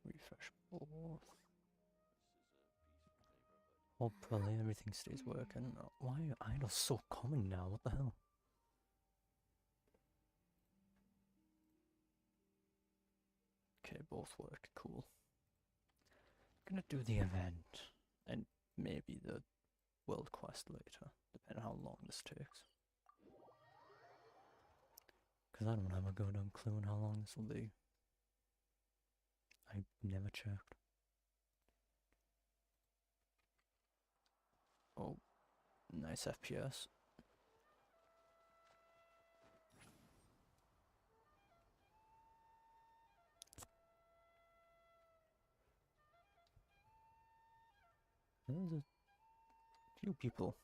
Refresh both. Hopefully everything stays working. Why are idols so common now? What the hell? Okay, both work. Cool. Gonna do the event and maybe the world quest later, depending on how long this takes. Because I don't have a goddamn clue on how long this will be. I never checked. Oh, nice FPS. There's a few people.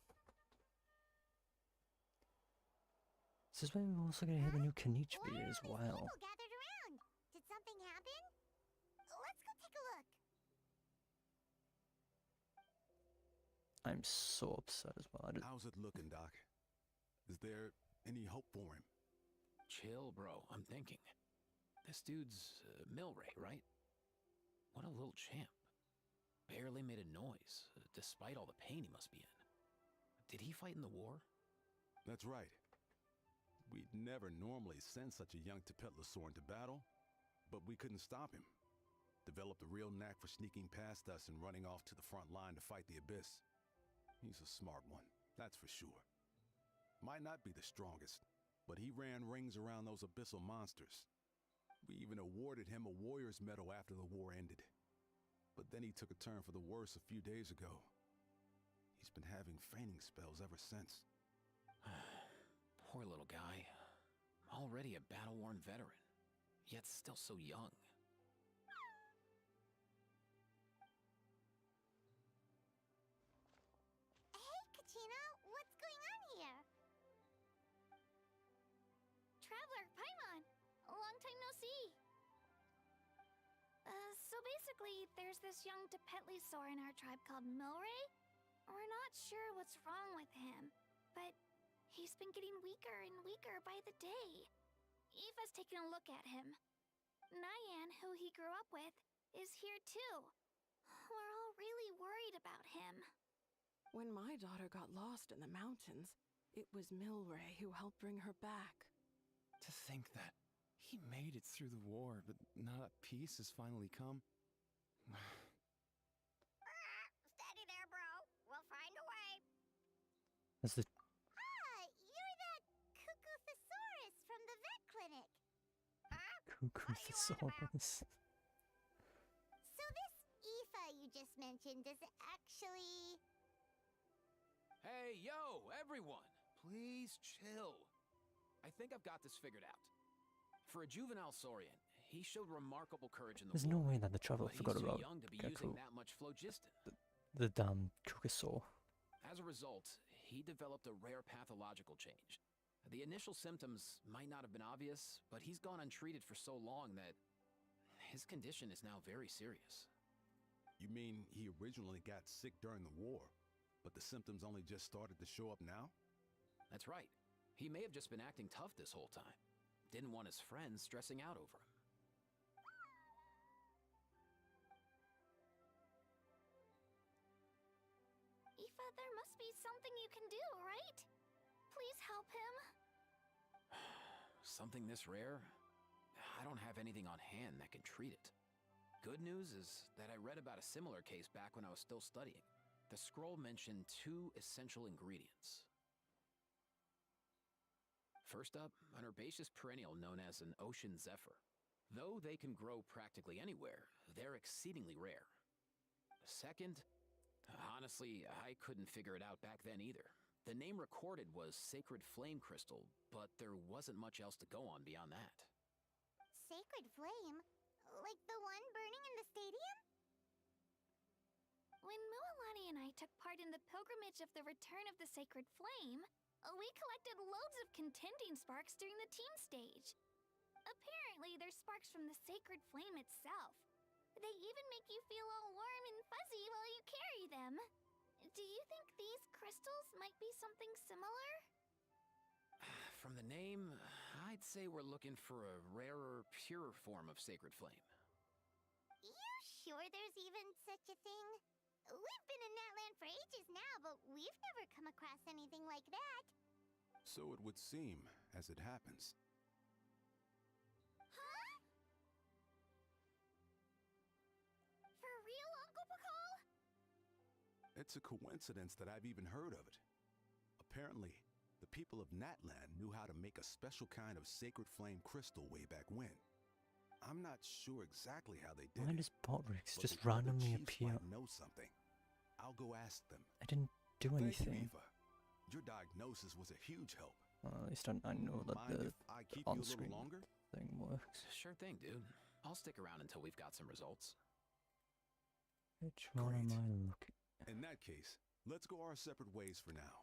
This is where we're also gonna hear the new Kanichi video as well. People gathered around. Did something happen? Let's go take a look. I'm so upset as well. How's it looking, Doc? Is there any hope for him? Chill, bro. I'm thinking. This dude's Milray, right? What a little champ. Barely made a noise, despite all the pain he must be in. Did he fight in the war? That's right. We'd never normally send such a young Tepetlosaur into battle, but we couldn't stop him. Developed a real knack for sneaking past us and running off to the front line to fight the Abyss. He's a smart one, that's for sure. Might not be the strongest, but he ran rings around those abyssal monsters. We even awarded him a Warrior's Medal after the war ended. But then he took a turn for the worse a few days ago. He's been having fainting spells ever since. Poor little guy. Already a battle-worn veteran, yet still so young. Hey, Katina, what's going on here? Traveler, Paimon, long time no see. So basically, there's this young Tepetlosaur in our tribe called Milray. We're not sure what's wrong with him, but he's been getting weaker and weaker by the day. Eva's taking a look at him. Nyan, who he grew up with, is here too. We're all really worried about him. When my daughter got lost in the mountains, it was Milray who helped bring her back. To think that he made it through the war, but now that peace has finally come. Steady there, bro. We'll find a way. That's the You're that Cuckoo-thesaurus from the vet clinic. Cuckoo-thesaurus. So this Aoife you just mentioned, does it actually... Hey, yo, everyone! Please chill. I think I've got this figured out. For a juvenile Saurian, he showed remarkable courage in the There's war. no way that the traveler But forgot he's too about young to be Gecko. using that much phlogiston. The damn Kukasaur. As a result, he developed a rare pathological change. The initial symptoms might not have been obvious, but he's gone untreated for so long that his condition is now very serious. You mean he originally got sick during the war, but the symptoms only just started to show up now? That's right. He may have just been acting tough this whole time. Didn't want his friends stressing out over him. Aoife, there must be something you can do, right? Please help him. Something this rare? I don't have anything on hand that can treat it. Good news is that I read about a similar case back when I was still studying. The scroll mentioned 2 essential ingredients. First up, an herbaceous perennial known as an ocean zephyr. Though they can grow practically anywhere, they're exceedingly rare. Second, honestly, I couldn't figure it out back then either. The name recorded was Sacred Flame Crystal, but there wasn't much else to go on beyond that. Sacred flame? Like the one burning in the stadium? When Mualani and I took part in the pilgrimage of the Return of the Sacred Flame, we collected loads of contending sparks during the team stage. Apparently, they're sparks from the sacred flame itself. They even make you feel all warm and fuzzy while you carry them. Do you think these crystals might be something similar? from the name, I'd say we're looking for a rarer, purer form of sacred flame. You sure there's even such a thing? We've been in that land for ages now, but we've never come across anything like that. So it would seem, as it happens. Huh? For real, Uncle Pakal? It's a coincidence that I've even heard of it. Apparently, the people of Natland knew how to make a special kind of sacred flame crystal way back when. I'm not sure exactly how they did Why it. does Botrix but just the other randomly chiefs appear? might know something. I'll go ask them. I didn't do Thank you, anything. Eva. Your diagnosis was a huge help. Well, at least I know that Mind the if I keep you a little on-screen longer? thing works. Sure thing, dude. I'll stick around until we've got some results. Which one am Great. I looking? In that case, let's go our separate ways for now.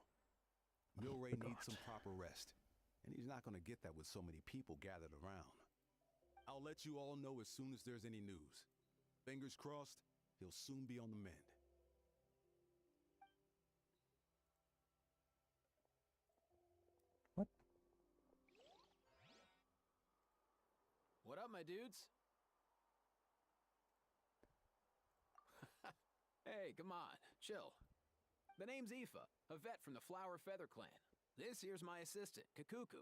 Milray needs some proper rest, and he's not going to get that with so many people gathered around. I'll let you all know as soon as there's any news. Fingers crossed, he'll soon be on the mend. What? What up, my dudes? Hey, come on, chill. The name's Aoife, a vet from the Flower Feather clan. This here's my assistant, Kakuku.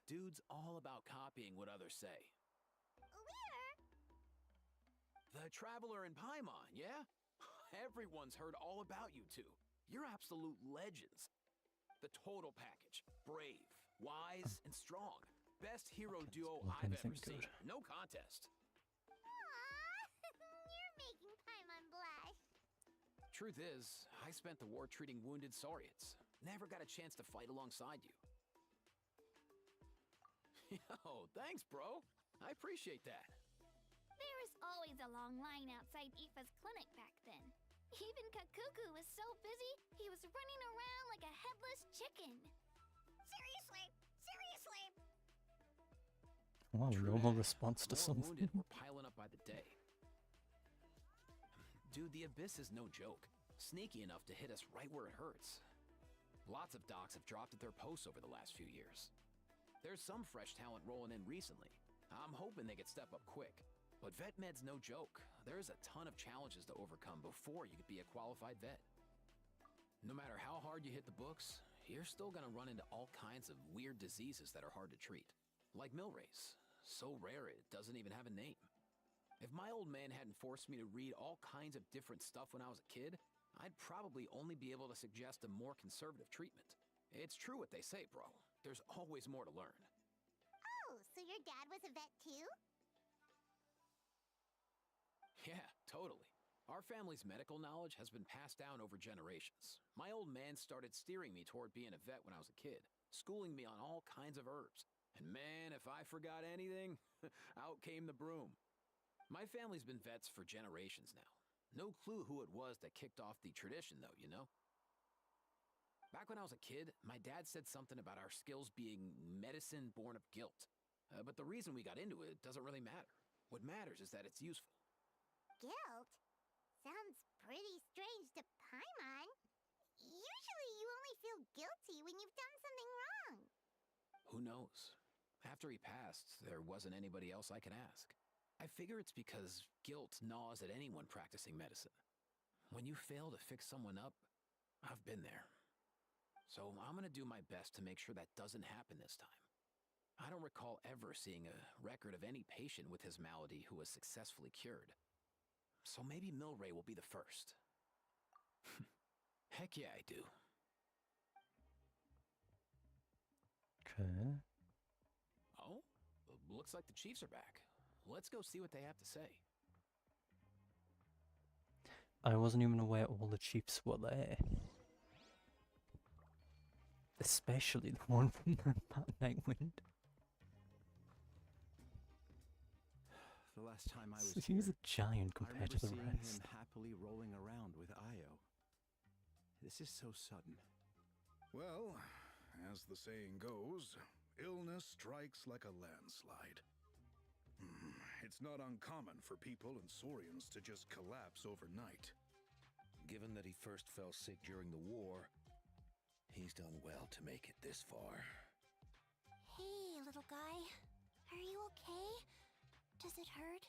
Dude's all about copying what others say. Where? The Traveler in Paimon, yeah? Everyone's heard all about you two. You're absolute legends. The total package. Brave, wise, and strong. Best hero duo look I've ever anything seen. good. No contest. Aww, you're making Paimon blush. Truth is, I spent the war treating wounded Saurians. Never got a chance to fight alongside you. Yo, thanks, bro. I appreciate that. There was always a long line outside Aoife's clinic back then. Even Kakuku was so busy, he was running around like a headless chicken. Seriously, seriously. Wow, True normal that. response to More something. wounded were piling up by the day. Dude, the Abyss is no joke. Sneaky enough to hit us right where it hurts. Lots of docs have dropped at their posts over the last few years. There's some fresh talent rolling in recently. I'm hoping they could step up quick. But vet med's no joke. There's a ton of challenges to overcome before you could be a qualified vet. No matter how hard you hit the books, you're still gonna run into all kinds of weird diseases that are hard to treat. Like Milray's. So rare it doesn't even have a name. If my old man hadn't forced me to read all kinds of different stuff when I was a kid, I'd probably only be able to suggest a more conservative treatment. It's true what they say, bro. There's always more to learn. Oh, so your dad was a vet too? Yeah, totally. Our family's medical knowledge has been passed down over generations. My old man started steering me toward being a vet when I was a kid, schooling me on all kinds of herbs. And man, if I forgot anything, out came the broom. My family's been vets for generations now. No clue who it was that kicked off the tradition, though, you know? Back when I was a kid, my dad said something about our skills being medicine born of guilt. But the reason we got into it doesn't really matter. What matters is that it's useful. Guilt? Sounds pretty strange to Paimon. Usually you only feel guilty when you've done something wrong. Who knows? After he passed, there wasn't anybody else I could ask. I figure it's because guilt gnaws at anyone practicing medicine. When you fail to fix someone up, I've been there. So I'm gonna do my best to make sure that doesn't happen this time. I don't recall ever seeing a record of any patient with his malady who was successfully cured. So maybe Milray will be the first. Heck yeah, I do. Okay. Oh, looks like the Chiefs are back. Let's go see what they have to say. I wasn't even aware all the chiefs were there. Especially the one from the Nightwind. The last time I was He was here, a giant I compared remember to the seeing rest. him happily rolling around with Io. This is so sudden. Well, as the saying goes, illness strikes like a landslide. It's not uncommon for people and Saurians to just collapse overnight. Given that he first fell sick during the war, he's done well to make it this far. little guy. Are you okay? Does it hurt?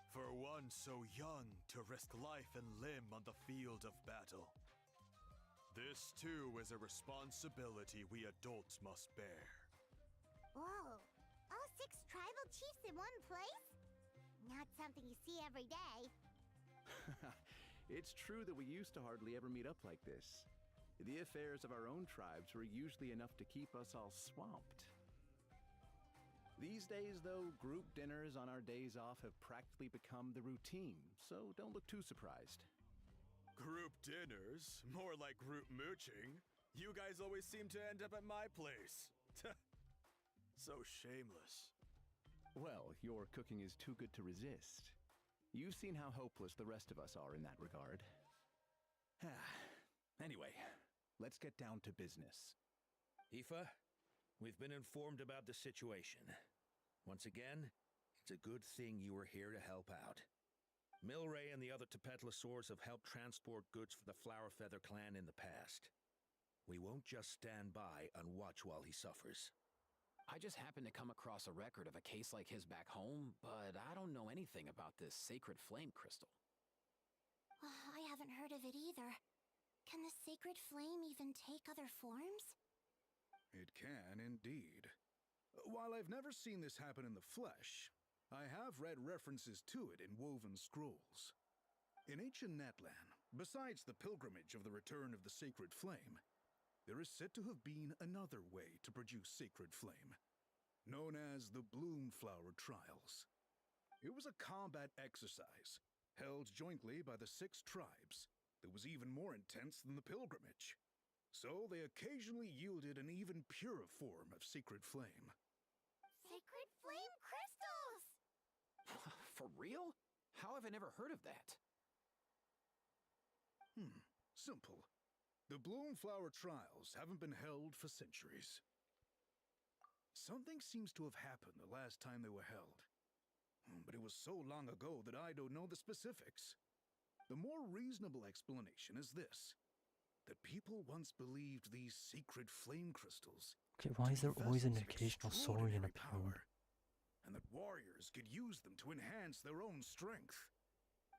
For one so young to risk life and limb on the field of battle. This too is a responsibility we adults must bear. Whoa, all 6 tribal chiefs in one place? Not something you see every day. It's true that we used to hardly ever meet up like this. The affairs of our own tribes were usually enough to keep us all swamped. These days, though, group dinners on our days off have practically become the routine, so don't look too surprised. Group dinners? More like group mooching. You guys always seem to end up at my place. So shameless. Well, your cooking is too good to resist. You've seen how hopeless the rest of us are in that regard. Anyway, let's get down to business. Aoife, we've been informed about the situation. Once again, it's a good thing you were here to help out. Milray and the other Tepetlosaurs have helped transport goods for the Flower Feather clan in the past. We won't just stand by and watch while he suffers. I just happened to come across a record of a case like his back home, but I don't know anything about this sacred flame crystal. I haven't heard of it either. Can the sacred flame even take other forms? It can indeed. While I've never seen this happen in the flesh, I have read references to it in woven scrolls. In ancient Natlan, besides the pilgrimage of the return of the sacred flame, there is said to have been another way to produce sacred flame, known as the Bloomflower Trials. It was a combat exercise, held jointly by the 6 tribes, that was even more intense than the pilgrimage. So they occasionally yielded an even purer form of sacred flame. Sacred flame crystals! For real? How have I never heard of that? Simple. The Bloomflower Trials haven't been held for centuries. Something seems to have happened the last time they were held. But it was so long ago that I don't know the specifics. The more reasonable explanation is this: that people once believed these sacred flame crystals Okay, why is there always an vessels of occasional saurian extraordinary appearing? power, and that warriors could use them to enhance their own strength.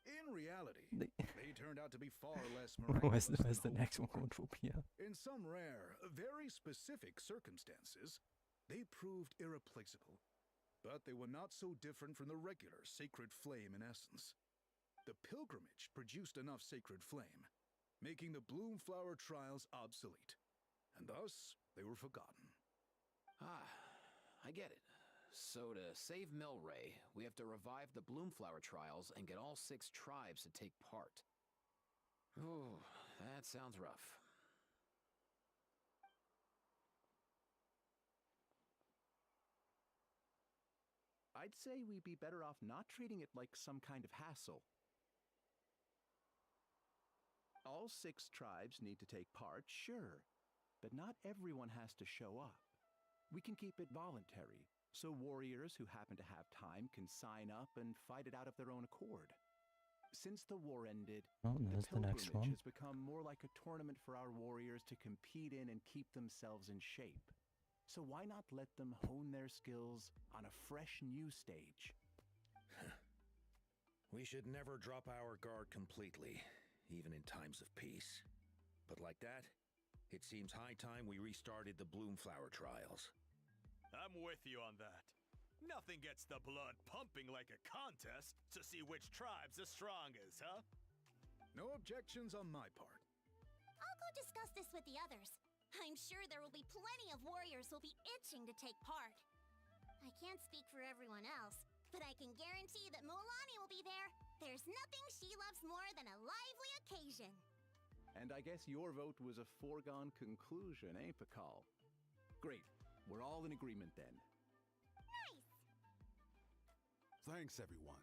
In reality, they turned out to be far less miraculous Where's the than next hoped one for. going to appear? In some rare, very specific circumstances, they proved irreplaceable. But they were not so different from the regular sacred flame in essence. The pilgrimage produced enough sacred flame, making the Bloomflower Trials obsolete, and thus they were forgotten. Ah, I get it. So to save Milray, we have to revive the Bloomflower Trials and get all 6 tribes to take part. Ooh, that sounds rough. I'd say we'd be better off not treating it like some kind of hassle. All 6 tribes need to take part, sure, but not everyone has to show up. We can keep it voluntary, so warriors who happen to have time can sign up and fight it out of their own accord. Since the war ended, Oh, the there's the next pilgrimage one. has become more like a tournament for our warriors to compete in and keep themselves in shape. So why not let them hone their skills on a fresh new stage? We should never drop our guard completely, even in times of peace. But like that, it seems high time we restarted the Bloomflower Trials. I'm with you on that. Nothing gets the blood pumping like a contest to see which tribe's the strongest, huh? No objections on my part. I'll go discuss this with the others. I'm sure there will be plenty of warriors who'll be itching to take part. I can't speak for everyone else, but I can guarantee that Mualani will be there. There's nothing she loves more than a lively occasion. And I guess your vote was a foregone conclusion, eh, Pakal? Great. We're all in agreement then. Nice! Thanks, everyone.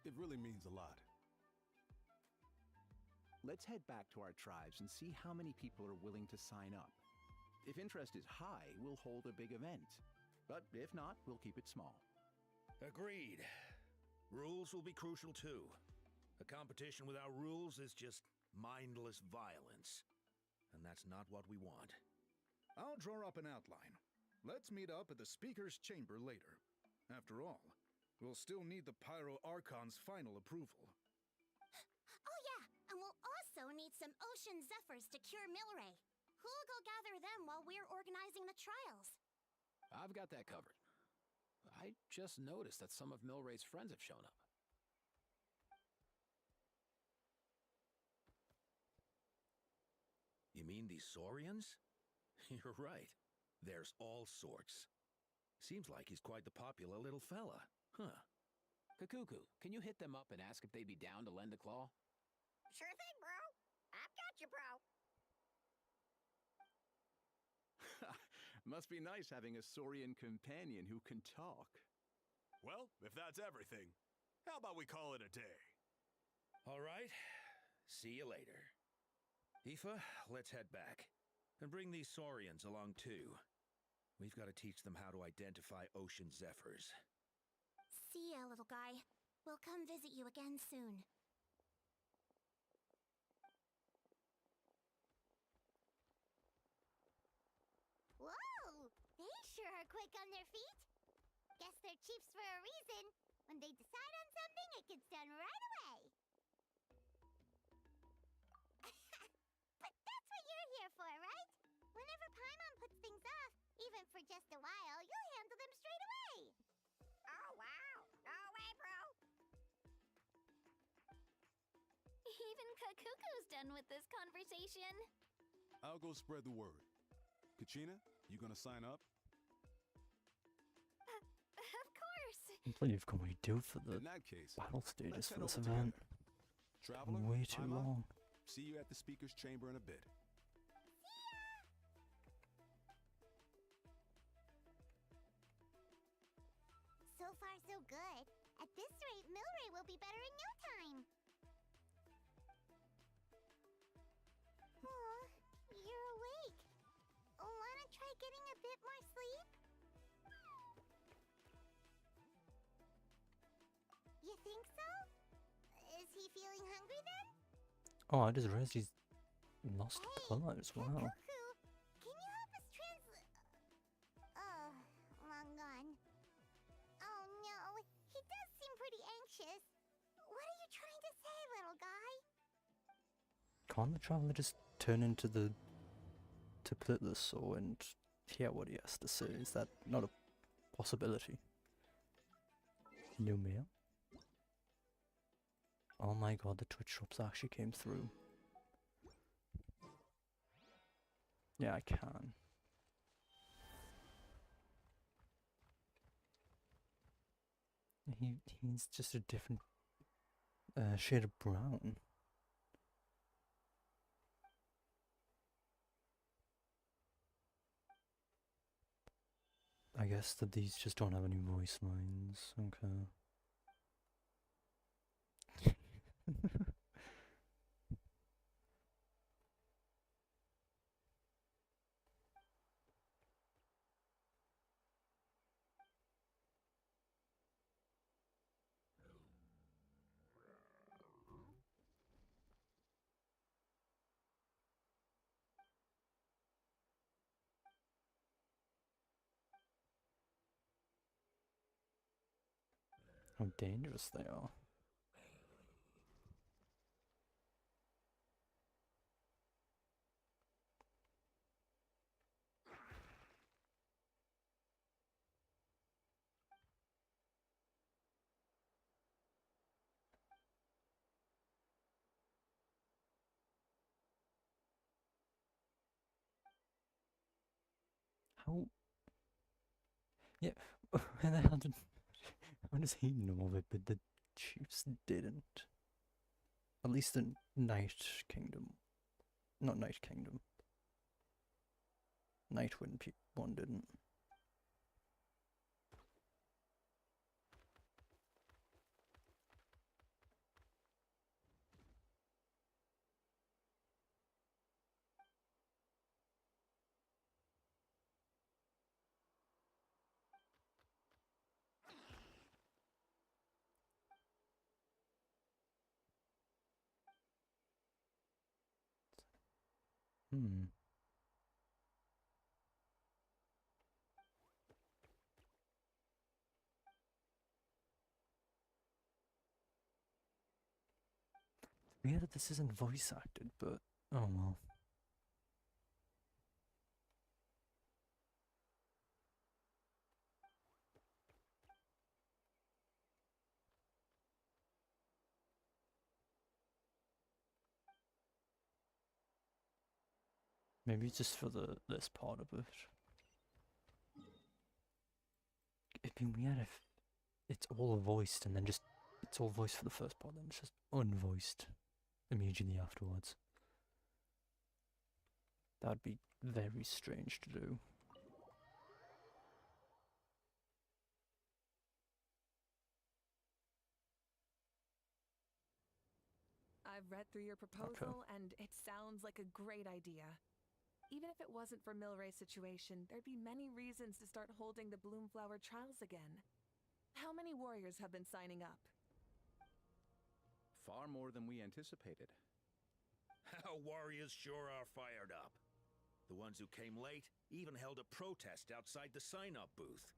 It really means a lot. Let's head back to our tribes and see how many people are willing to sign up. If interest is high, we'll hold a big event. But if not, we'll keep it small. Agreed. Rules will be crucial too. A competition without rules is just mindless violence. And that's not what we want. I'll draw up an outline. Let's meet up at the Speaker's Chamber later. After all, we'll still need the Pyro Archon's final approval. Oh yeah, and we'll also need some Ocean Zephyrs to cure Milray. Who'll go gather them while we're organizing the trials? I've got that covered. I just noticed that some of Milray's friends have shown up. You mean these Saurians? You're right. There's all sorts. Seems like he's quite the popular little fella. Huh. Kakuku, can you hit them up and ask if they'd be down to lend a claw? Sure thing, bro. I've got you, bro. Must be nice having a Saurian companion who can talk. Well, if that's everything, how about we call it a day? All right. See you later. Aoife, let's head back. And bring these Saurians along too. We've got to teach them how to identify Ocean Zephyrs. See ya, little guy. We'll come visit you again soon. Whoa! They sure are quick on their feet. Guess they're chiefs for a reason. When they decide on something, it gets done right away. But that's what you're here for, right? Whenever Paimon puts things off, even for just a while, you'll handle them straight away. Oh, wow. No way, bro. Even Kakuku's done with this conversation. I'll go spread the word. Kachina, you gonna sign up? Of course. Plenty of can we do for the In that case, battle stages let's for head this over event? together. Traveler, Way too I'm up. long. See you at the Speaker's Chamber in a bit. So far, so good. At this rate, Milray will be better in no time. Aw, you're awake. Wanna try getting a bit more sleep? You think so? Is he feeling hungry then? Oh, I just realized he's lost a pillow as well. Kakuku, can you help us long gone. Oh no, he does seem pretty anxious. What are you trying to say, little guy? Can't the traveler just turn into the Tepitlusaur and hear what he has to say? Is that not a possibility? New mail? Oh my god, the Twitch shops actually came through. Yeah, I can. He's just a different shade of brown. I guess that these just don't have any voice lines. Okay. How dangerous they are. How? Yeah, where the hell did... How does he know of it, but the chiefs didn't? At least the Night Kingdom. Not Night Kingdom. Nightwind one didn't. Hmm. weird that this isn't voice acted, but oh well. Maybe just for this part of it. It'd be weird if it's all voiced and then just it's all voiced for the first part, then it's just unvoiced immediately afterwards. That'd be very strange to do. I've read through your proposal, and it sounds like a great idea. Even if it wasn't for Milray's situation, there'd be many reasons to start holding the Bloomflower trials again. How many warriors have been signing up? Far more than we anticipated. Our warriors sure are fired up. The ones who came late even held a protest outside the sign-up booth.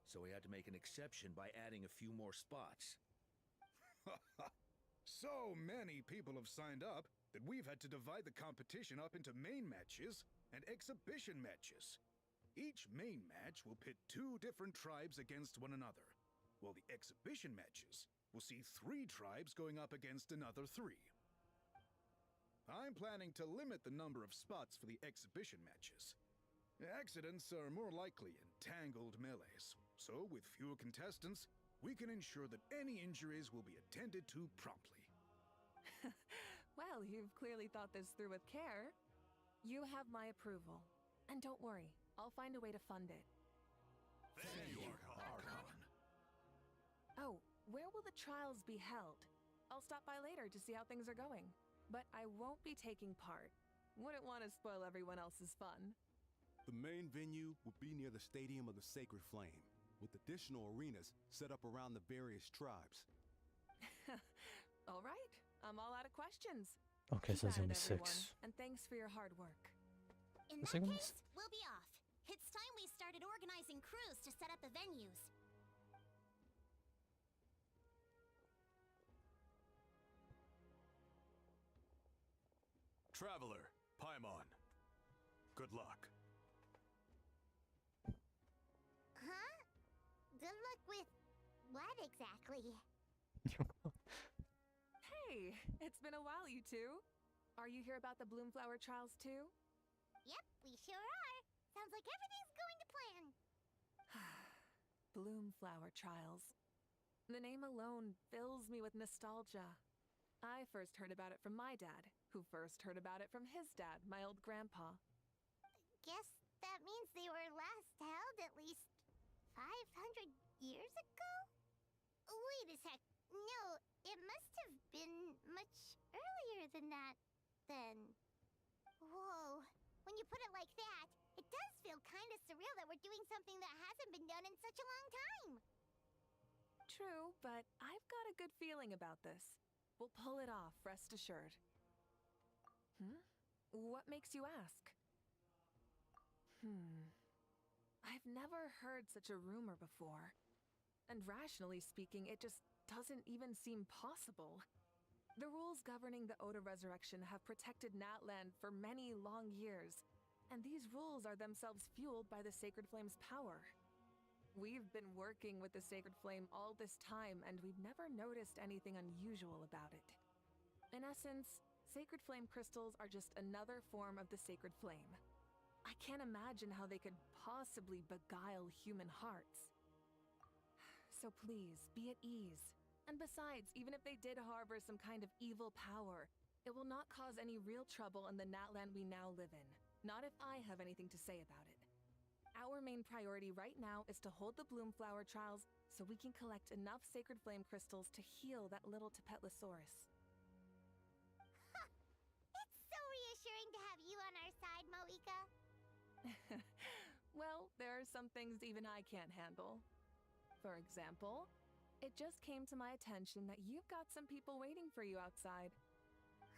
So we had to make an exception by adding a few more spots. So many people have signed up that we've had to divide the competition up into main matches and exhibition matches. Each main match will pit 2 different tribes against one another, while the exhibition matches will see 3 tribes going up against another 3. I'm planning to limit the number of spots for the exhibition matches. Accidents are more likely in tangled melees, so with fewer contestants, we can ensure that any injuries will be attended to promptly. Well, you've clearly thought this through with care. You have my approval. And don't worry, I'll find a way to fund it. Thank you, Archon. Oh, where will the trials be held? I'll stop by later to see how things are going. But I won't be taking part. Wouldn't want to spoil everyone else's fun. The main venue will be near the Stadium of the Sacred Flame, with additional arenas set up around the various tribes. All right, I'm all out of questions. Okay, so Keep there's at it, only 6. everyone, and thanks for your hard work. In The that second case, we'll be off. It's time we started organizing crews to set up the venues. Traveler, Paimon. Good luck. Huh? Good luck with what exactly? Hey, it's been a while, you two. Are you here about the Bloomflower trials too? Yep, we sure are. Sounds like everything's going to plan. Bloomflower trials. The name alone fills me with nostalgia. I first heard about it from my dad, who first heard about it from his dad, my old grandpa. Guess that means they were last held at least 500 years ago? Wait a sec. No, it must have been much earlier than that, then. Whoa. When you put it like that, it does feel kind of surreal that we're doing something that hasn't been done in such a long time. True, but I've got a good feeling about this. We'll pull it off, rest assured. What makes you ask? I've never heard such a rumor before. And rationally speaking, it just doesn't even seem possible. The rules governing the Oda resurrection have protected Natland for many long years, and these rules are themselves fueled by the Sacred Flame's power. We've been working with the Sacred Flame all this time, and we've never noticed anything unusual about it. In essence, Sacred Flame crystals are just another form of the Sacred Flame. I can't imagine how they could possibly beguile human hearts. So please, be at ease. And besides, even if they did harbor some kind of evil power, it will not cause any real trouble in the Natland we now live in. Not if I have anything to say about it. Our main priority right now is to hold the Bloomflower trials so we can collect enough Sacred Flame crystals to heal that little Tapetlosaurus. It's so reassuring to have you on our side, Moika. Well, there are some things even I can't handle. For example, it just came to my attention that you've got some people waiting for you outside.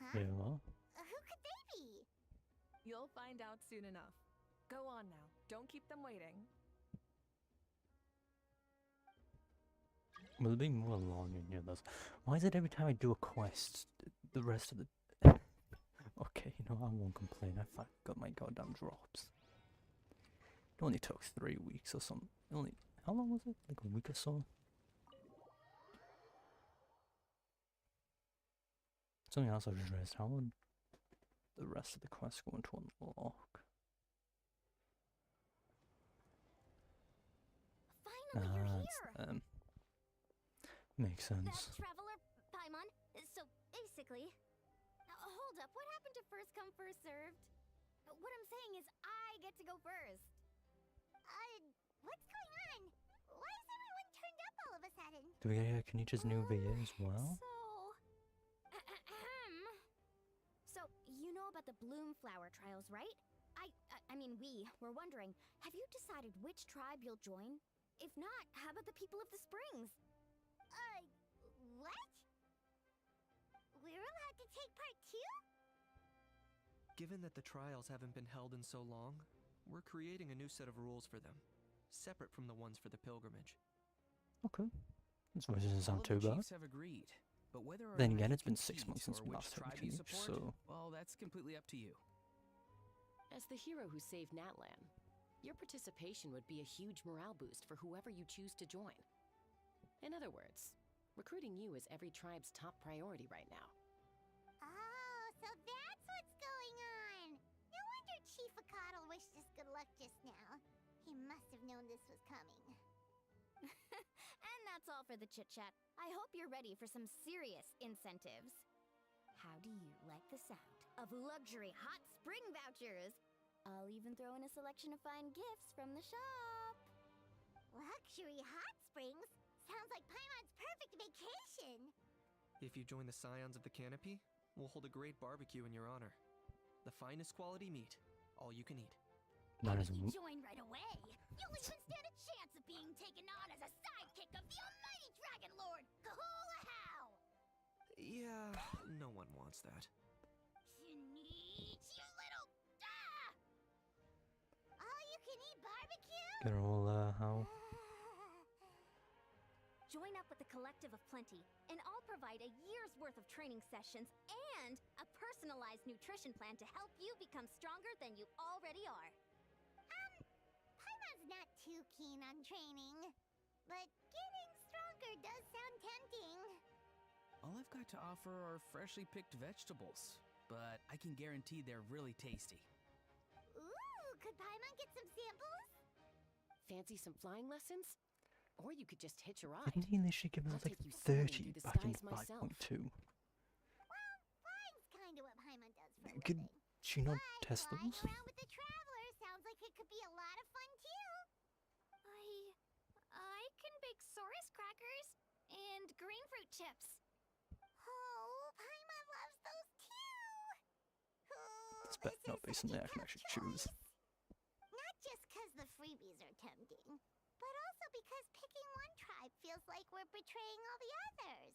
Huh? Yeah. Who could they be? You'll find out soon enough. Go on now. Don't keep them waiting. Will there be more along in here? Why is it every time I do a quest, the rest of the... Okay, you know, I won't complain. I got my goddamn drops. It only took 3 weeks or something. How long was it? Like a week or so? Something else I just realized. How would the rest of the quest go into unlock? Finally, you're here! Makes sense. That's Traveler Paimon. So, basically... hold up, what happened to first come, first served? What I'm saying is I get to go first. What's going on? Why is everyone turned up all of a sudden? Do we get Kenichi's new VA as well? So, you know about the Bloom Flower trials, right? I mean, we were wondering, have you decided which tribe you'll join? If not, how about the people of the Springs? What? We're allowed to take part too? Given that the trials haven't been held in so long, we're creating a new set of rules for them, separate from the ones for the pilgrimage. Okay. This one doesn't sound too All of the bad. chiefs have agreed, but whether or Then not again, you it's been 6 compete months since or which Master tribe you Chief, support, so... well, that's completely up to you. As the hero who saved Natlan, your participation would be a huge morale boost for whoever you choose to join. In other words, recruiting you is every tribe's top priority right now. Oh, so that's what's going on. No wonder Chief Akatl wished us good luck just now. He must have known this was coming. And that's all for the chit-chat. I hope you're ready for some serious incentives. How do you like the sound of luxury hot spring vouchers? I'll even throw in a selection of fine gifts from the shop. Luxury hot springs? Sounds like Paimon's perfect vacation. If you join the Scions of the Canopy, we'll hold a great barbecue in your honor. The finest quality meat, all you can eat. That is... You join right away. You'll even stand a chance of being taken on as a sidekick of the almighty Dragon Lord, Kahula Hao! Yeah, no one wants that. Sneech, you little... All-you-can-eat barbecue? Get all, how... Join up with the Collective of Plenty, and I'll provide a year's worth of training sessions and a personalized nutrition plan to help you become stronger than you already are. Paimon's not too keen on training, but getting stronger does sound tempting. All I've got to offer are freshly picked vegetables, but I can guarantee they're really tasty. Ooh, could Paimon get some samples? Fancy some flying lessons? Or you could just hitch a ride. Didn't he initially give us I'll like take you sailing 30 through the back in skies myself. 5.2? Well, flying's kind of what Paimon does for a Could living. she not But test flying those? around with the Traveler sounds like it could be a lot of fun too. I can bake Saurus crackers and green fruit chips. Oh, Paimon loves those too. It's better not based on the I can actually choose. Not just because the freebies are tempting, but also because picking one tribe feels like we're betraying all the others.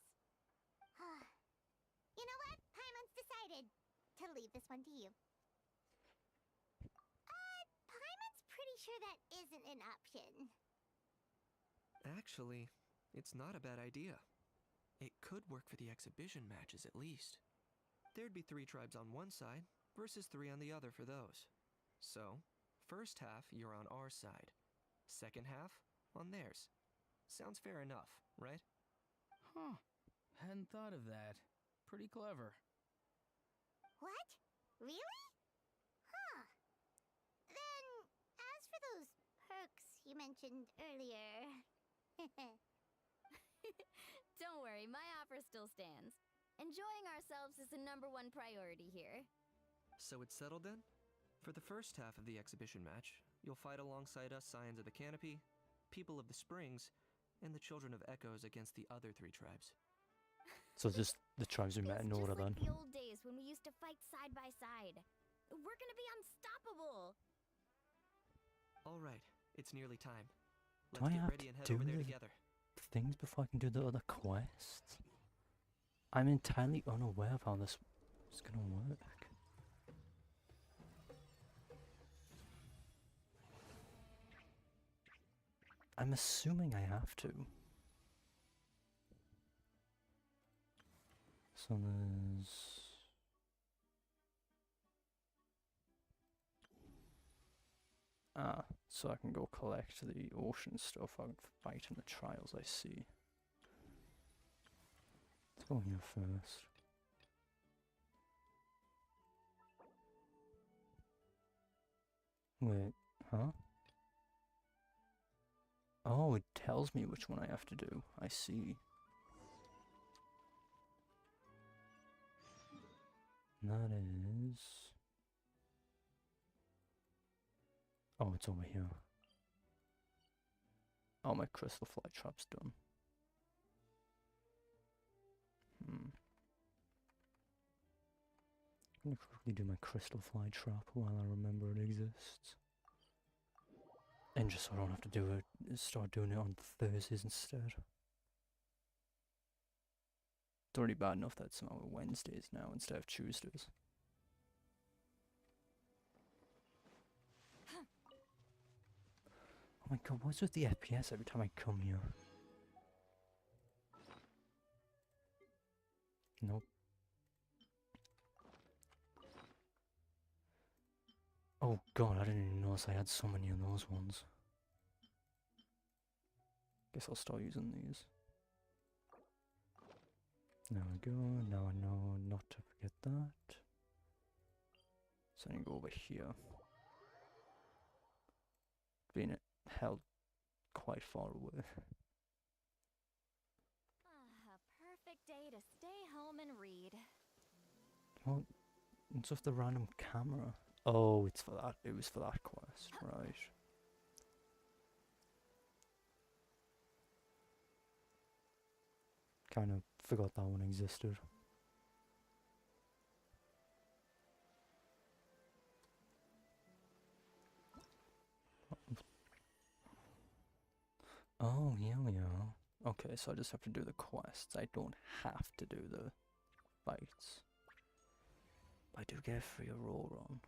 You know what? Paimon's decided to leave this one to you. Paimon's pretty sure that isn't an option. Actually, it's not a bad idea. It could work for the exhibition matches at least. There'd be 3 tribes on one side versus 3 on the other for those. So, first half you're on our side. Second half on theirs. Sounds fair enough, right? Huh. Hadn't thought of that. Pretty clever. What? Really? Huh. Then, as for those perks you mentioned earlier... Don't worry, my offer still stands. Enjoying ourselves is the #1 priority here. So it's settled then? For the first half of the exhibition match, you'll fight alongside us Scions of the Canopy, People of the Springs, and the Children of Echoes against the other 3 tribes. So just the tribes we met in order Just like then. the old days when we used to fight side by side. We're gonna be unstoppable. Alright, it's nearly time. Do Let's I get have ready to and head do over there the together. things before I can do the other quests? I'm entirely unaware of how this is gonna work. I'm assuming I have to. So there's... Ah, so I can go collect the ocean stuff I can fight in the trials, I see. Let's go here first. Wait, huh? Oh, it tells me which one I have to do. I see. That is... Oh, it's over here. Oh, my crystal fly trap's done. I'm gonna quickly do my crystal fly trap while I remember it exists. And just so I don't have to do it, start doing it on Thursdays instead. It's already bad enough that it's on Wednesdays now instead of Tuesdays. Oh my god, what's with the FPS every time I come here? Nope. Oh god, I didn't even notice I had so many of those ones. Guess I'll start using these. There we go, now I know not to forget that. So I need to go over here. Being held quite far away. A perfect day to stay home and read. Well, it's just the random camera. Oh, it's for that. It was for that quest, right. Kind of forgot that one existed. Oh, here we are. Okay, so I just have to do the quests. I don't have to do the fights. I do get a free roll on.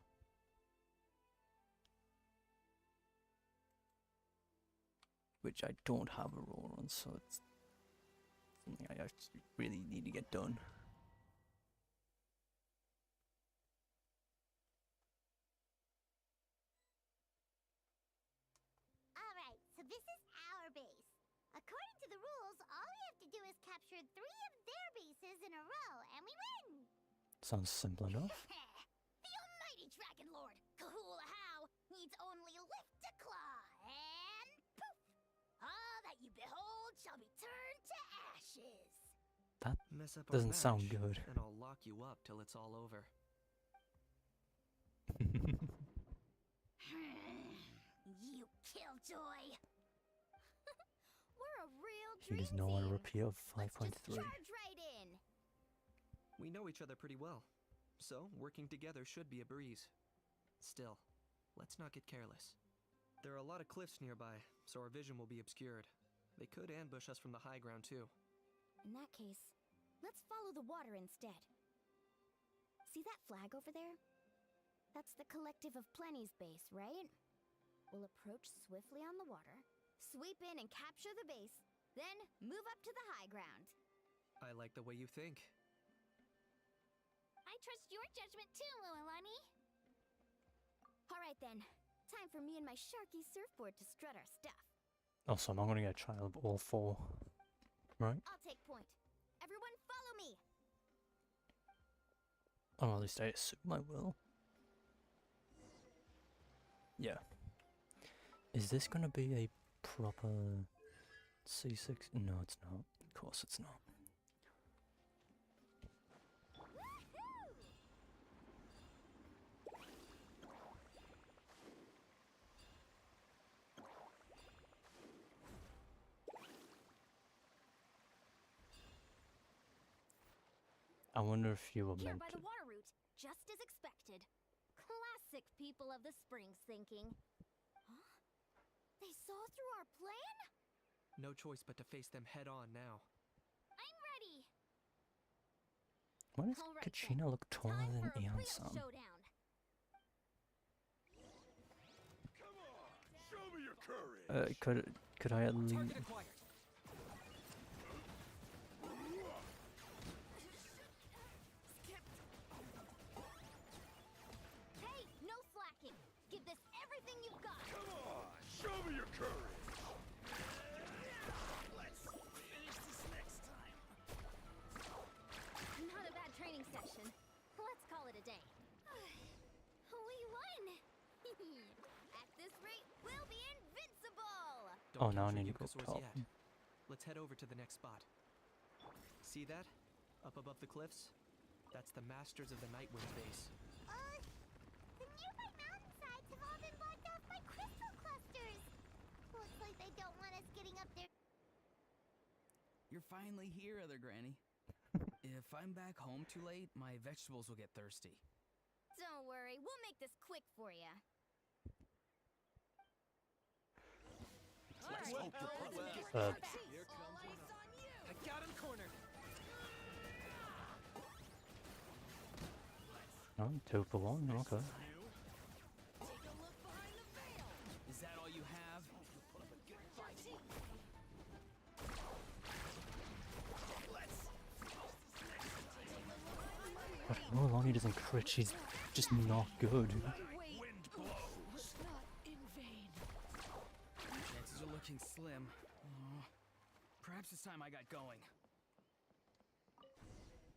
Which I don't have a roll on, so it's something I actually really need to get done. Alright, so this is our base. According to the rules, all we have to do is capture 3 of their bases in a row, and we win! Sounds simple enough. The almighty Dragon Lord, Kahula-How, needs only lift a claw, and poof! All that you behold shall be turned to ashes. That Mess up doesn't our sound match, good. And I'll lock you up till it's all over. You killjoy! We're a real He dream does not want a team. repeat of Let's 5.3. just charge right in. We know each other pretty well, so working together should be a breeze. Still, let's not get careless. There are a lot of cliffs nearby, so our vision will be obscured. They could ambush us from the high ground too. In that case, let's follow the water instead. See that flag over there? That's the Collective of Plenty's base, right? We'll approach swiftly on the water, sweep in and capture the base, then move up to the high ground. I like the way you think. I trust your judgment too, Mualani. All right then, time for me and my Sharky surfboard to strut our stuff. Also, I'm gonna get a trial of all 4. Right? I'll take point. Everyone follow me! Or at least I assume I will. Yeah. Is this gonna be a proper C6? No, it's not. Of course it's not. I wonder if you were Here meant by to... the water route, just as expected. Classic people of the Springs thinking. Huh? They saw through our plan? No choice but to face them head on now. I'm ready. Why does All right, Kachina then. look taller Time than for a real Aeon-san? showdown. Come on, show me your courage. Could I at least... Target acquired. Oh, Don't now I capture need to go Yukasaurs top. yet. Let's head over to the next spot. See that? Up above the cliffs? That's the Masters of the Nightwind's base. The nearby mountainsides have all been blocked off by crystal clusters. Looks like they don't want us getting up there. You're finally here, other granny. If I'm back home too late, my vegetables will get thirsty. Don't worry, we'll make this quick for you. Let's hope the puzzle gets Uh, Here comes I got him cornered. Oh, 2 for 1, okay. Is that all you have? But Milani doesn't crit, she's just not good. Chances are looking slim. Oh, perhaps it's time I got going.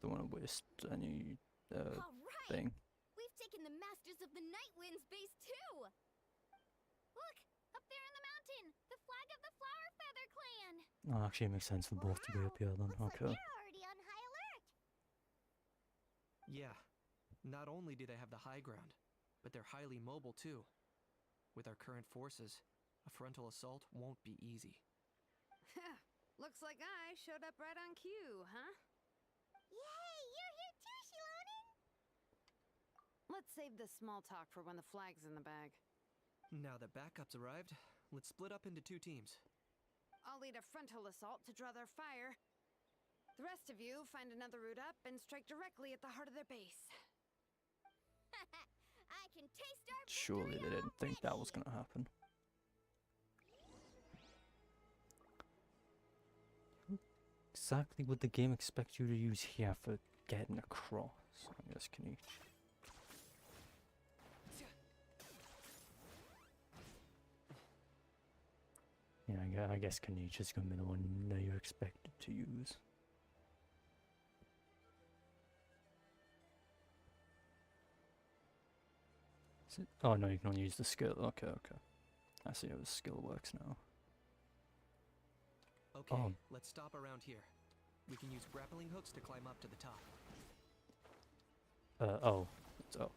Don't want to waste any All right. thing. We've taken the Masters of the Nightwind's base too. Look, up there in the mountain, the flag of the Flower Feather Clan. Oh, actually, it makes sense for both to be up here then. Looks like Okay. they're already on high alert. Yeah. Not only do they have the high ground, but they're highly mobile too. With our current forces, a frontal assault won't be easy. Looks like I showed up right on cue, huh? Yay, you're here too, Shilonin. Let's save this small talk for when the flag's in the bag. Now that backup's arrived, let's split up into 2 teams. I'll lead a frontal assault to draw their fire. The rest of you find another route up and strike directly at the heart of their base. I can taste our Surely they didn't think that was going to happen. What exactly would the game expect you to use here for getting across? I guess Kanich. Yeah, I guess Kanich is going to be the one that you're expected to use. Is it? Oh no, you can only use the skill. Okay, okay. I see how the skill works now. Okay, Oh. let's stop around here. We can use grappling hooks to climb up to the top. Oh. So.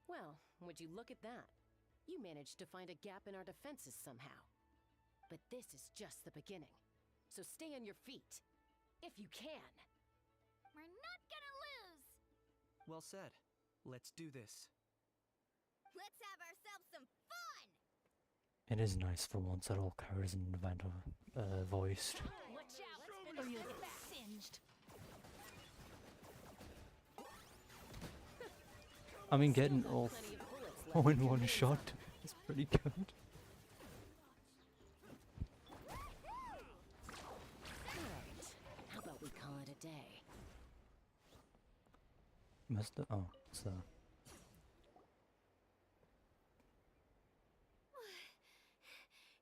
Well, would you look at that? You managed to find a gap in our defenses somehow. But this is just the beginning. So stay on your feet. If you can. We're not gonna lose. Well said. Let's do this. Let's have ourselves some fun. It is nice for once that all characters in the event are voiced. Watch out, or you'll get singed. I mean, getting all in one shot is pretty good. Alright. How about we call it a day? Mr. Oh, it's there.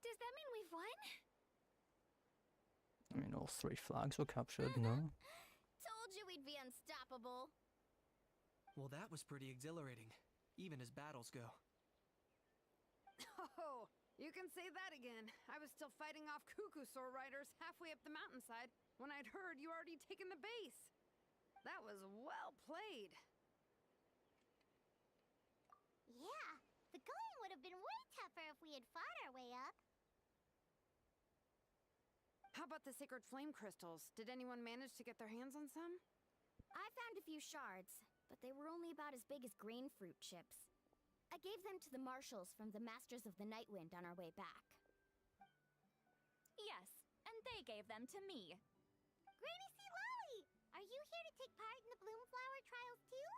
Does that mean we've won? I mean, all 3 flags were captured, no? Told you we'd be unstoppable. Well, that was pretty exhilarating, even as battles go. Oh, you can say that again. I was still fighting off Kukusaur riders halfway up the mountainside when I'd heard you already taken the base. That was well played. Yeah, the going would have been way tougher if we had fought our way up. How about the sacred flame crystals? Did anyone manage to get their hands on some? I found a few shards, but they were only about as big as grain fruit chips. I gave them to the marshals from the Masters of the Nightwind on our way back. Yes, and they gave them to me. Granny C. Lolly! Are you here to take part in the Bloomflower trials too?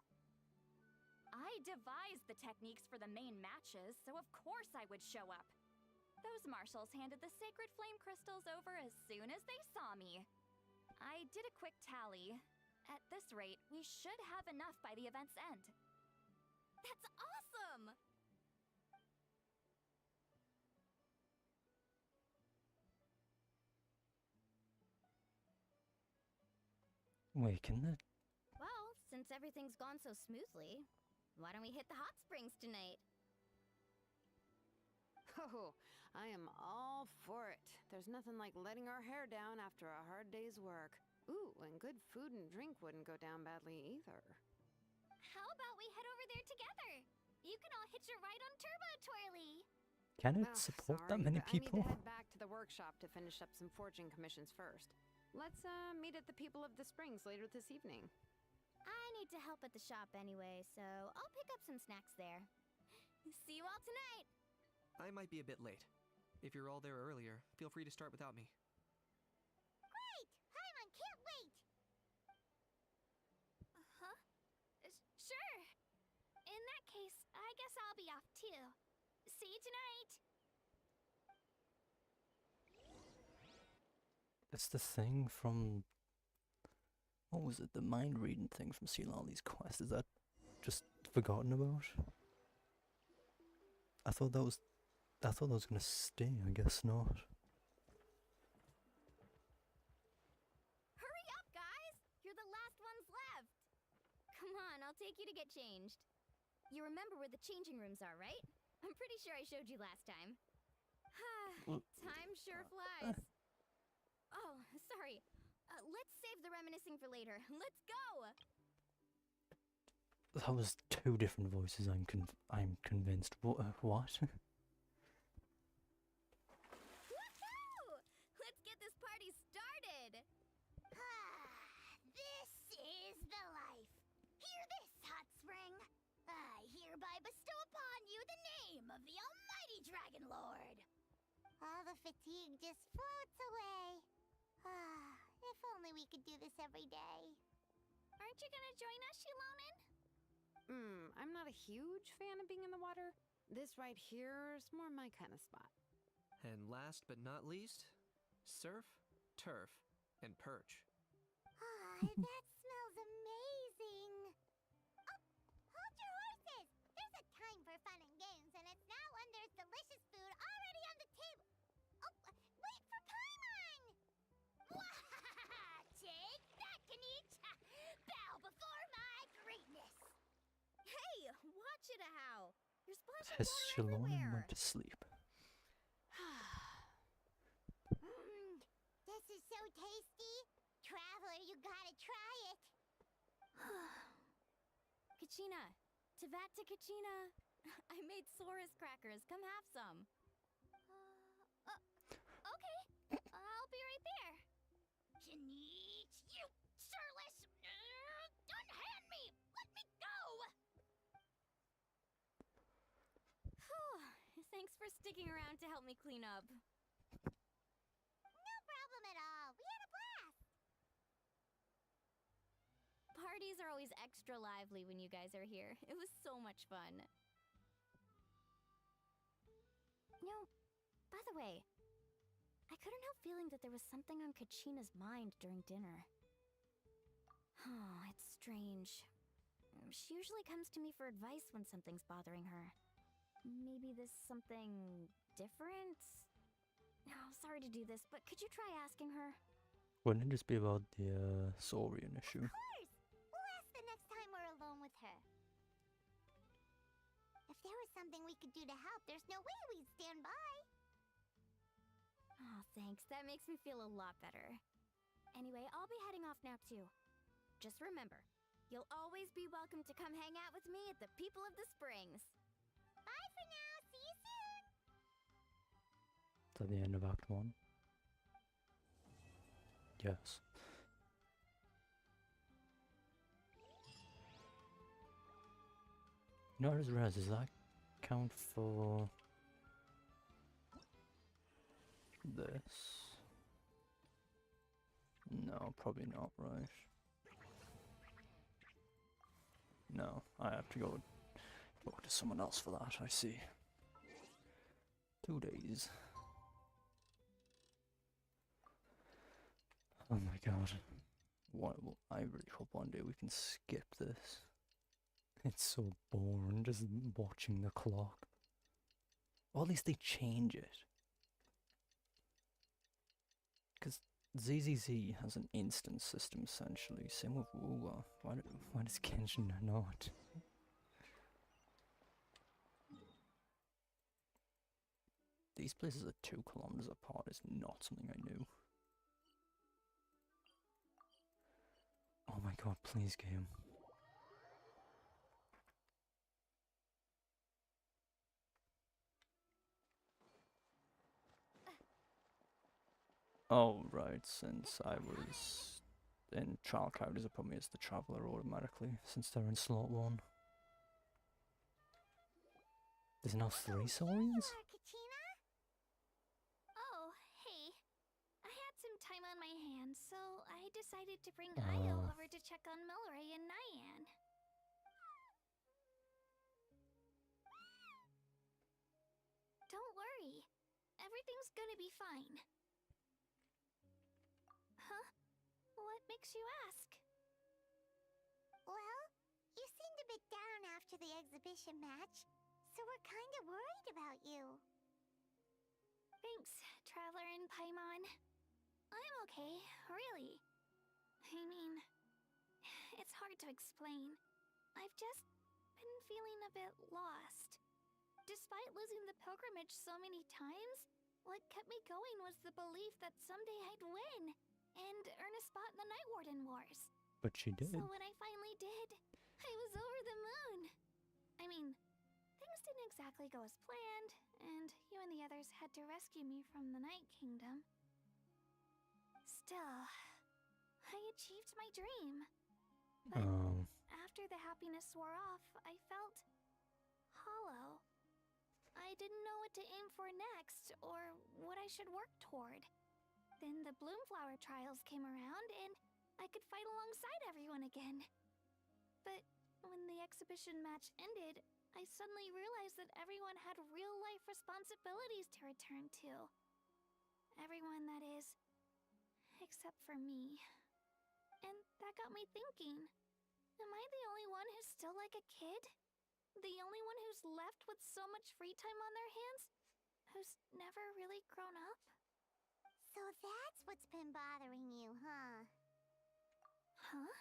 I devised the techniques for the main matches, so of course I would show up. Those marshals handed the sacred flame crystals over as soon as they saw me. I did a quick tally. At this rate, we should have enough by the event's end. That's awesome! Wait, can the... Well, since everything's gone so smoothly, why don't we hit the hot springs tonight? Oh, I am all for it. There's nothing like letting our hair down after a hard day's work. Ooh, and good food and drink wouldn't go down badly either. How about we head over there together? You can all hitch a ride on Turbo Twirly. Can it Ugh, support sorry, that many but I need people? to head back to the workshop to finish up some forging commissions first. Let's meet at the People of the Springs later this evening. I need to help at the shop anyway, so I'll pick up some snacks there. See you all tonight! I might be a bit late. If you're all there earlier, feel free to start without me. Great! Paimon can't wait! Huh? Sure! In that case, I guess I'll be off too. See you tonight! It's the thing from... What was it? The mind reading thing from seeing all these quests. Is that just forgotten about? I thought that was gonna stay. I guess not. Hurry up, guys! You're the last ones left! Come on, I'll take you to get changed. You remember where the changing rooms are, right? I'm pretty sure I showed you last time. Time sure flies. Oh, sorry. Let's save the reminiscing for later. Let's go! That was two different voices. I'm convinced. What? Woohoo! Let's get this party started! This is the life. Hear this, Hot Spring. I hereby bestow upon you the name of the Almighty Dragon Lord. All the fatigue just floats away. If only we could do this every day. Aren't you gonna join us, Shilonen? I'm not a huge fan of being in the water. This right here is more my kind of spot. And last but not least, surf, turf, and perch. That smells amazing. Oh, hold your horses! There's a time for fun and games, and it's now when there's delicious food already on the table. Oh, wait for Paimon! Take that, Kanich! Bow before my greatness! Hey, watch it, how? You're splashing Has water Shilonen everywhere. went to sleep? This is so tasty. Traveler, you gotta try it. Kachina, Tavat to Kachina. I made Saurus crackers. Come have some. Okay. I'll be right there. Kanich, you surless! Unhand me! Let me go! Thanks for sticking around to help me clean up. No problem at all. We had a blast. Parties are always extra lively when you guys are here. It was so much fun. No, by the way, I couldn't help feeling that there was something on Kachina's mind during dinner. Oh, it's strange. She usually comes to me for advice when something's bothering her. Maybe this something different? Oh, sorry to do this, but could you try asking her? Wouldn't it just be about the Saurian issue? Of course! We'll ask the next time we're alone with her. If there was something we could do to help, there's no way we'd stand by. Oh, thanks. That makes me feel a lot better. Anyway, I'll be heading off now, too. Just remember, you'll always be welcome to come hang out with me at the People of the Springs. Bye for now. See you soon. Is that the end of Act 1? Yes. You know, I just realized, does that count for this? No, probably not, right? No, I have to go talk to someone else for that, I see. 2 days. Oh my god. I really hope one day we can skip this. It's so boring just watching the clock. Or at least they change it. Because ZZZ has an instance system essentially. Same with Wuwa. Why does Genshin not? These places are 2 kilometers apart. Is not something I knew. Oh my god! Please, game. Oh, right, since I was in trial characters, it put me as the Traveller automatically, since they're in slot 1. There's now 3 Saurians? Oh, hey. I had some time on my hands, so I decided to bring Io over to check on Milray and Nyan. Don't worry. Everything's gonna be fine. Huh? What makes you ask? Well, you seemed a bit down after the exhibition match, so we're kind of worried about you. Thanks, Traveler and Paimon. I'm okay, really. I mean, it's hard to explain. I've just been feeling a bit lost. Despite losing the pilgrimage so many times, what kept me going was the belief that someday I'd win and earn a spot in the Night Warden Wars. But she did. So when I finally did, I was over the moon. I mean, things didn't exactly go as planned, and you and the others had to rescue me from the Night Kingdom. Still, I achieved my dream. But after the happiness wore off, I felt hollow. I didn't know what to aim for next, or what I should work toward. Then the Bloomflower trials came around, and I could fight alongside everyone again. But when the exhibition match ended, I suddenly realized that everyone had real-life responsibilities to return to. Everyone, that is. Except for me. And that got me thinking, am I the only one who's still like a kid? The only one who's left with so much free time on their hands? Who's never really grown up? So that's what's been bothering you, huh? Huh?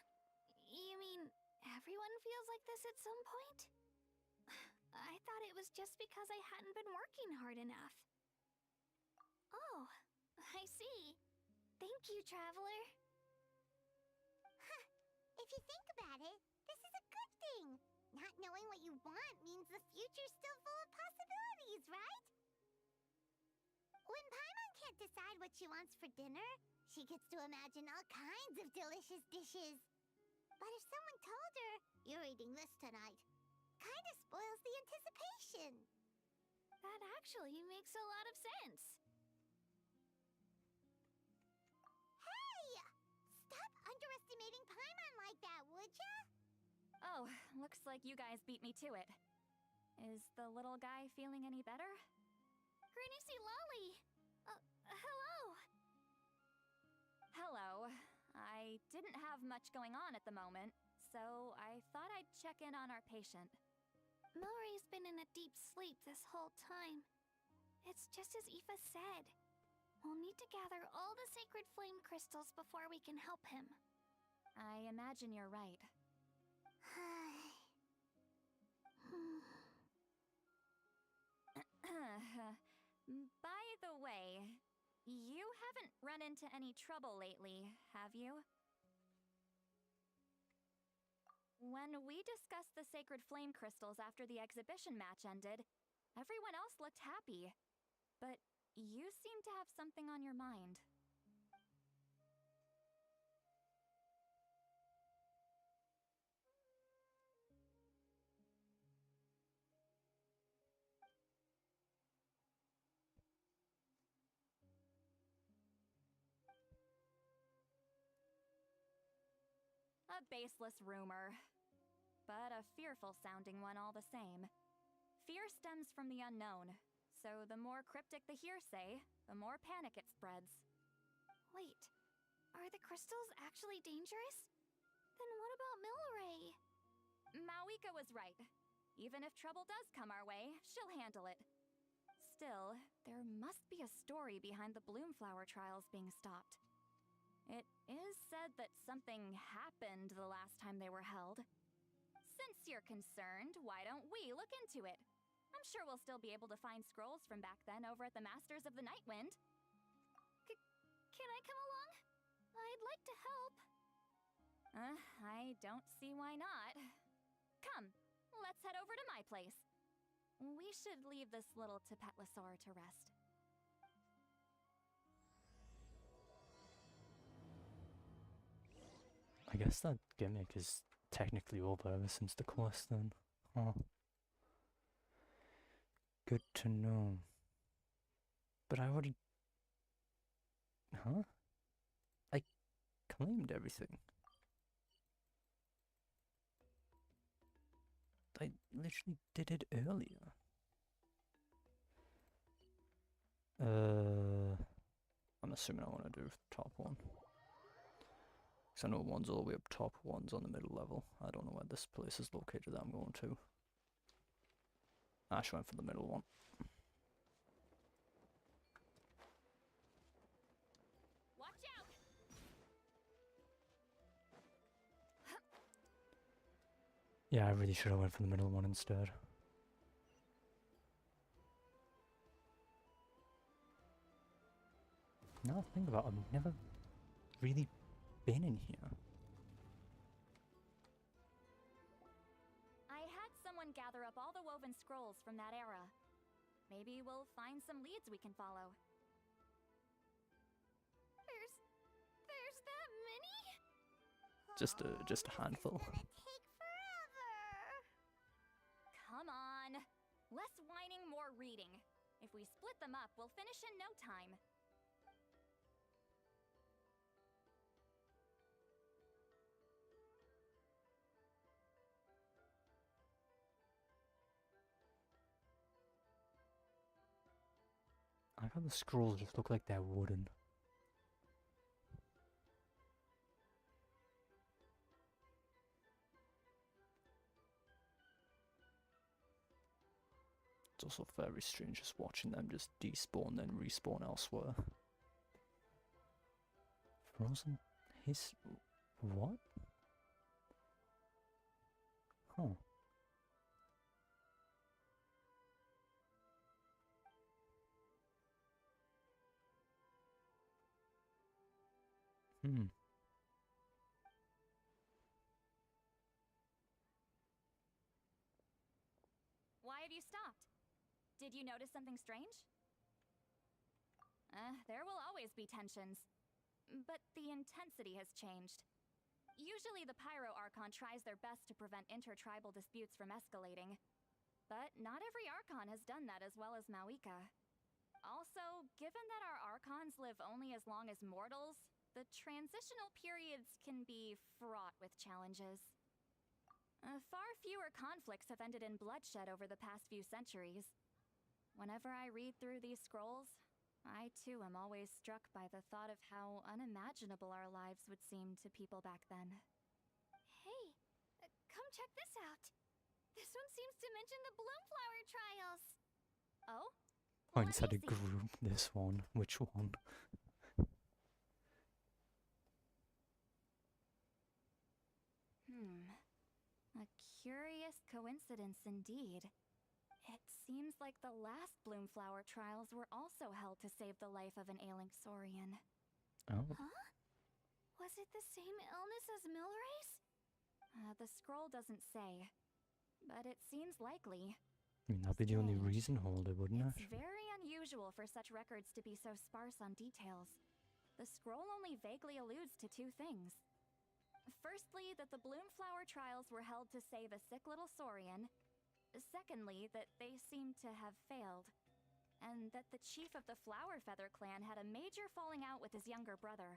You mean everyone feels like this at some point? I thought it was just because I hadn't been working hard enough. Oh, I see. Thank you, Traveler. Huh. If you think about it, this is a good thing. Not knowing what you want means the future's still full of possibilities, right? When Paimon can't decide what she wants for dinner, she gets to imagine all kinds of delicious dishes. But if someone told her, you're eating this tonight, kind of spoils the anticipation. That actually makes a lot of sense. Hey! Stop underestimating Paimon like that, would ya? Oh, looks like you guys beat me to it. Is the little guy feeling any better? Granny C. Lolly! Hello! Hello. I didn't have much going on at the moment, so I thought I'd check in on our patient. Milray's been in a deep sleep this whole time. It's just as Aoife said. We'll need to gather all the sacred flame crystals before we can help him. I imagine you're right. By the way, you haven't run into any trouble lately, have you? When we discussed the sacred flame crystals after the exhibition match ended, everyone else looked happy. But you seem to have something on your mind. A baseless rumor, but a fearful-sounding one all the same. Fear stems from the unknown, so the more cryptic the hearsay, the more panic it spreads. Wait, are the crystals actually dangerous? Then what about Milray? Mawika was right. Even if trouble does come our way, she'll handle it. Still, there must be a story behind the Bloomflower trials being stopped. It is said that something happened the last time they were held. Since you're concerned, why don't we look into it? I'm sure we'll still be able to find scrolls from back then over at the Masters of the Nightwind. Can I come along? I'd like to help. I don't see why not. Come, let's head over to my place. We should leave this little Tapetlosaur to rest. I guess that gimmick is technically over ever since the quest then. Huh. Good to know. But I already... Huh? I claimed everything. I literally did it earlier. I'm assuming I want to do top one. Because I know one's all the way up top, one's on the middle level. I don't know where this place is located that I'm going to. I should went for the middle one. Watch out! Yeah, I really should have went for the middle one instead. Now I think about it, I've never really been in here. I had someone gather up all the woven scrolls from that era. Maybe we'll find some leads we can follow. There's that many? Just a handful. Come on. Less whining, more reading. If we split them up, we'll finish in no time. I got the scrolls just look like they're wooden. It's also very strange just watching them just despawn then respawn elsewhere. Frozen his what? Huh. Why have you stopped? Did you notice something strange? There will always be tensions. But the intensity has changed. Usually the Pyro Archon tries their best to prevent intertribal disputes from escalating. But not every Archon has done that as well as Mawika. Also, given that our Archons live only as long as mortals, the transitional periods can be fraught with challenges. Far fewer conflicts have ended in bloodshed over the past few centuries. Whenever I read through these scrolls, I too am always struck by the thought of how unimaginable our lives would seem to people back then. Hey, come check this out. This one seems to mention the Bloomflower trials. Oh? I just had to group this one. Which one? A curious coincidence indeed. It seems like the last Bloomflower trials were also held to save the life of an ailing Saurian. Oh. Huh? Was it the same illness as Milray's? The scroll doesn't say, but it seems likely. I mean, that'd be the only reason holder, wouldn't it? It's very unusual for such records to be so sparse on details. The scroll only vaguely alludes to two things. Firstly, that the Bloomflower trials were held to save a sick little Saurian. Secondly, that they seem to have failed. And that the chief of the Flower Feather clan had a major falling out with his younger brother.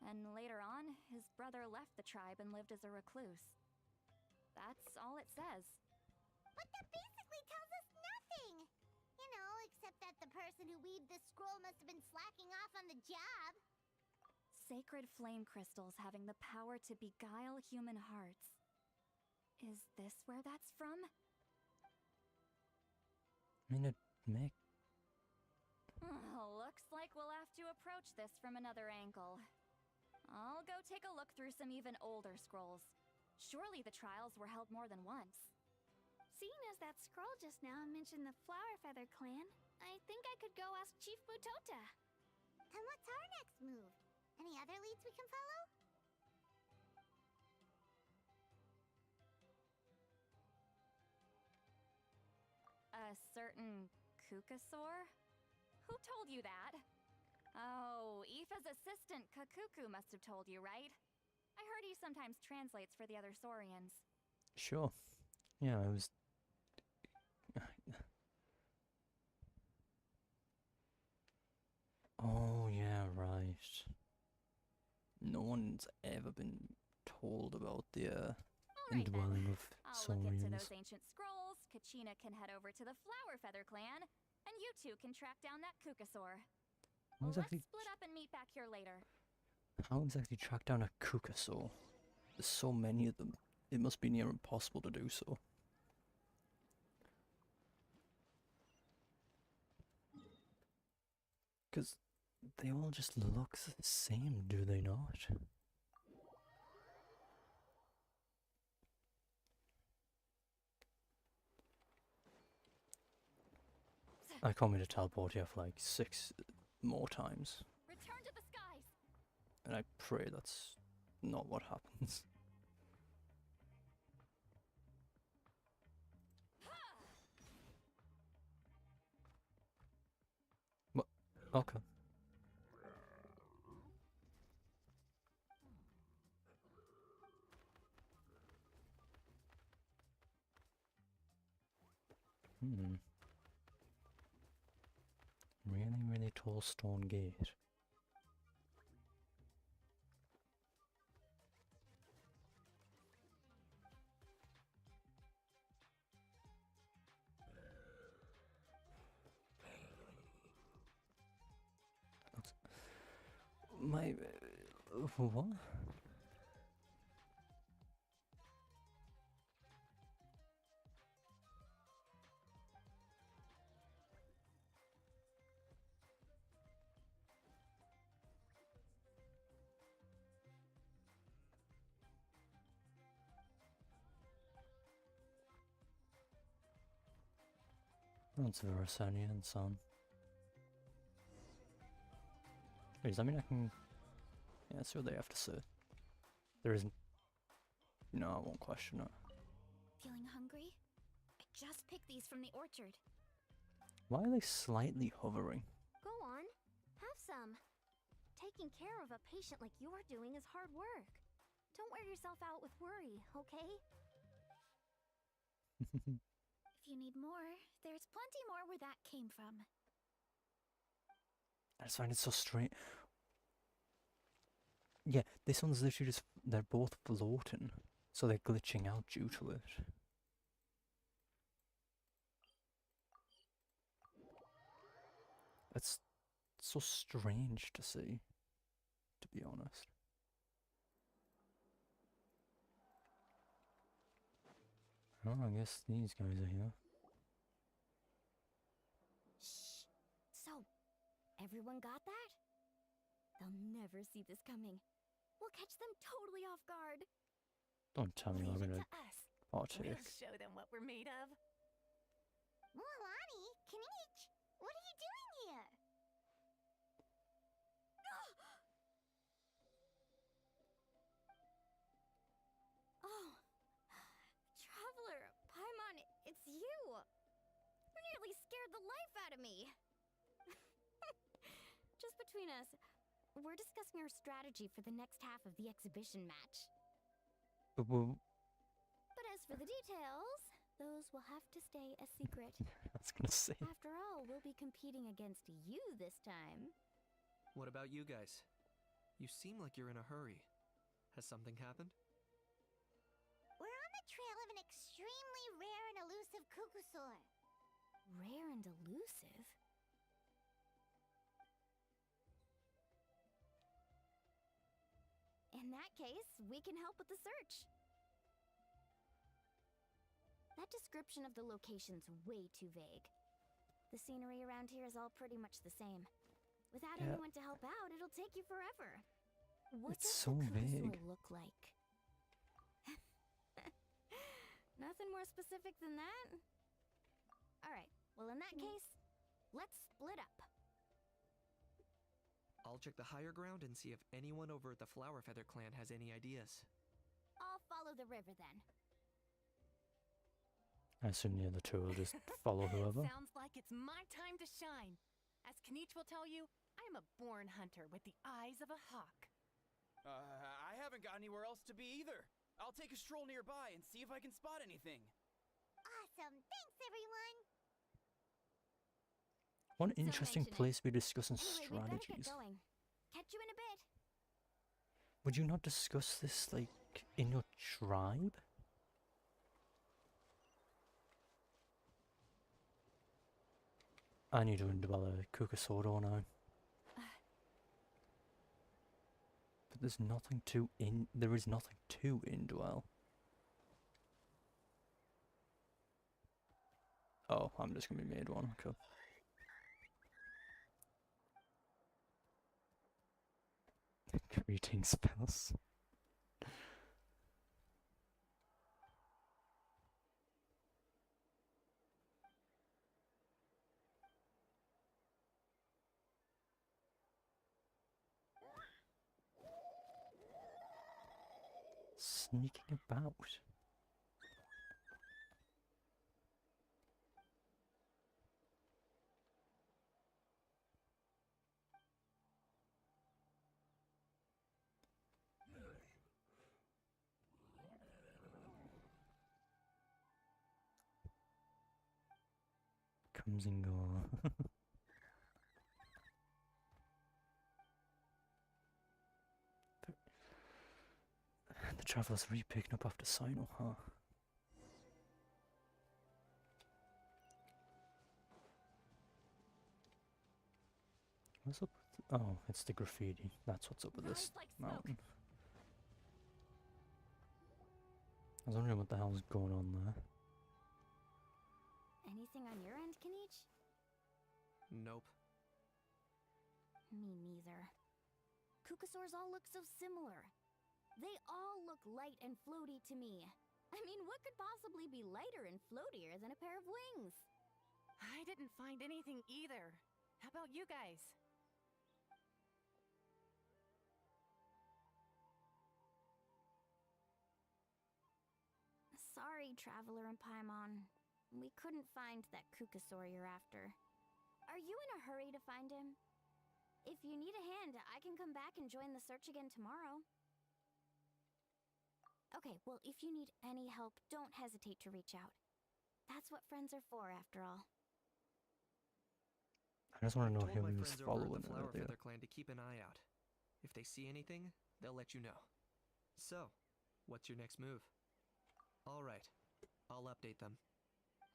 And later on, his brother left the tribe and lived as a recluse. That's all it says. But that basically tells us nothing! You know, except that the person who weaved this scroll must have been slacking off on the job. Sacred flame crystals having the power to beguile human hearts. Is this where that's from? I mean, it make... Looks like we'll have to approach this from another angle. I'll go take a look through some even older scrolls. Surely the trials were held more than once. Seeing as that scroll just now mentioned the Flower Feather clan, I think I could go ask Chief Mutota. And what's our next move? Any other leads we can follow? A certain Kukasaur? Who told you that? Oh, Aoife's assistant, Kakuku, must have told you, right? I heard he sometimes translates for the other Saurians. Sure. Yeah, I was. Oh, yeah, right. No one's ever been told about the indwelling of I'll look into Saurians. those ancient scrolls, Kachina can head over to the Flower Feather clan, and you two can track down that Kukasaur. How Let's exactly, split up and meet back here later. how exactly track down a Kukasaur? There's so many of them. It must be near impossible to do so. Because they all just look the same, do they not? I call me to teleport here for like 6 more times. Return to the skies! And I pray that's not what happens. What? Okay. Really, really tall stone gate. My... what? That's Verasanian son. Wait, does that mean I can... Yeah, that's what they have to say. There isn't... No, I won't question it. Feeling hungry? I just picked these from the orchard. Why are they slightly hovering? Go on, have some. Taking care of a patient like you're doing is hard work. Don't wear yourself out with worry, okay? If you need more, there's plenty more where that came from. I just find it so strange. Yeah, this one's literally just... They're both floating. So they're glitching out due to it. It's so strange to see, to be honest. Oh, I guess these guys are here. Shh. So, everyone got that? They'll never see this coming. We'll catch them totally off guard. Don't tell me Leave I'm it gonna to us. partake. We'll show them what we're made of. Mualani, Kinich, what are you doing here? Oh, Traveler, Paimon, it's you. You nearly scared the life out of me. Just between us, we're discussing our strategy for the next half of the exhibition match. But we'll... But as for the details, those will have to stay a secret. I was gonna say. After all, we'll be competing against you this time. What about you guys? You seem like you're in a hurry. Has something happened? We're on the trail of an extremely rare and elusive Kukusaur. Rare and elusive? In that case, we can help with the search. That description of the location's way too vague. The scenery around here is all pretty much the same. Without anyone to help out, it'll take you forever. What It's does so the Kukusaur vague. look like? Nothing more specific than that? Alright, well in that case, let's split up. I'll check the higher ground and see if anyone over at the Flower Feather clan has any ideas. I'll follow the river then. I assume the other two will just follow whoever. Sounds like it's my time to shine. As Kanich will tell you, I am a born hunter with the eyes of a hawk. I haven't got anywhere else to be either. I'll take a stroll nearby and see if I can spot anything. Awesome. Thanks, everyone. What an interesting mention it. place to be discussing Anyway, we better get strategies. going. Catch you in a bit. Would you not discuss this, like, in your tribe? I need to develop a Kukasoro now. But there's nothing to there is nothing to indwell. Oh, I'm just gonna be made one, cool. Greeting spells. Sneaking about. Comes and goes. The travelers re-picking up after Sino, huh? What's up with oh, it's the graffiti. That's what's up with this mountain. I was wondering what the hell's going on there. Anything on your end, Kanich? Nope. Me neither. Kukasaurs all look so similar. They all look light and floaty to me. I mean, what could possibly be lighter and floatier than a pair of wings? I didn't find anything either. How about you guys? Sorry, Traveler and Paimon. We couldn't find that Kukasaur you're after. Are you in a hurry to find him? If you need a hand, I can come back and join the search again tomorrow. Okay, well, if you need any help, don't hesitate to reach out. That's what friends are for, after all. I just want to know Told who my he was friends over at following the Flower earlier. Feather clan to keep an eye out. If they see anything, they'll let you know. So, what's your next move? All right, I'll update them.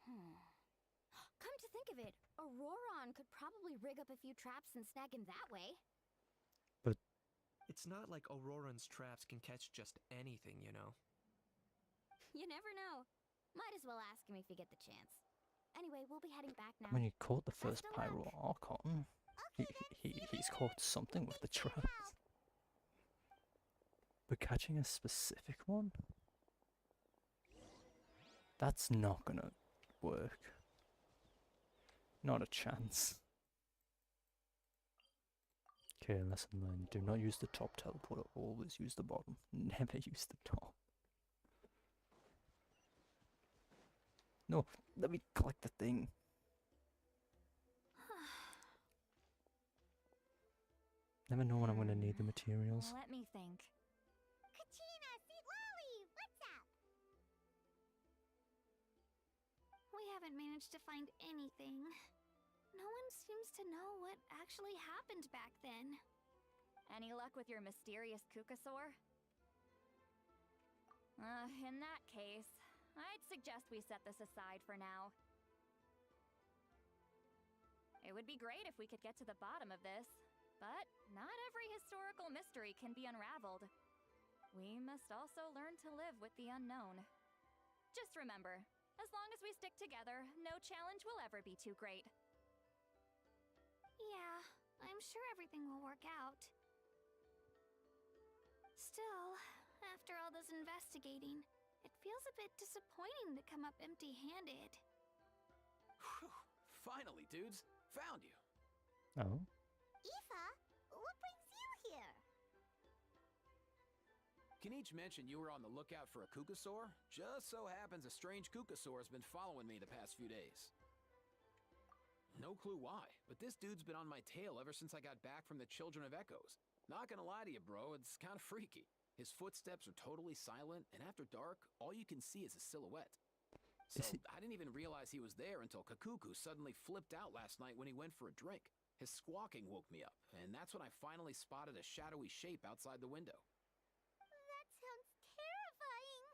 Come to think of it, Auroron could probably rig up a few traps and snag him that way. But it's not like Auroran's traps can catch just anything, you know. You never know. Might as well ask him if you get the chance. Anyway, we'll be heading back now. When he caught the first Best of luck. Pyro Archon, he's caught something with the traps. But catching a specific one? That's not gonna work. Not a chance. Okay, lesson learned. Do not use the top teleporter, always use the bottom. Never use the top. No, let me collect the thing. Never know when I'm gonna need the materials. Let me think. Kachina, Siglali, what's up? We haven't managed to find anything. No one seems to know what actually happened back then. Any luck with your mysterious Kukasaur? In that case, I'd suggest we set this aside for now. It would be great if we could get to the bottom of this, but not every historical mystery can be unraveled. We must also learn to live with the unknown. Just remember, as long as we stick together, no challenge will ever be too great. Yeah, I'm sure everything will work out. Still, after all this investigating, it feels a bit disappointing to come up empty-handed. Whew. Finally, dudes. Found you. Oh? Aoife, what brings you here? Kinich mentioned you were on the lookout for a Kukasaur. Just so happens a strange Kukasaur has been following me the past few days. No clue why, but this dude's been on my tail ever since I got back from the Children of Echoes. Not gonna lie to you, bro, it's kind of freaky. His footsteps are totally silent, and after dark, all you can see is a silhouette. So I didn't even realize he was there until Kakuku suddenly flipped out last night when he went for a drink. His squawking woke me up, and that's when I finally spotted a shadowy shape outside the window. That sounds terrifying.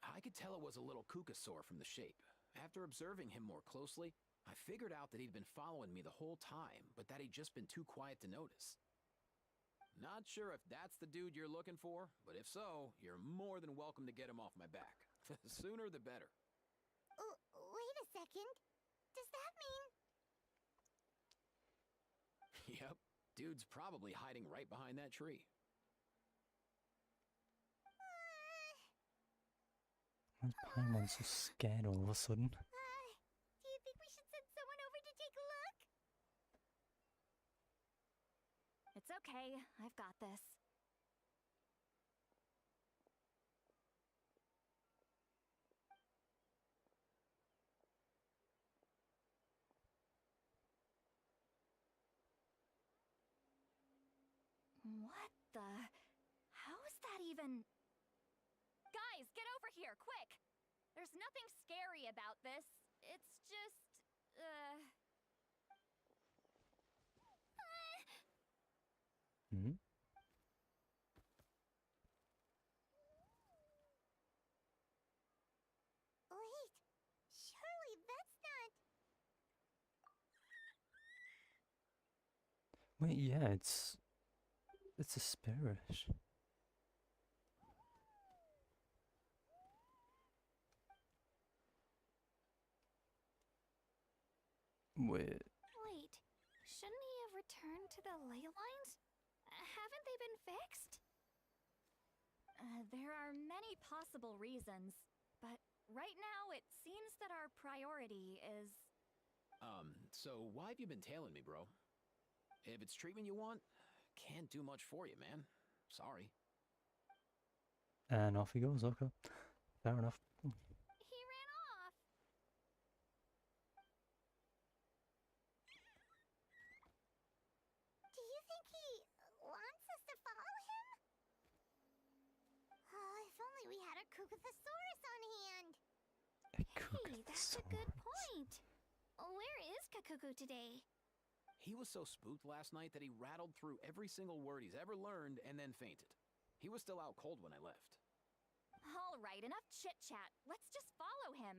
I could tell it was a little Kukasaur from the shape. After observing him more closely, I figured out that he'd been following me the whole time, but that he'd just been too quiet to notice. Not sure if that's the dude you're looking for, but if so, you're more than welcome to get him off my back. The sooner the better. Wait a second. Does that mean... Yep, dude's probably hiding right behind that tree. Why is Paimon so scared all of a sudden? Do you think we should send someone over to take a look? It's okay, I've got this. What the? How is that even? Guys, get over here, quick! There's nothing scary about this. It's just, Hmm? Wait, surely that's not... Wait, yeah, it's a spirit. Wait, Wait, shouldn't he have returned to the ley lines? Haven't they been fixed? there are many possible reasons, but right now it seems that our priority is... So why have you been tailing me, bro? If it's treatment you want, can't do much for you, man. Sorry. and off he goes. Okay, fair enough. He ran off. Do you think he wants us to follow him? Oh, if only we had a Kukathosaurus on hand. Hey, that's a good point. Where is Kakuku today? He was so spooked last night that he rattled through every single word he's ever learned and then fainted. He was still out cold when I left. All right, enough chit-chat. Let's just follow him.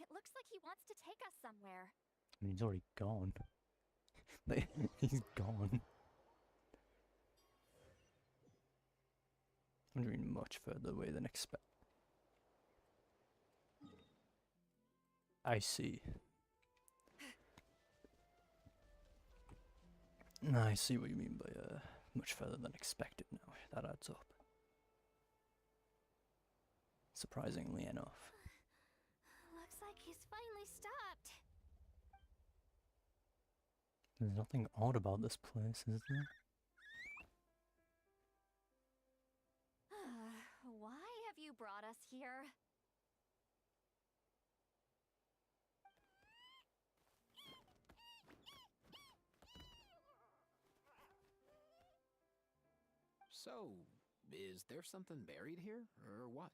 It looks like he wants to take us somewhere. I mean, he's already gone. Like, he's gone. I'm doing much further away than expect. I see. I see what you mean by much further than expected now. That adds up. Surprisingly enough. Looks like he's finally stopped. There's nothing odd about this place, is there? Why have you brought us here? So, is there something buried here, or what?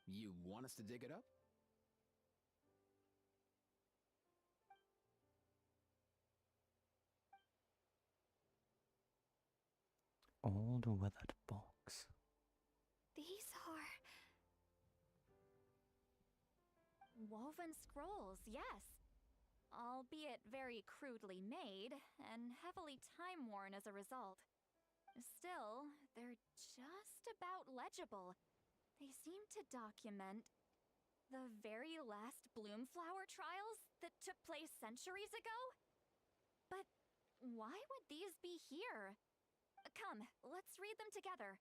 You want us to dig it up? Old weathered box. These are... Woven scrolls, yes. Albeit very crudely made, and heavily time-worn as a result. Still, they're just about legible. They seem to document the very last Bloomflower trials that took place centuries ago. But Why would these be here? Come, let's read them together.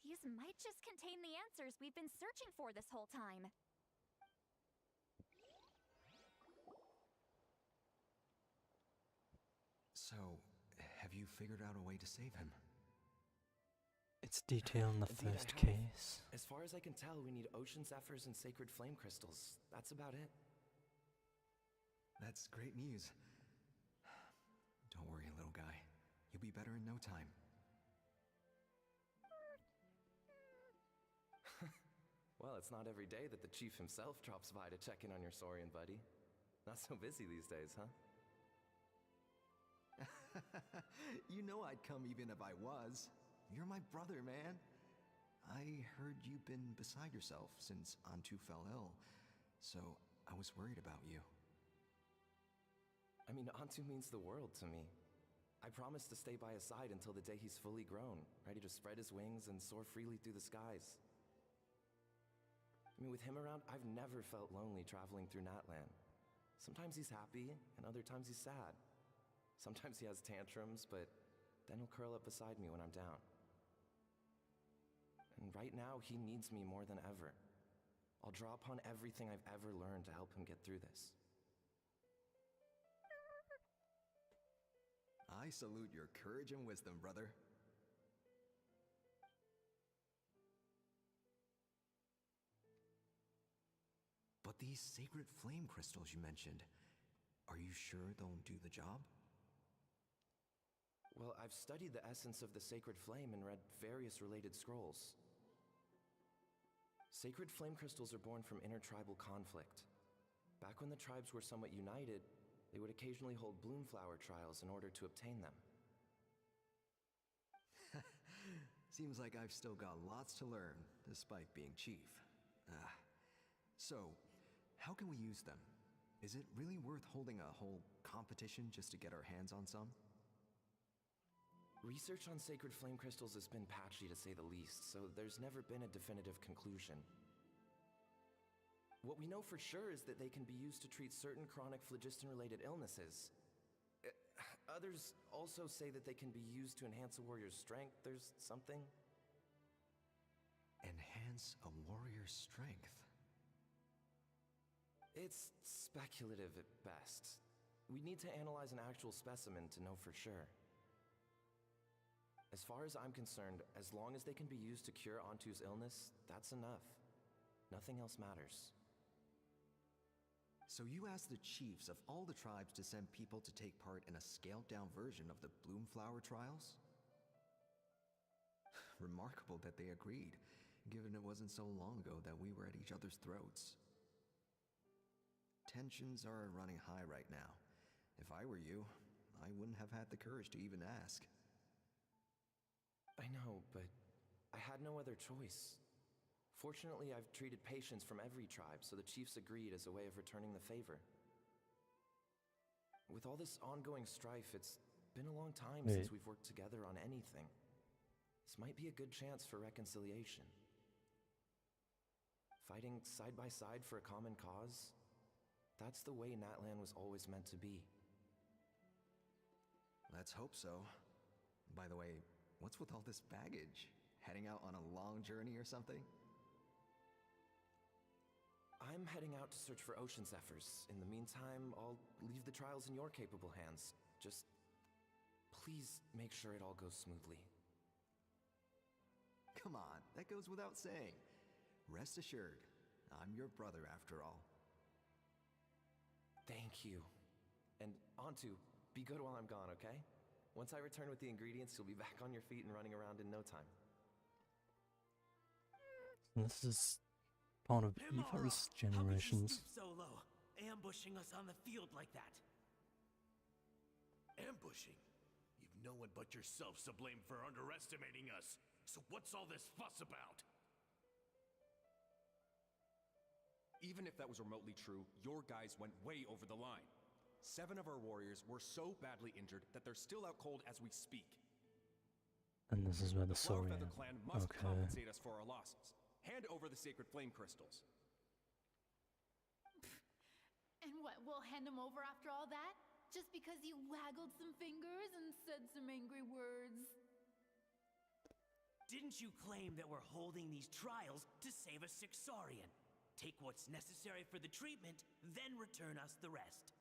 These might just contain the answers we've been searching for this whole time. So, have you figured out a way to save him? It's detailed in the Indeed, first I have. case. As far as I can tell, we need ocean zephyrs and sacred flame crystals. That's about it. That's great news. Don't worry, little guy. You'll be better in no time. Well, it's not every day that the chief himself drops by to check in on your Saurian buddy. Not so busy these days, huh? You know I'd come even if I was. You're my brother, man. I heard you've been beside yourself since Antu fell ill, so I was worried about you. I mean, Antu means the world to me. I promised to stay by his side until the day he's fully grown, ready to spread his wings and soar freely through the skies. I mean, with him around, I've never felt lonely traveling through Natlan. Sometimes he's happy, and other times he's sad. Sometimes he has tantrums, but then he'll curl up beside me when I'm down. And right now, he needs me more than ever. I'll draw upon everything I've ever learned to help him get through this. I salute your courage and wisdom, brother. But these sacred flame crystals you mentioned, are you sure they'll do the job? Well, I've studied the essence of the sacred flame and read various related scrolls. Sacred flame crystals are born from intertribal conflict. Back when the tribes were somewhat united, they would occasionally hold bloomflower trials in order to obtain them. Seems like I've still got lots to learn, despite being chief. So, how can we use them? Is it really worth holding a whole competition just to get our hands on some? Research on sacred flame crystals has been patchy to say the least, so there's never been a definitive conclusion. What we know for sure is that they can be used to treat certain chronic phlogiston-related illnesses. Others also say that they can be used to enhance a warrior's strength. There's something. Enhance a warrior's strength? It's speculative at best. We need to analyze an actual specimen to know for sure. As far as I'm concerned, as long as they can be used to cure Antu's illness, that's enough. Nothing else matters. So you asked the chiefs of all the tribes to send people to take part in a scaled-down version of the Bloomflower trials? Remarkable that they agreed, given it wasn't so long ago that we were at each other's throats. Tensions are running high right now. If I were you, I wouldn't have had the courage to even ask. I know, but I had no other choice. Fortunately, I've treated patients from every tribe, so the chiefs agreed as a way of returning the favor. With all this ongoing strife, it's been a long time since we've worked together on anything. This might be a good chance for reconciliation. Fighting side by side for a common cause, that's the way Natlan was always meant to be. Let's hope so. By the way, what's with all this baggage? Heading out on a long journey or something? I'm heading out to search for ocean zephyrs. In the meantime, I'll leave the trials in your capable hands. Just please make sure it all goes smoothly. Come on, that goes without saying. Rest assured, I'm your brother after all. Thank you. And Antu, be good while I'm gone, okay? Once I return with the ingredients, you'll be back on your feet and running around in no time. This is part of Eva's generations. So low, ambushing us on the field like that. Ambushing? You've no one but yourself to blame for underestimating us. So what's all this fuss about? Even if that was remotely true, your guys went way over the line. 7 of our warriors were so badly injured that they're still out cold as we speak. And this is where the Saurian. Flowerfeather clan must compensate us for our losses. Hand over the sacred flame crystals. And what, we'll hand him over after all that? Just because you waggled some fingers and said some angry words. Didn't you claim that we're holding these trials to save a sick Saurian? Take what's necessary for the treatment, then return us the rest.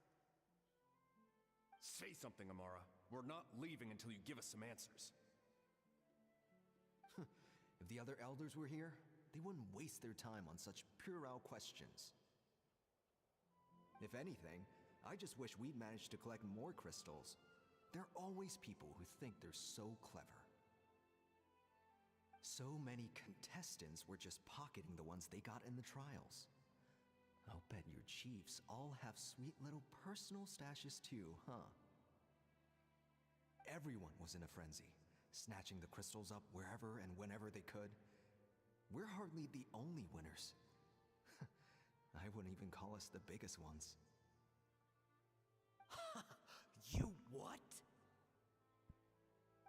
Say something, Amara. We're not leaving until you give us some answers. If the other elders were here, they wouldn't waste their time on such puerile questions. If anything, I just wish we'd managed to collect more crystals. There are always people who think they're so clever. So many contestants were just pocketing the ones they got in the trials. I'll bet your chiefs all have sweet little personal stashes too, huh? Everyone was in a frenzy, snatching the crystals up wherever and whenever they could. We're hardly the only winners. I wouldn't even call us the biggest ones. You what?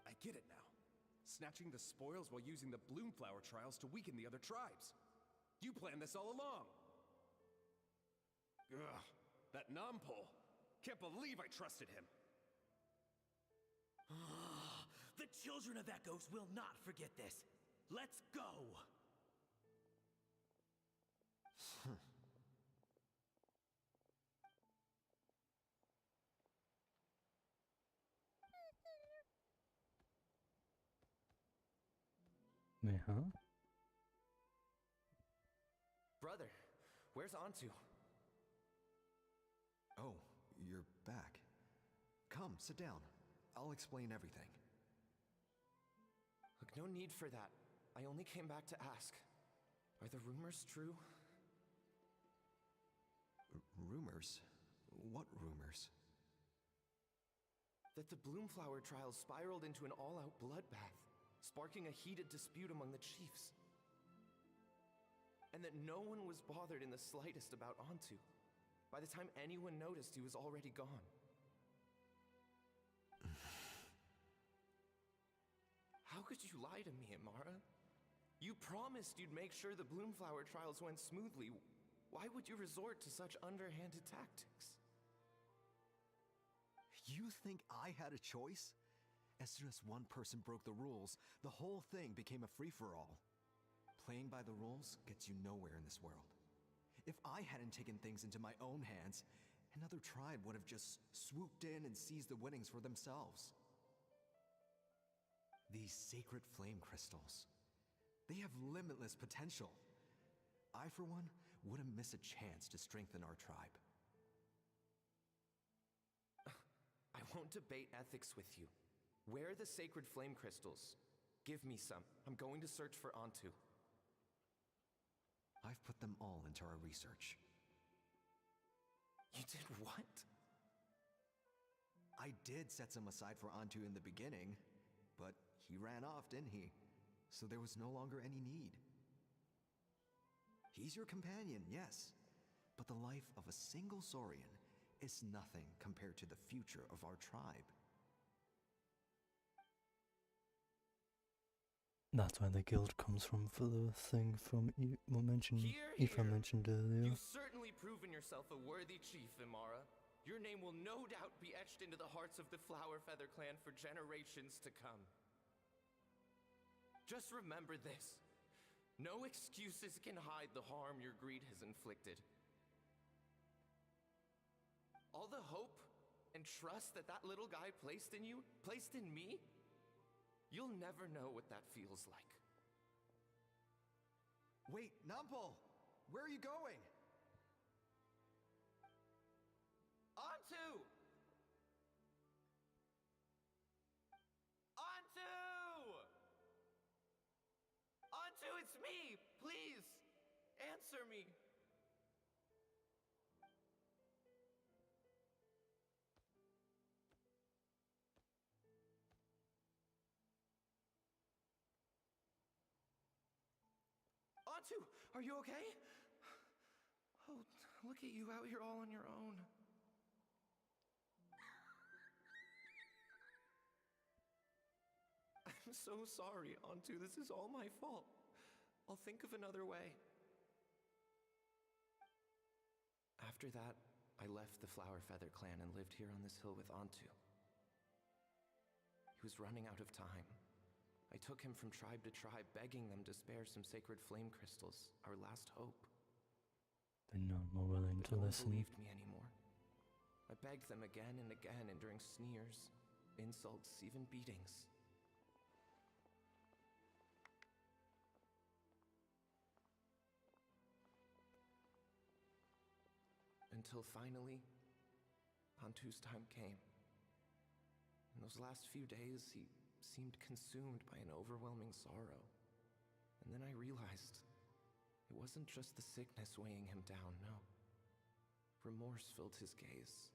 I get it now. Snatching the spoils while using the Bloomflower trials to weaken the other tribes. You planned this all along. Ugh, that Nampol. Can't believe I trusted him. The children of Echoes will not forget this. Let's go! Huh? Brother, where's Antu? Oh, you're back. Come, sit down. I'll explain everything. Look, no need for that. I only came back to ask. Are the rumors true? Rumors? What rumors? That the Bloomflower trials spiraled into an all-out bloodbath, sparking a heated dispute among the chiefs. And that no one was bothered in the slightest about Antu. By the time anyone noticed, he was already gone. How could you lie to me, Amara? You promised you'd make sure the Bloomflower trials went smoothly. Why would you resort to such underhanded tactics? You think I had a choice? As soon as one person broke the rules, the whole thing became a free-for-all. Playing by the rules gets you nowhere in this world. If I hadn't taken things into my own hands, another tribe would have just swooped in and seized the winnings for themselves. These sacred flame crystals, they have limitless potential. I, for one, wouldn't miss a chance to strengthen our tribe. I won't debate ethics with you. Where are the sacred flame crystals? Give me some. I'm going to search for Antu. I've put them all into our research. You did what? I did set some aside for Antu in the beginning, but he ran off, didn't he? So there was no longer any need. He's your companion, yes, but the life of a single Saurian is nothing compared to the future of our tribe. That's where the guild comes from for the thing from Aoife mentioned earlier. You've certainly proven yourself a worthy chief, Imara. Your name will no doubt be etched into the hearts of the Flower Feather clan for generations to come. Just remember this. No excuses can hide the harm your greed has inflicted. All the hope and trust that that little guy placed in you, placed in me, you'll never know what that feels like. Wait, Nampol! Where are you going? Antu! Antu! Antu, it's me! Please, answer me! Antu, are you okay? Oh, look at you out here all on your own. I'm so sorry, Antu. This is all my fault. I'll think of another way. After that, I left the Flower Feather clan and lived here on this hill with Antu. He was running out of time. I took him from tribe to tribe, begging them to spare some sacred flame crystals, our last hope. They're not more willing But to no one listen. believed me anymore. I begged them again and again, enduring sneers, insults, even beatings. Until finally, Antu's time came. In those last few days, he seemed consumed by an overwhelming sorrow. And then I realized it wasn't just the sickness weighing him down, no. Remorse filled his gaze.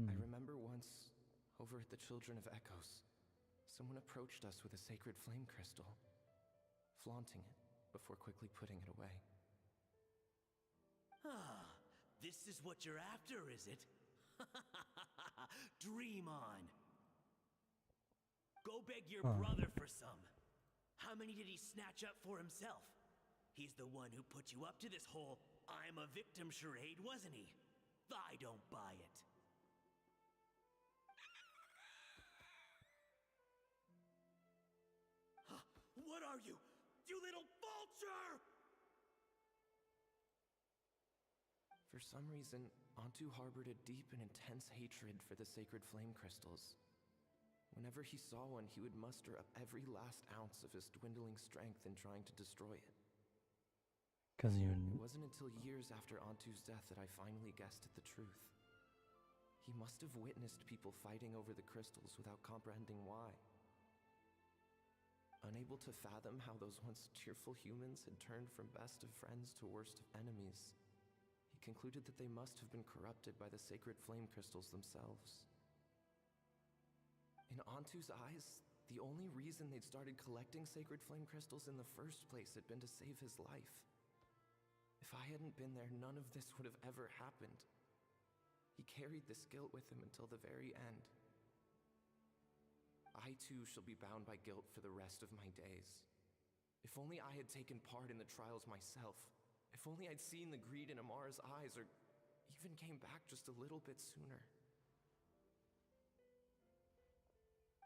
I remember once, over at the Children of Echoes, someone approached us with a sacred flame crystal, flaunting it before quickly putting it away. Ah, this is what you're after, is it? Dream on. Go beg your brother for some. How many did he snatch up for himself? He's the one who put you up to this whole I'm a victim charade, wasn't he? I don't buy it. What are you? You little vulture! For some reason, Antu harbored a deep and intense hatred for the sacred flame crystals. Whenever he saw one, he would muster up every last ounce of his dwindling strength in trying to destroy it. It wasn't until years after Antu's death that I finally guessed at the truth. He must have witnessed people fighting over the crystals without comprehending why. Unable to fathom how those once cheerful humans had turned from best of friends to worst of enemies, he concluded that they must have been corrupted by the sacred flame crystals themselves. In Antu's eyes, the only reason they'd started collecting sacred flame crystals in the first place had been to save his life. If I hadn't been there, none of this would have ever happened. He carried this guilt with him until the very end. I too shall be bound by guilt for the rest of my days. If only I had taken part in the trials myself. If only I'd seen the greed in Amara's eyes, or even came back just a little bit sooner.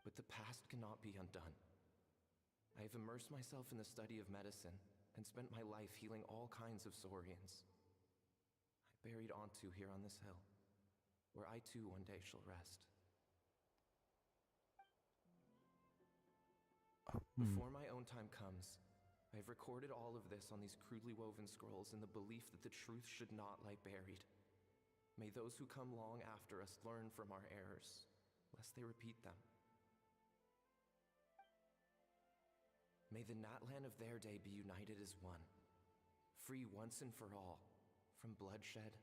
But the past cannot be undone. I have immersed myself in the study of medicine and spent my life healing all kinds of saurians. I buried Antu here on this hill, where I too one day shall rest. Before my own time comes, I have recorded all of this on these crudely woven scrolls in the belief that the truth should not lie buried. May those who come long after us learn from our errors, lest they repeat them. May the Natlan of their day be united as one, free once and for all from bloodshed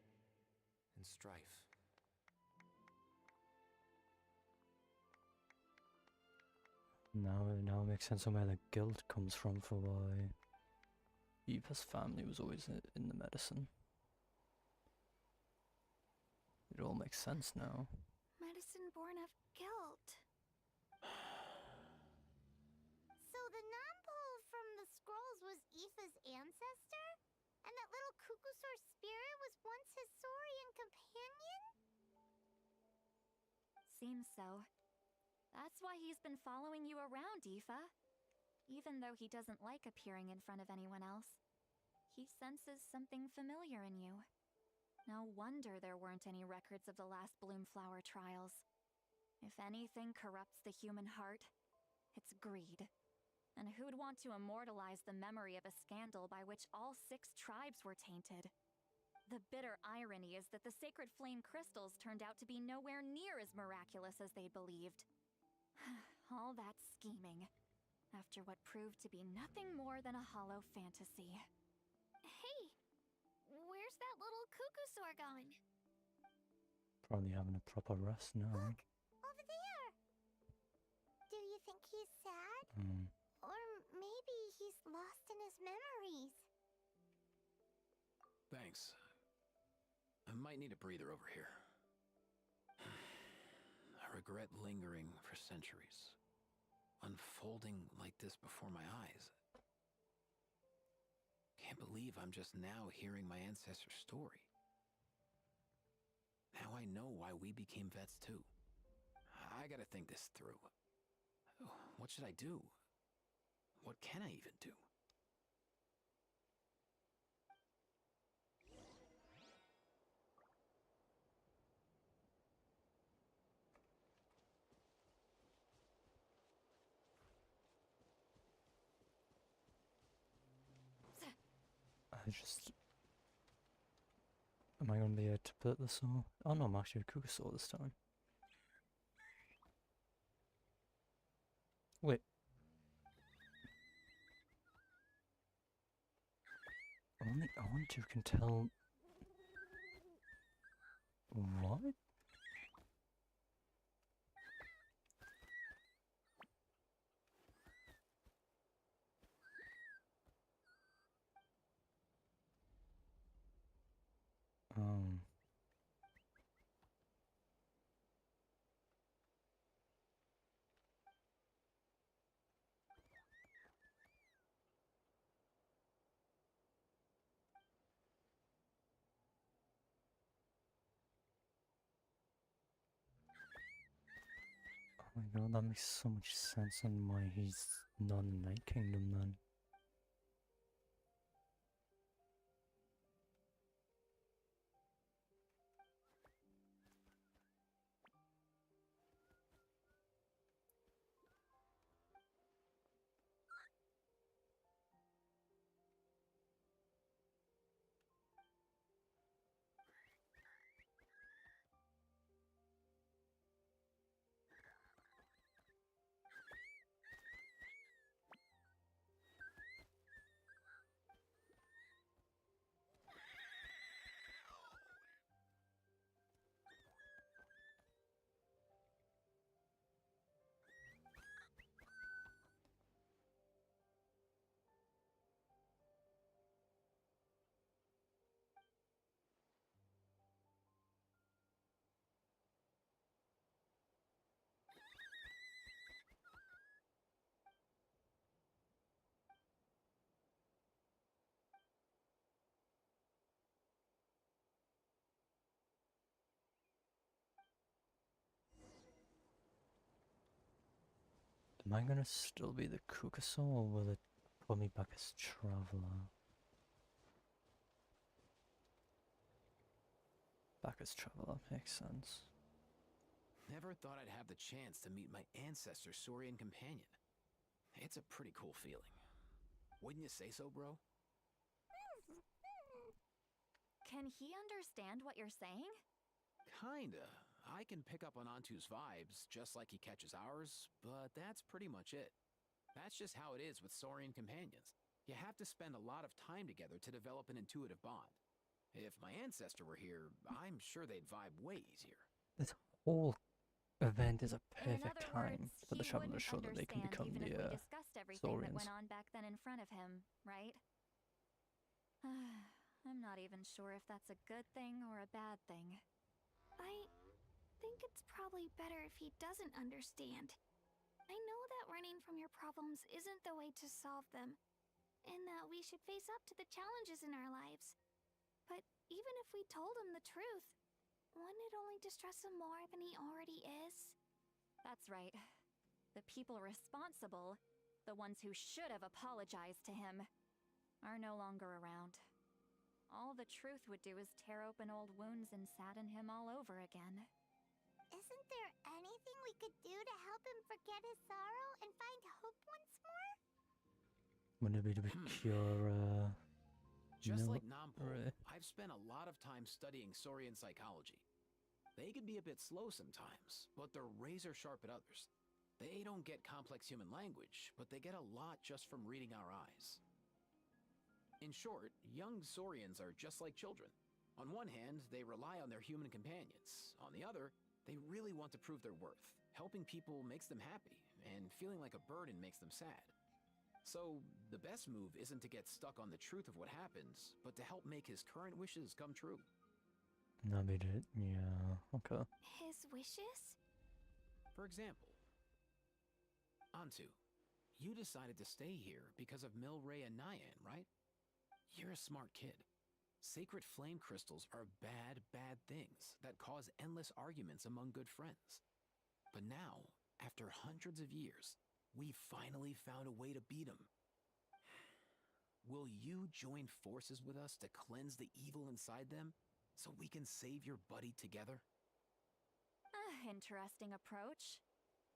and strife. Now it makes sense on where the guilt comes from for why Eva's family was always in the medicine. It all makes sense now. Medicine born of guilt. So the non-pole from the scrolls was Aoife's ancestor? And that little Kukusaur spirit was once his saurian companion? Seems so. That's why he's been following you around, Aoife. Even though he doesn't like appearing in front of anyone else, he senses something familiar in you. No wonder there weren't any records of the last Bloomflower trials. If anything corrupts the human heart, it's greed. And who'd want to immortalize the memory of a scandal by which all 6 tribes were tainted? The bitter irony is that the sacred flame crystals turned out to be nowhere near as miraculous as they'd believed. All that scheming, after what proved to be nothing more than a hollow fantasy. Hey, where's that little Kukusaur going? Probably having a proper rest now. Look, over there! Do you think he's sad? Or maybe he's lost in his memories? Thanks. I might need a breather over here. I regret lingering for centuries, unfolding like this before my eyes. Can't believe I'm just now hearing my ancestor's story. Now I know why we became vets too. I gotta think this through. What should I do? What can I even do? Am I going to be able to put this on? Oh no, I'm actually a Kukasaur this time. Wait. Only Onto can tell... What? Oh my god, that makes so much sense on why he's not in Night Kingdom then. Am I gonna still be the Kukasaur or will it put me back as Traveler? Back as Traveler makes sense. Never thought I'd have the chance to meet my ancestor's Saurian companion. It's a pretty cool feeling. Wouldn't you say so, bro? Can he understand what you're saying? Kinda. I can pick up on Antu's vibes, just like he catches ours, but that's pretty much it. That's just how it is with Saurian companions. You have to spend a lot of time together to develop an intuitive bond. If my ancestor were here, I'm sure they'd vibe way easier. This whole event is a In perfect other time words, for the he Traveler to wouldn't show that they can understand become even if the we discussed everything that Saurians. went on back then in front of him, right? I'm not even sure if that's a good thing or a bad thing. I think it's probably better if he doesn't understand. I know that running from your problems isn't the way to solve them, and that we should face up to the challenges in our lives. But even if we told him the truth, wouldn't it only distress him more than he already is? That's right. The people responsible, the ones who should have apologized to him, are no longer around. All the truth would do is tear open old wounds and sadden him all over again. Isn't there anything we could do to help him forget his sorrow and find hope once more? Wouldn't it be to cure, Just no, like Nampo, I've spent a lot of time studying Saurian psychology. They can be a bit slow sometimes, but they're razor sharp at others. They don't get complex human language, but they get a lot just from reading our eyes. In short, young Saurians are just like children. On one hand, they rely on their human companions. On the other, they really want to prove their worth. Helping people makes them happy, and feeling like a burden makes them sad. So, the best move isn't to get stuck on the truth of what happens, but to help make his current wishes come true. That'd be it. Yeah, okay. His wishes? For example, Antu, you decided to stay here because of Milray and Nyan, right? You're a smart kid. Sacred flame crystals are bad, bad things that cause endless arguments among good friends. But now, after hundreds of years, we finally found a way to beat them. Will you join forces with us to cleanse the evil inside them so we can save your buddy together? Interesting approach.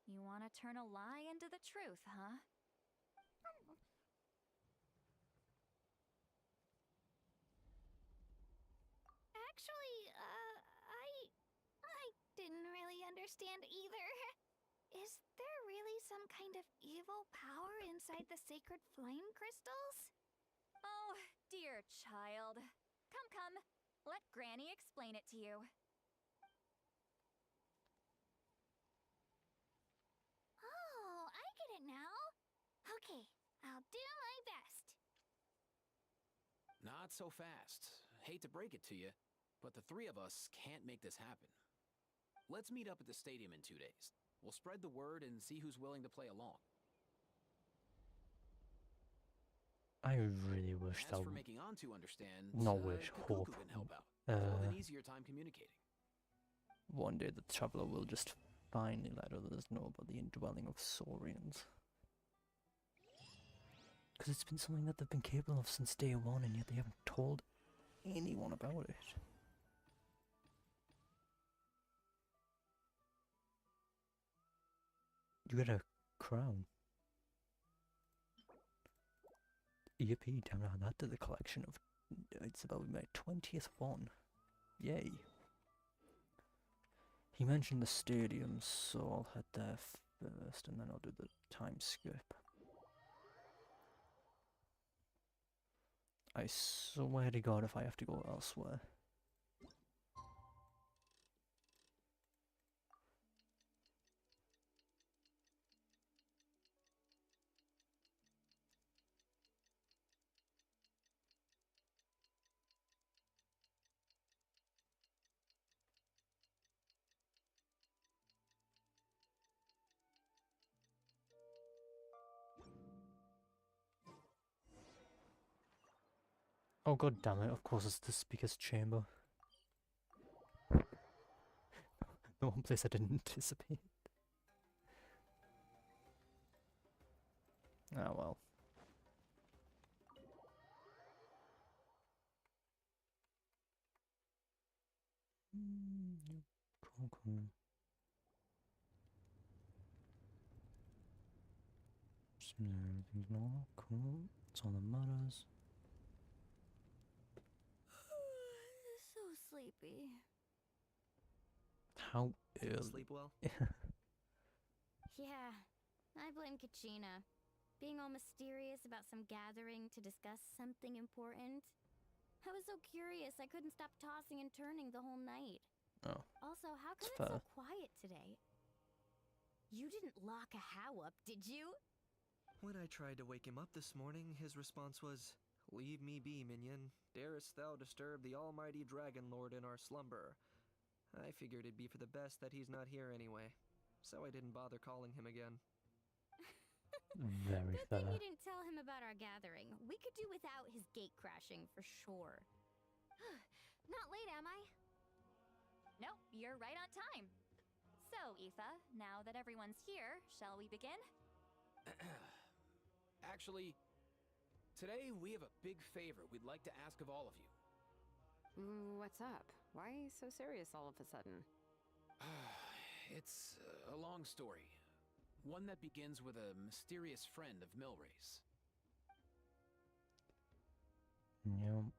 You want to turn a lie into the truth, huh? Actually, I didn't really understand either. Is there really some kind of evil power inside the sacred flame crystals? Oh, dear child. Come, come. Let Granny explain it to you. Oh, I get it now. Okay, I'll do my best. Not so fast. Hate to break it to you, but the three of us can't make this happen. Let's meet up at the stadium in 2 days. We'll spread the word and see who's willing to play along. I really wish As that. for making Antu understand, Not wish, Kakuku hope. can help out. He'll have an Uh, easier time communicating. One day the traveler will just finally let others know about the indwelling of Saurians. Because it's been something that they've been capable of since day one, and yet they haven't told anyone about it. You get a crown. Yippee, damn it, that did the collection of... It's about my 20th one. Yay. He mentioned the stadium, so I'll head there first, and then I'll do the time skip. I swear to God if I have to go elsewhere. Oh god damn it, of course it's the speaker's chamber. The one place I didn't anticipate. Ah well. Cool. Everything's normal, cool. That's all that matters. So sleepy. How early? Sleep well? Yeah, I blame Kachina. Being all mysterious about some gathering to discuss something important. I was so curious I couldn't stop tossing and turning the whole night. Oh. Also, how come It's it's so fair. quiet today? You didn't lock a How up, did you? When I tried to wake him up this morning, his response was, "Leave me be, minion. Darest thou disturb the almighty Dragon Lord in our slumber?" I figured it'd be for the best that he's not here anyway, so I didn't bother calling him again. Very Good thing fair. you didn't tell him about our gathering. We could do without his gate crashing for sure. Not late, am I? Nope, you're right on time. So, Aoife, now that everyone's here, shall we begin? Actually, today we have a big favor we'd like to ask of all of you. What's up? Why so serious all of a sudden? It's a long story. One that begins with a mysterious friend of Milray's. Yep.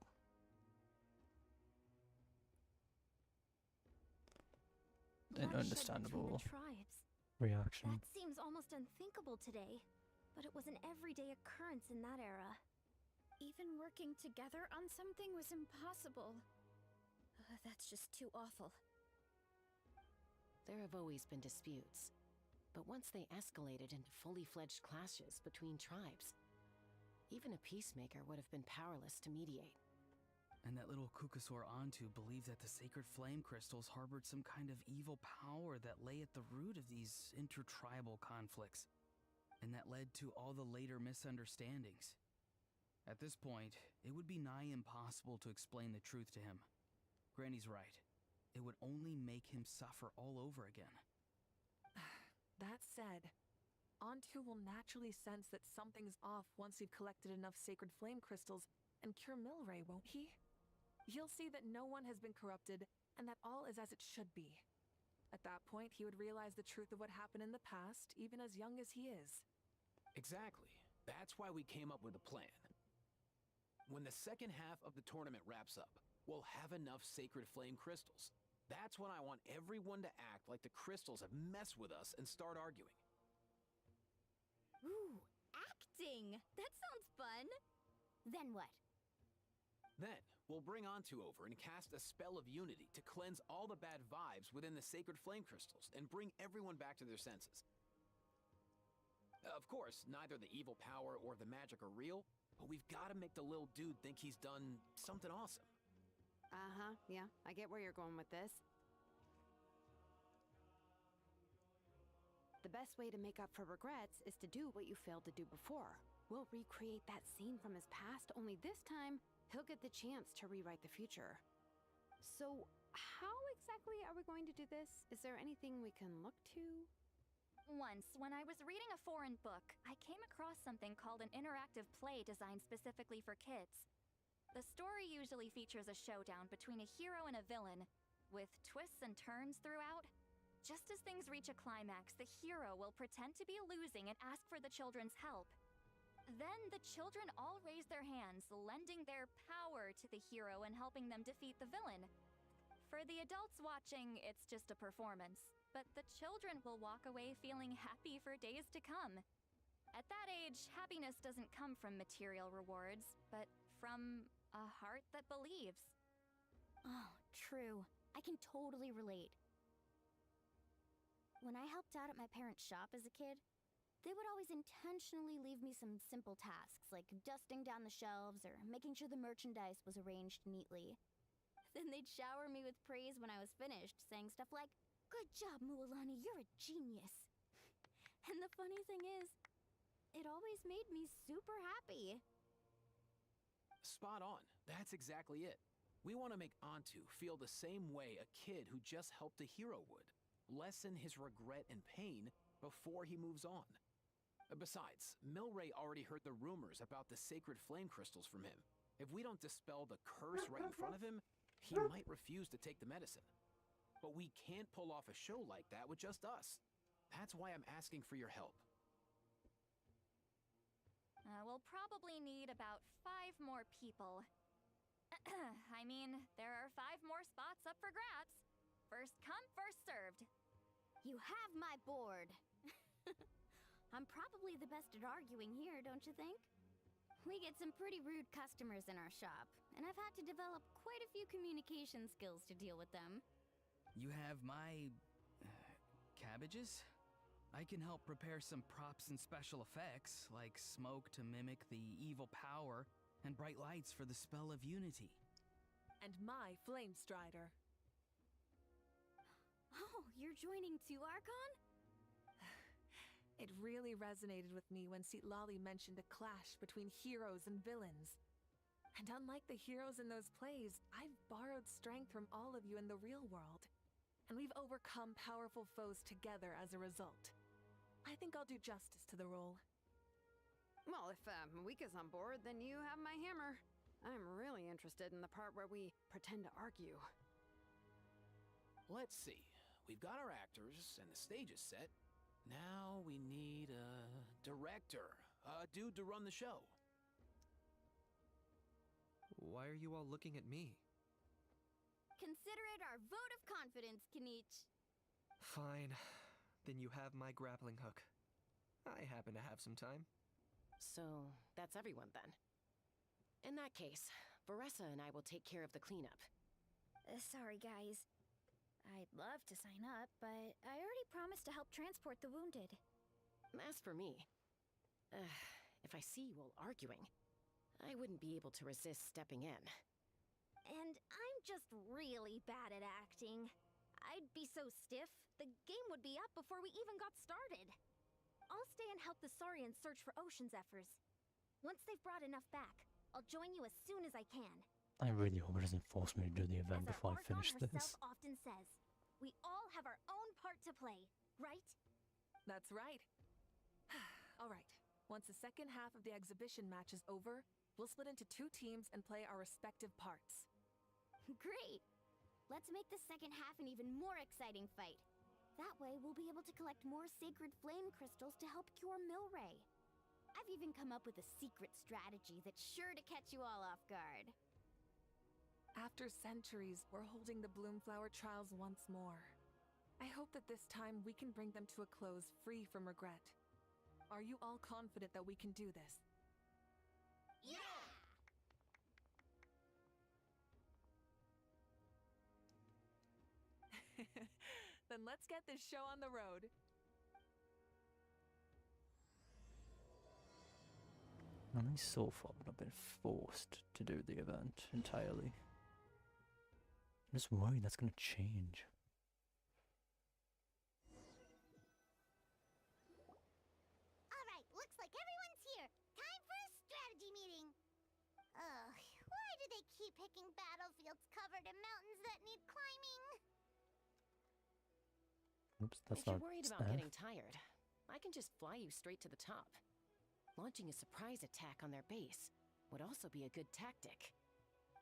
An understandable reaction. That seems almost unthinkable today, but it was an everyday occurrence in that era. Even working together on something was impossible. That's just too awful. There have always been disputes, but once they escalated into fully fledged clashes between tribes, even a peacemaker would have been powerless to mediate. And that little Kukusaur Antu believed that the sacred flame crystals harbored some kind of evil power that lay at the root of these intertribal conflicts, and that led to all the later misunderstandings. At this point, it would be nigh impossible to explain the truth to him. Granny's right. It would only make him suffer all over again. That said, Antu will naturally sense that something's off once we've collected enough sacred flame crystals and cure Milray, won't he? He'll see that no one has been corrupted and that all is as it should be. At that point, he would realize the truth of what happened in the past, even as young as he is. Exactly. That's why we came up with a plan. When the second half of the tournament wraps up, we'll have enough sacred flame crystals. That's when I want everyone to act like the crystals have messed with us and start arguing. Ooh, acting! That sounds fun! Then what? Then, we'll bring Antu over and cast a spell of unity to cleanse all the bad vibes within the sacred flame crystals and bring everyone back to their senses. Of course, neither the evil power or the magic are real, but we've got to make the little dude think he's done something awesome. Uh-huh, yeah, I get where you're going with this. The best way to make up for regrets is to do what you failed to do before. We'll recreate that scene from his past, only this time, he'll get the chance to rewrite the future. So, how exactly are we going to do this? Is there anything we can look to? Once, when I was reading a foreign book, I came across something called an interactive play designed specifically for kids. The story usually features a showdown between a hero and a villain, with twists and turns throughout. Just as things reach a climax, the hero will pretend to be losing and ask for the children's help. Then the children all raise their hands, lending their power to the hero and helping them defeat the villain. For the adults watching, it's just a performance, but the children will walk away feeling happy for days to come. At that age, happiness doesn't come from material rewards, but from a heart that believes. Oh, true. I can totally relate. When I helped out at my parents' shop as a kid, they would always intentionally leave me some simple tasks, like dusting down the shelves or making sure the merchandise was arranged neatly. Then they'd shower me with praise when I was finished, saying stuff like, "Good job, Mualani, you're a genius." And the funny thing is, it always made me super happy. Spot on. That's exactly it. We want to make Antu feel the same way a kid who just helped a hero would. Lessen his regret and pain before he moves on. Besides, Milray already heard the rumors about the sacred flame crystals from him. If we don't dispel the curse right in front of him, he might refuse to take the medicine. But we can't pull off a show like that with just us. That's why I'm asking for your help. We'll probably need about 5 more people. I mean, there are 5 more spots up for grabs. First come, first served. You have my board. I'm probably the best at arguing here, don't you think? We get some pretty rude customers in our shop, and I've had to develop quite a few communication skills to deal with them. You have my... cabbages? I can help prepare some props and special effects, like smoke to mimic the evil power, and bright lights for the spell of unity. And my flame strider. Oh, you're joining too, Archon? It really resonated with me when Citlali mentioned a clash between heroes and villains. And unlike the heroes in those plays, I've borrowed strength from all of you in the real world. And we've overcome powerful foes together as a result. I think I'll do justice to the role. Well, if Mawika's on board, then you have my hammer. I'm really interested in the part where we pretend to argue. Let's see. We've got our actors, and the stage is set. Now we need a director. A dude to run the show. Why are you all looking at me? Consider it our vote of confidence, Kanich. Fine. Then you have my grappling hook. I happen to have some time. So, that's everyone then. In that case, Varessa and I will take care of the cleanup. Sorry, guys. I'd love to sign up, but I already promised to help transport the wounded. As for me, if I see you all arguing, I wouldn't be able to resist stepping in. And I'm just really bad at acting. I'd be so stiff, the game would be up before we even got started. I'll stay and help the Saurians search for ocean zephyrs. Once they've brought enough back, I'll join you as soon as I can. I really hope it doesn't force me to do the event As before our I finish Archon this. herself often says, we all have our own part to play, right? That's right. All right. Once the second half of the exhibition match is over, we'll split into 2 teams and play our respective parts. Great! Let's make the second half an even more exciting fight. That way, we'll be able to collect more sacred flame crystals to help cure Milray. I've even come up with a secret strategy that's sure to catch you all off guard. After centuries, we're holding the Bloomflower trials once more. I hope that this time we can bring them to a close free from regret. Are you all confident that we can do this? Yeah! Then let's get this show on the road. Only so far, but I've been forced to do the event entirely. I'm just worried that's going to change. Alright, looks like everyone's here. Time for a strategy meeting. Ugh, why do they keep picking battlefields covered in mountains that need climbing? Oops, that's if not you're worried about staff. getting tired, I can just fly you straight to the top. Launching a surprise attack on their base would also be a good tactic.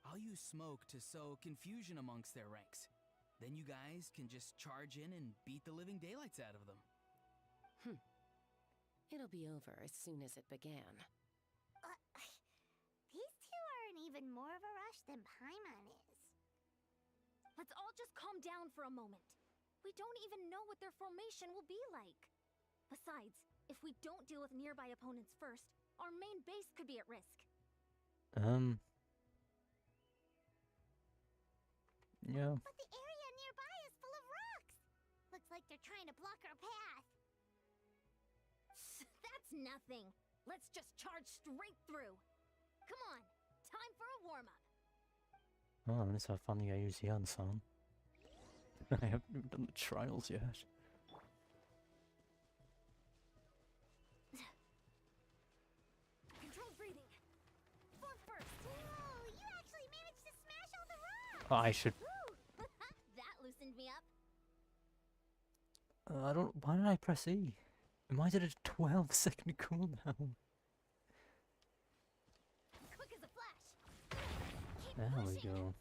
I'll use smoke to sow confusion amongst their ranks. Then you guys can just charge in and beat the living daylights out of them. It'll be over as soon as it began. These two are in even more of a rush than Paimon is. Let's all just calm down for a moment. We don't even know what their formation will be like. Besides, if we don't deal with nearby opponents first, our main base could be at risk. Yeah. But the area nearby is full of rocks. Looks like they're trying to block our path. That's nothing. Let's just charge straight through. Come on, time for a warm-up. Oh, unless I finally I use Yansan. I haven't even done the trials yet. Controlled breathing. Form first. Whoa, you actually managed to smash all the rocks! Oh, I should. That loosened me up. I don't. Why did I press E? Why did a 12-second cooldown? Quick as a flash. Keep There we pushing. go.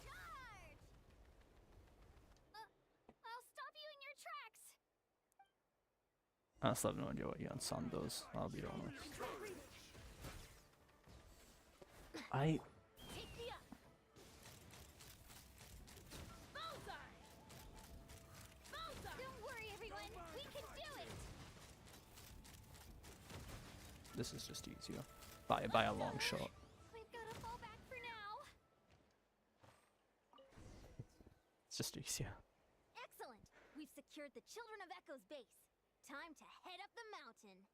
Charge! I'll stop you in your tracks. I still have no idea what Yansan does, I'll be honest. Controlled breathing. Take me up. Bullseye! Bullseye! Don't worry, everyone. We can do it. This is just easier. By a long shot. We've got to fall back for now. It's just easier. Excellent. We've secured the Children of Echo's base. Time to head up the mountain.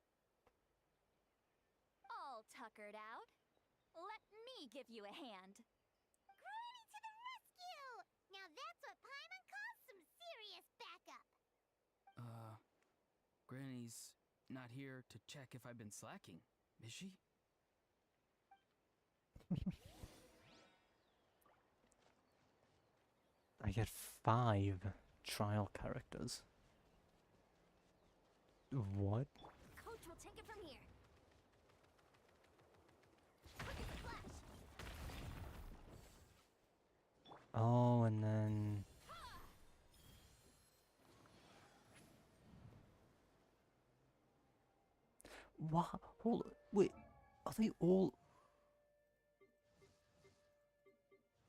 All tuckered out. Let me give you a hand. Granny to the rescue! Now that's what Paimon calls some serious backup. Granny's not here to check if I've been slacking, is she? I get 5 trial characters. What? Coach will take it from here. Quick as a flash. Oh, and then... What? Hold on. Wait. Are they all...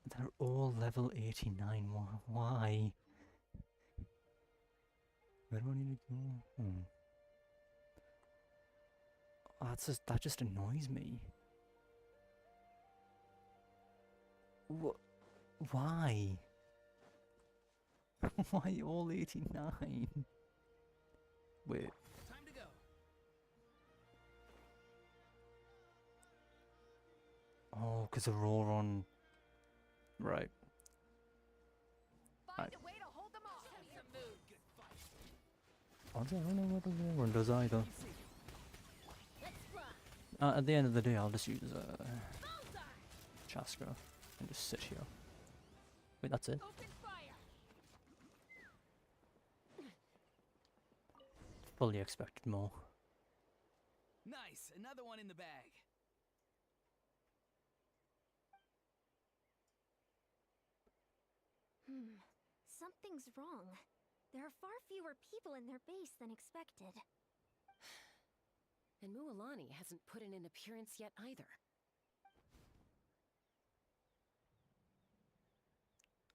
They're all level 89. Why? Where do I need to go? That just annoys me. Why? Why all 89? Wait. Time to go. Oh, because they're all on... Right. Find a way to hold them off. Honestly, I don't know what the other one does either. At the end of the day, I'll just use Chaska and just sit here. Wait, that's it? Fully expected more. Nice, another one in the bag. Something's wrong. There are far fewer people in their base than expected. And Mualani hasn't put in an appearance yet either.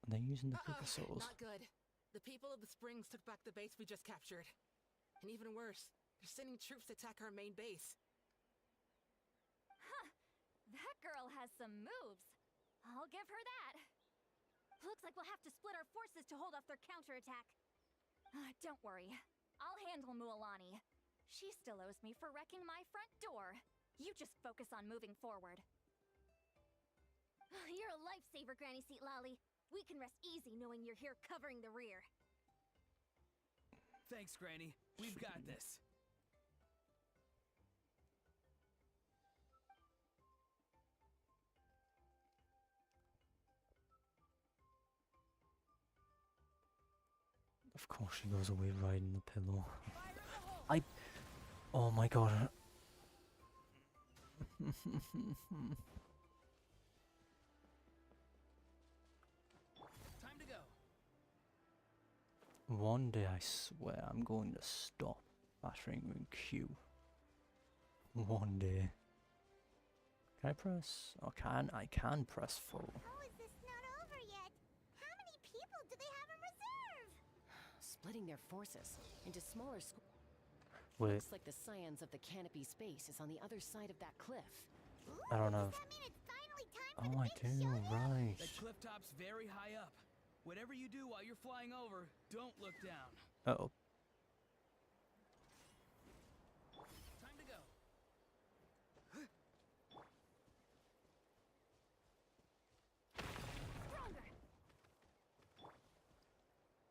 Are they using the Picosaurs? Not good. The people of the Springs took back the base we just captured. And even worse, they're sending troops to attack our main base. Huh. That girl has some moves. I'll give her that. Looks like we'll have to split our forces to hold off their counterattack. Don't worry. I'll handle Mualani. She still owes me for wrecking my front door. You just focus on moving forward. You're a lifesaver, Granny Seat Lolly. We can rest easy knowing you're here covering the rear. Thanks, Granny. We've got this. Of course she goes away riding the pillow. Oh my god. Time to go. One day I swear I'm going to stop battering in Q. One day. Can I press? Oh, I can press full. How is this not over yet? How many people do they have in reserve? Splitting their forces into smaller squads. Wait, Looks like the Scions of the Canopy space is on the other side of that cliff. I don't know. Does that mean it's finally time Oh, I do, right. The cliff top's very high up. Whatever you do while you're flying over, don't look down. Uh-oh. Time to go.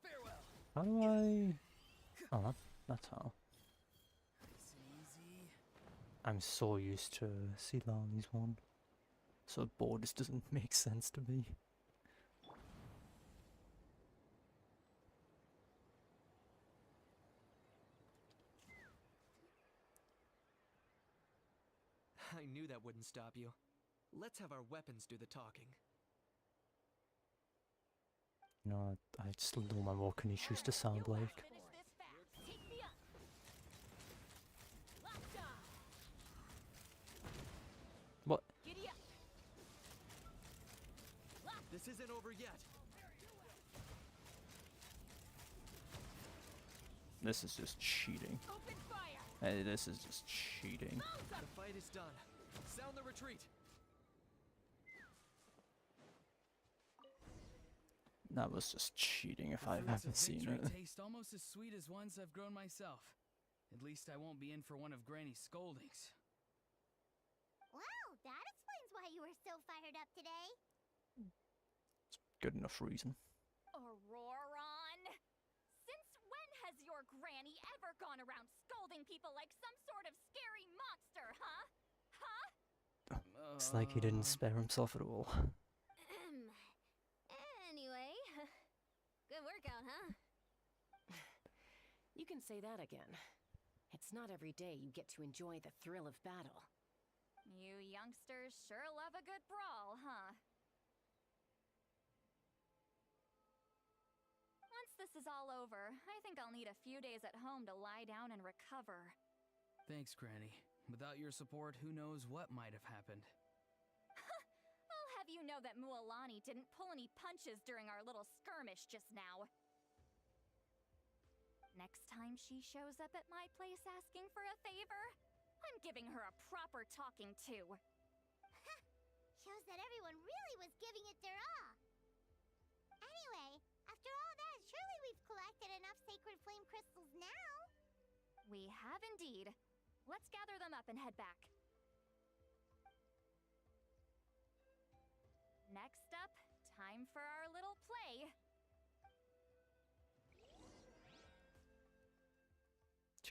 Farewell. How do I... Oh, that's how. Nice and easy. I'm so used to Silani's one. So bored, this doesn't make sense to me. I knew that wouldn't stop you. Let's have our weapons do the talking. You know, I still don't know what Kanish used to sound like. What? This isn't over yet. This is just cheating. Hey, this is just cheating. The fight is done. Sound the retreat. That was just cheating if I've ever seen it. Taste almost as sweet as ones I've grown myself. At least I won't be in for one of Granny's scoldings. Wow, that explains why you were so fired up today. Good enough reason. Auroron! Since when has your granny ever gone around scolding people like some sort of scary monster, huh? Huh? It's like he didn't spare himself at all. Anyway, good workout, huh? You can say that again. It's not every day you get to enjoy the thrill of battle. You youngsters sure love a good brawl, huh? Once this is all over, I think I'll need a few days at home to lie down and recover. Thanks, Granny. Without your support, who knows what might have happened. I'll have you know that Mualani didn't pull any punches during our little skirmish just now. Next time she shows up at my place asking for a favor, I'm giving her a proper talking to. Shows that everyone really was giving it their all. Anyway, after all that, surely we've collected enough sacred flame crystals now. We have indeed. Let's gather them up and head back. Next up, time for our little play.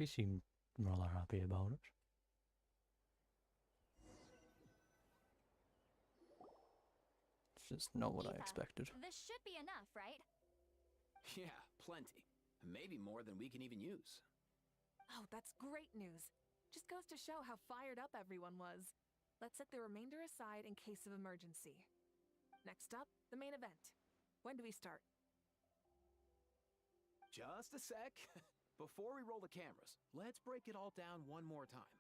She seemed rather happy about it. It's just not what I Aoife, expected. This should be enough, right? Yeah, plenty. Maybe more than we can even use. Oh, that's great news. Just goes to show how fired up everyone was. Let's set the remainder aside in case of emergency. Next up, the main event. When do we start? Just a sec. Before we roll the cameras, let's break it all down one more time.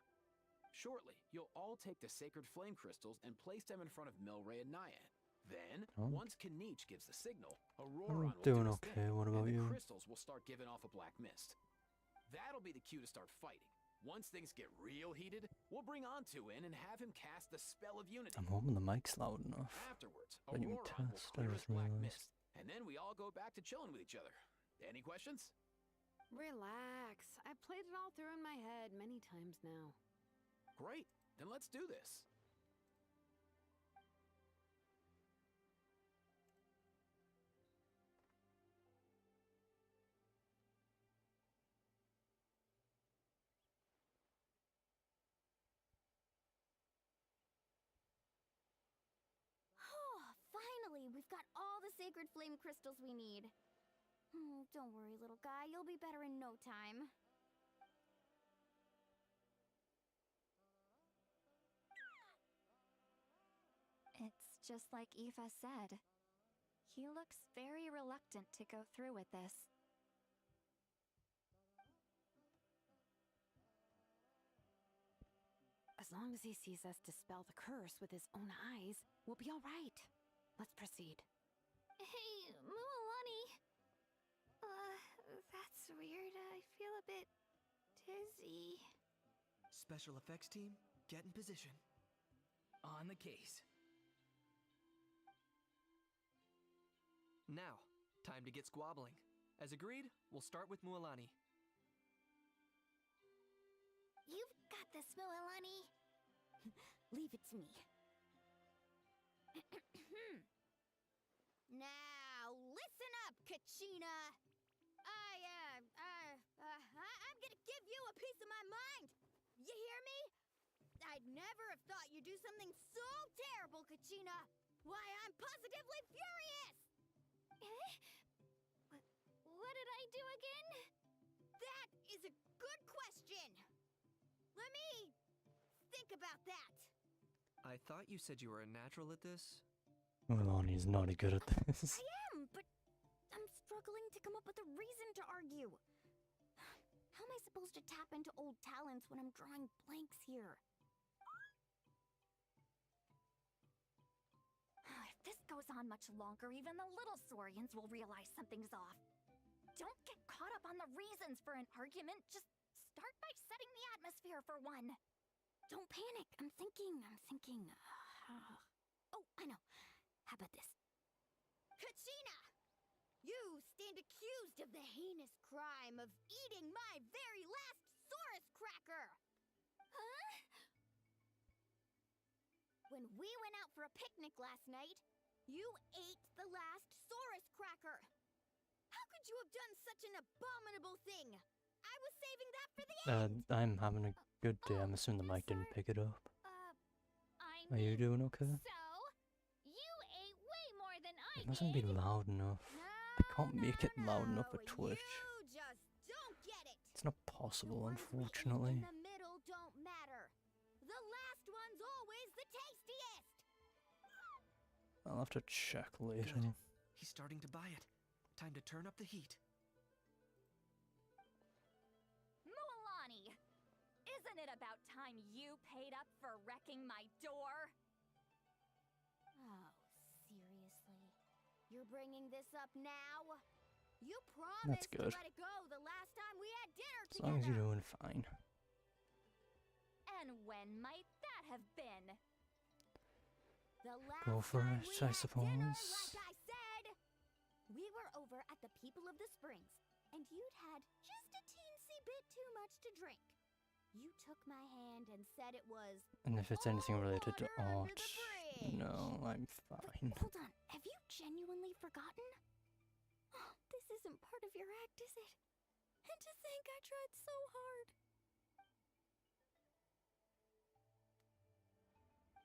Shortly, you'll all take the sacred flame crystals and place them in front of Milray and Nyan. Then, once Kanich gives the signal, Auroron will doing do his okay. thing, What about and the you? crystals will start giving off a black mist. That'll be the cue to start fighting. Once things get real heated, we'll bring Antu in and have him cast the spell of unity. I'm hoping the mic's loud enough. Afterwards, Then you can Auroron will test. I clear just his black realized. mist, and then we all go back to chilling with each other. Any questions? Relax. I played it all through in my head many times now. Great, then let's do this. Oh, finally, we've got all the sacred flame crystals we need. Don't worry, little guy. You'll be better in no time. It's just like Aoife said. He looks very reluctant to go through with this. As long as he sees us dispel the curse with his own eyes, we'll be all right. Let's proceed. Hey, Mualani. That's weird. I feel a bit dizzy. Special effects team, get in position. On the case. Now, time to get squabbling. As agreed, we'll start with Mualani. You've got this, Mualani. Leave it to me. Now, listen up, Kachina. I'm gonna give you a piece of my mind. You hear me? I'd never have thought you'd do something so terrible, Kachina. Why, I'm positively furious. What did I do again? That is a good question. Let me think about that. I thought you said you were a natural at this. Milani's not good at this. I am, but I'm struggling to come up with a reason to argue. How am I supposed to tap into old talents when I'm drawing blanks here? If this goes on much longer, even the little Saurians will realize something's off. Don't get caught up on the reasons for an argument. Just start by setting the atmosphere for one. Don't panic. I'm thinking. Oh, I know. How about this? Kachina! You stand accused of the heinous crime of eating my very last Saurus cracker! Huh? When we went out for a picnic last night, you ate the last Saurus cracker! How could you have done such an abominable thing? I was saving that for the end! I'm having a good day. I'm assuming the mic didn't pick it up. Are you doing okay? So, you ate way more than I It mustn't be loud enough. I can't make it loud enough for Twitch. You just don't get it! It's not possible, unfortunately. In the middle don't matter. The last one's always the tastiest! I'll have to check later. Good. He's starting to buy it. Time to turn up the heat. Mualani! Isn't it about time you paid up for wrecking my door? Oh, seriously? You're bringing this up now? You That's promised to good. let it go the last time we had dinner As long as together! you're doing fine. And when might that have been? The last Go for time it, we I had suppose. dinner, like I said! We were over at the People of the Springs, and you'd had just a teensy bit too much to drink. You took my hand and said it was... And if it's anything related to under art, the bridge. no, I'm But fine. hold on, have you genuinely forgotten? Oh, this isn't part of your act, is it? And to think I tried so hard.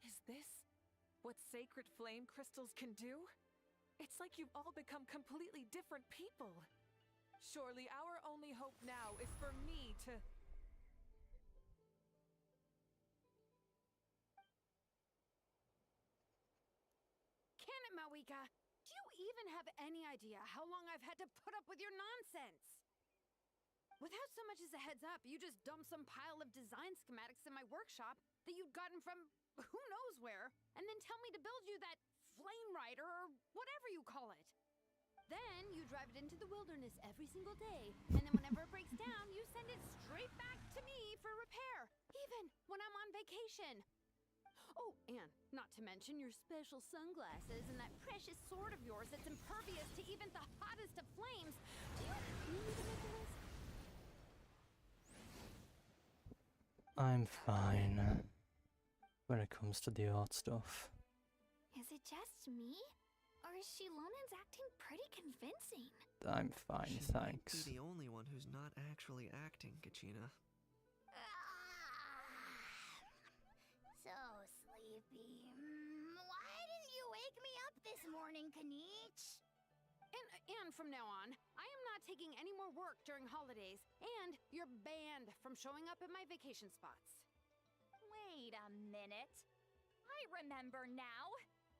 Is this what sacred flame crystals can do? It's like you've all become completely different people. Surely our only hope now is for me to... Can it, Mawika? Do you even have any idea how long I've had to put up with your nonsense? Without so much as a heads up, you just dumped some pile of design schematics in my workshop that you'd gotten from who knows where, and then tell me to build you that flame rider or whatever you call it. Then you drive it into the wilderness every single day, and then whenever it breaks down, you send it straight back to me for repair, even when I'm on vacation. Oh, and not to mention your special sunglasses and that precious sword of yours that's impervious to even the hottest of flames. Do you need me to make a list? I'm fine when it comes to the art stuff. Is it just me? Or is Shilonen's acting pretty convincing? I'm fine, She might thanks. be the only one who's not actually acting, Kachina. So sleepy. Why didn't you wake me up this morning, Kanich? And from now on, I am not taking any more work during holidays, and you're banned from showing up at my vacation spots. Wait a minute. I remember now.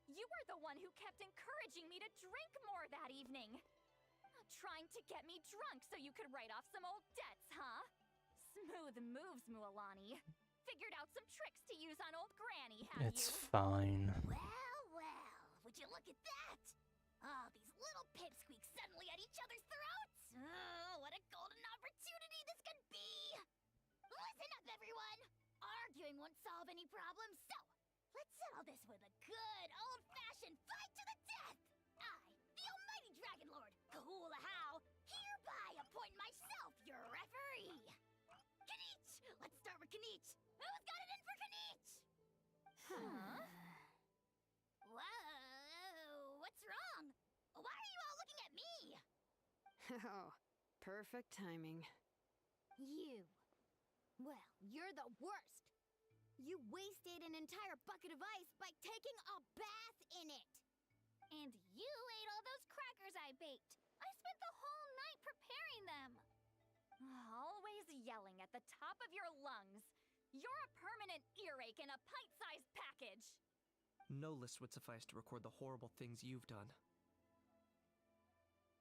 You were the one who kept encouraging me to drink more that evening. Trying to get me drunk so you could write off some old debts, huh? Smooth moves, Mualani. Figured out some tricks to use on old Granny, have It's you? fine. Well, would you look at that? Oh, these little pipsqueaks suddenly at each other's throats. Oh, what a golden opportunity this could be! Listen up, everyone! Arguing won't solve any problems, so let's settle this with a good old-fashioned fight to the death! I, the almighty Dragon Lord, Kahula How, hereby appoint myself your referee! Kanich! Let's start with Kanich! Who's got it in for Kanich? Huh? Whoa, what's wrong? Why are you all looking at me? Oh, perfect timing. You. Well, you're the worst. You wasted an entire bucket of ice by taking a bath in it. And you ate all those crackers I baked. I spent the whole night preparing them. Always yelling at the top of your lungs. You're a permanent earache in a pint-sized package. No list would suffice to record the horrible things you've done.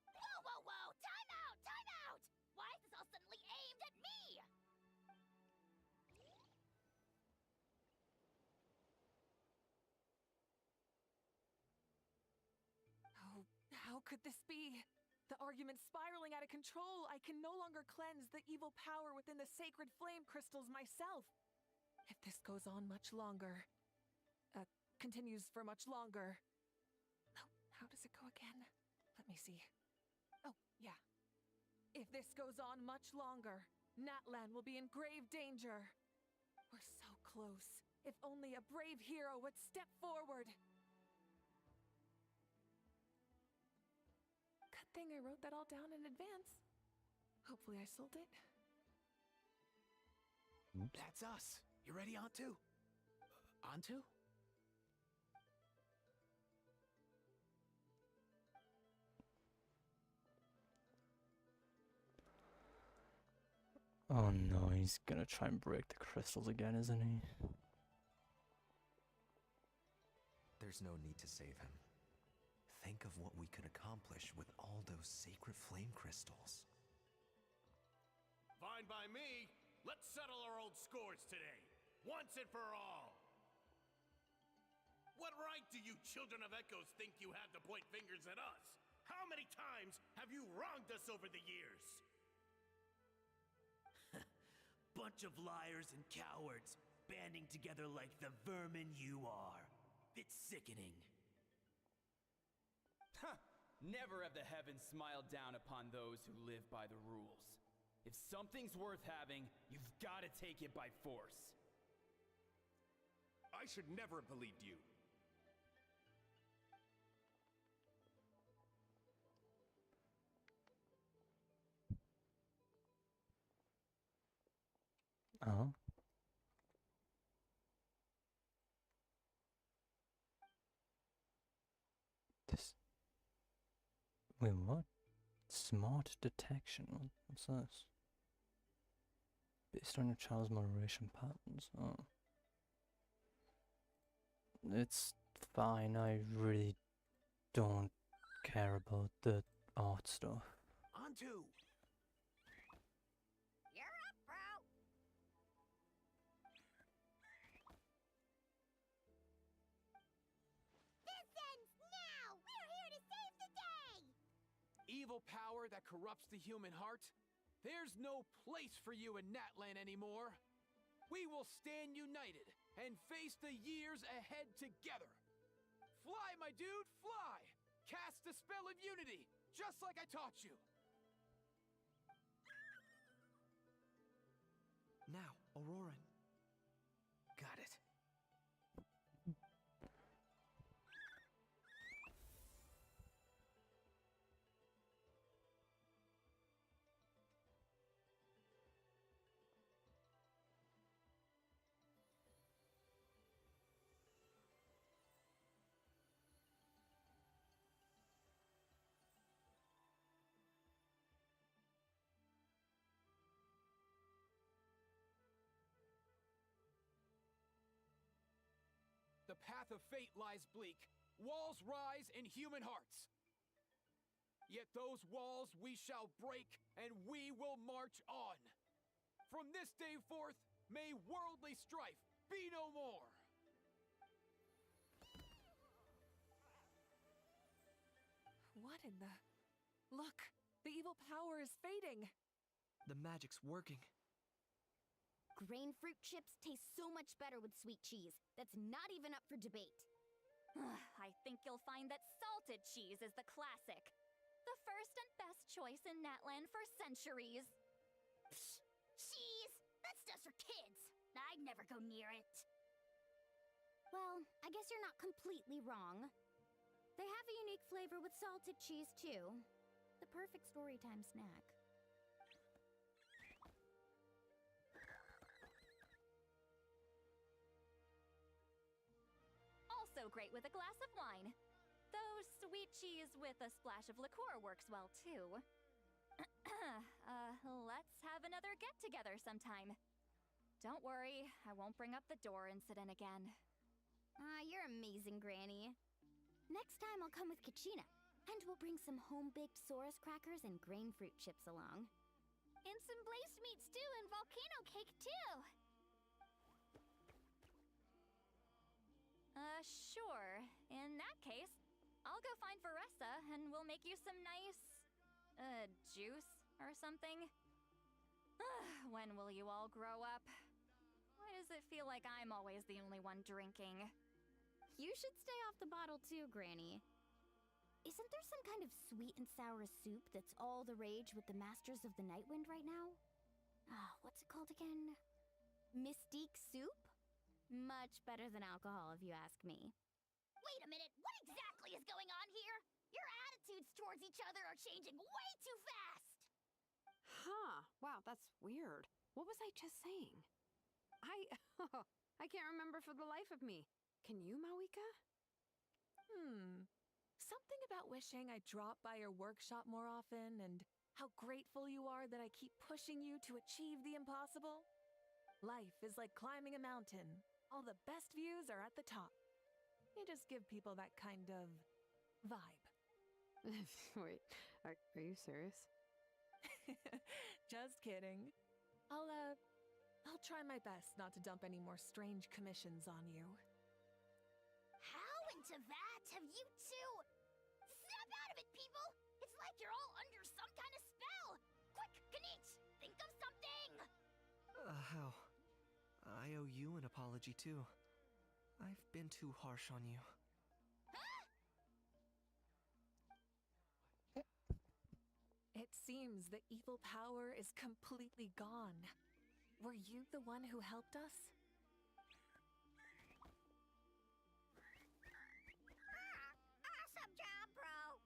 Whoa, whoa, whoa! Time out! Time out! Why is this all suddenly aimed at me? Oh, how could this be? The argument's spiraling out of control. I can no longer cleanse the evil power within the sacred flame crystals myself. If this goes on much longer, continues for much longer. Oh, how does it go again? Let me see. Oh, yeah. If this goes on much longer, Natlan will be in grave danger. We're so close. If only a brave hero would step forward. Good thing I wrote that all down in advance. Hopefully I sold it. Oops. That's us. You ready, Antu? Antu? Oh no, he's gonna try and break the crystals again, isn't he? There's no need to save him. Think of what we could accomplish with all those sacred flame crystals. Fine by me. Let's settle our old scores today. Once and for all. What right do you children of Echoes think you have to point fingers at us? How many times have you wronged us over the years? Bunch of liars and cowards, banding together like the vermin you are. It's sickening. Huh! Never have the heavens smiled down upon those who live by the rules. If something's worth having, you've got to take it by force. I should never have believed you. Wait, what? Smart detection? What's this? Based on your child's moderation patterns. Oh. It's fine, I really don't care about the art stuff. On to! You're up, bro! This ends now! We're here to save the day! Evil power that corrupts the human heart? There's no place for you in Natlan anymore. We will stand united and face the years ahead together. Fly, my dude, fly! Cast the spell of unity, just like I taught you. Now, Auroran. Got it. The path of fate lies bleak. Walls rise in human hearts. Yet those walls we shall break, and we will march on. From this day forth, may worldly strife be no more. What in the... Look, the evil power is fading. The magic's working. Grain fruit chips taste so much better with sweet cheese. That's not even up for debate. I think you'll find that salted cheese is the classic. The first and best choice in Natlan for centuries. Psh, cheese! That stuff's for kids. I'd never go near it. Well, I guess you're not completely wrong. They have a unique flavor with salted cheese, too. The perfect storytime snack. Also great with a glass of wine. Though sweet cheese with a splash of liqueur works well, too. Let's have another get-together sometime. Don't worry, I won't bring up the door incident again. You're amazing, Granny. Next time I'll come with Kachina, and we'll bring some home-baked Saurus crackers and grain fruit chips along. And some blazed meat stew and volcano cake, too! Sure. In that case, I'll go find Varessa and we'll make you some nice, juice or something. When will you all grow up? Why does it feel like I'm always the only one drinking? You should stay off the bottle too, Granny. Isn't there some kind of sweet and sour soup that's all the rage with the Masters of the Nightwind right now? What's it called again? Mystique soup? Much better than alcohol, if you ask me. Wait a minute, what exactly is going on here? Your attitudes towards each other are changing way too fast! Huh. Wow, that's weird. What was I just saying? I can't remember for the life of me. Can you, Mawika? Something about wishing I dropped by your workshop more often and how grateful you are that I keep pushing you to achieve the impossible. Life is like climbing a mountain. All the best views are at the top. You just give people that kind of vibe. Wait, are you serious? Just kidding. I'll try my best not to dump any more strange commissions on you. How into that have you two? Snap out of it, people! It's like you're all under some kind of spell! Quick, Kanich, think of something! How? I owe you an apology, too. I've been too harsh on you. It seems the evil power is completely gone. Were you the one who helped us? Awesome job, bro!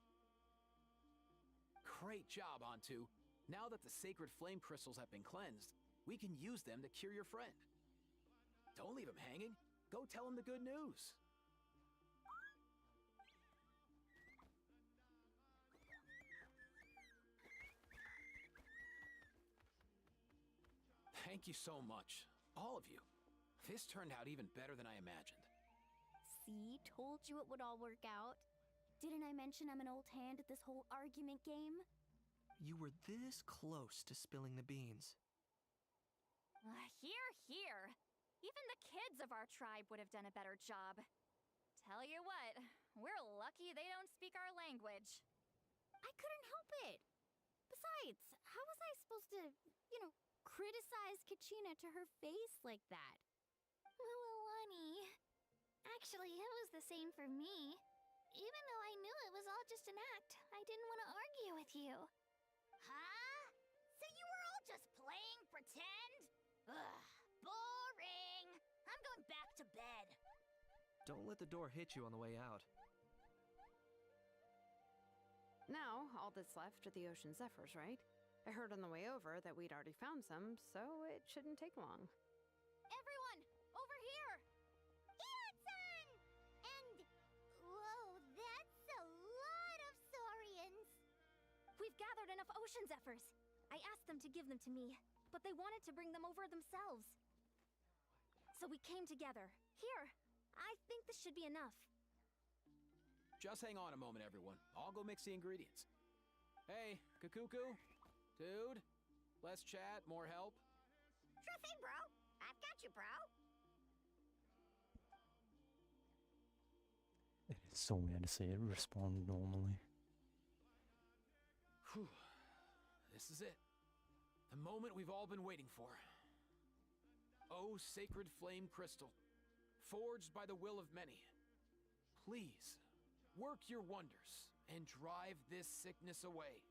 Great job, Antu. Now that the sacred flame crystals have been cleansed, we can use them to cure your friend. Don't leave him hanging. Go tell him the good news. Thank you so much. All of you. This turned out even better than I imagined. See, told you it would all work out. Didn't I mention I'm an old hand at this whole argument game? You were this close to spilling the beans. Here, here. Even the kids of our tribe would have done a better job. Tell you what, we're lucky they don't speak our language. I couldn't help it. Besides, how was I supposed to, criticize Kachina to her face like that? Milani. Actually, it was the same for me. Even though I knew it was all just an act, I didn't want to argue with you. Huh? So you were all just playing pretend? Ugh, boring. I'm going back to bed. Don't let the door hit you on the way out. Now, all that's left are the Ocean Zephyrs, right? I heard on the way over that we'd already found some, so it shouldn't take long. Everyone, over here! Hiya-san! And, whoa, that's a lot of saurians. We've gathered enough Ocean Zephyrs. I asked them to give them to me, but they wanted to bring them over themselves. So we came together. Here, I think this should be enough. Just hang on a moment, everyone. I'll go mix the ingredients. Hey, Kakuku? Dude? Less chat, more help? Sure thing, bro. I've got you, bro. It is so weird to see it respond normally. Whew. This is it. The moment we've all been waiting for. Oh, sacred flame crystal, forged by the will of many. Please, work your wonders and drive this sickness away.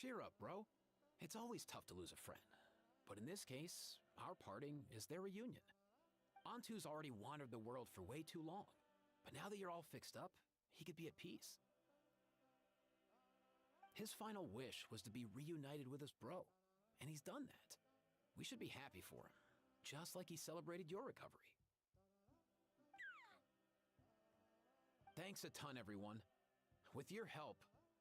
Cheer up, bro. It's always tough to lose a friend. But in this case, our parting is their reunion. Antu's already wandered the world for way too long. But now that you're all fixed up, he could be at peace. His final wish was to be reunited with his bro, and he's done that. We should be happy for him, just like he celebrated your recovery. Thanks a ton, everyone. With your help,